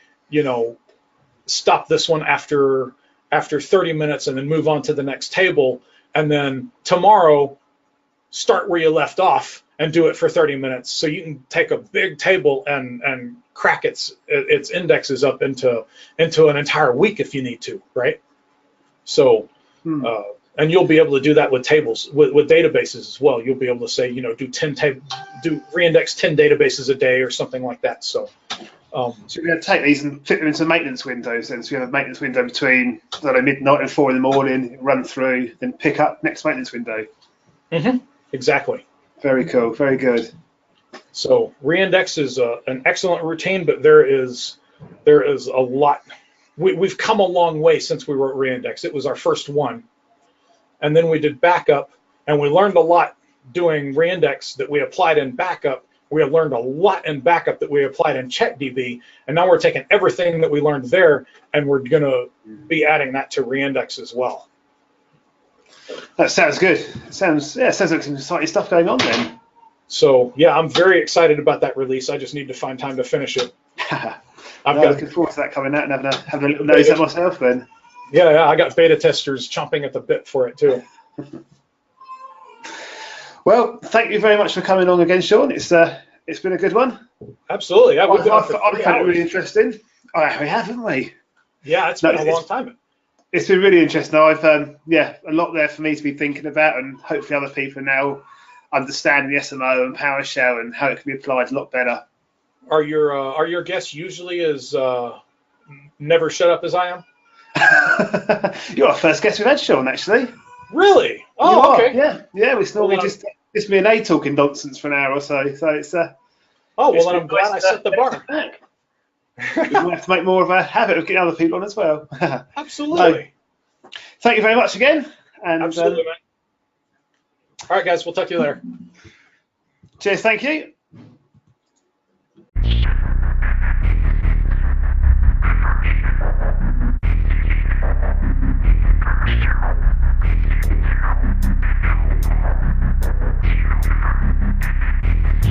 stop this one after 30 minutes and then move on to the next table, and then tomorrow start where you left off and do it for 30 minutes. So you can take a big table and crack its indexes up into an entire week if you need to, right? So and you'll be able to do that with tables, with databases as well. You'll be able to say, do reindex 10 databases a day or something like that. So so we're going to take these and fit them into maintenance windows then. So we have a maintenance window between midnight and 4 in the morning, run through, then pick up next maintenance window. Exactly. Very cool. Very good. So reindex is an excellent routine, but there is a lot. We've come a long way since we wrote reindex. It was our first one, and then we did backup, and we learned a lot doing reindex that we applied in backup. We have learned a lot in backup that we applied in CheckDB, and now we're taking everything that we learned there, and we're going to be adding that to reindex as well. That sounds good. Sounds like some exciting stuff going on then. So yeah, I'm very excited about that release. I just need to find time to finish it. I'm looking forward to that coming out and having a little nose at myself then. Yeah, I got beta testers chomping at the bit for it too. Well, thank you very much for coming on again, Sean. It's been a good one. Absolutely. Yeah, I've found it really interesting. Oh, we have, haven't we? Yeah, it's been a long time. It's been really interesting. I've a lot there for me to be thinking about, and hopefully other people are now understanding the SMO and PowerShell and how it can be applied a lot better. Are your guests usually as never shut up as I am? You're our first guest we've had, Sean, actually. Really? Oh, okay. Yeah. We normally just me and A talking nonsense for an hour or so. So it's then I'm glad I set the bar. We're going to have to make more of a habit of getting other people on as well. Absolutely. So, thank you very much again. And, absolutely, man. All right, guys. We'll talk to you later. Cheers. Thank you. Yeah.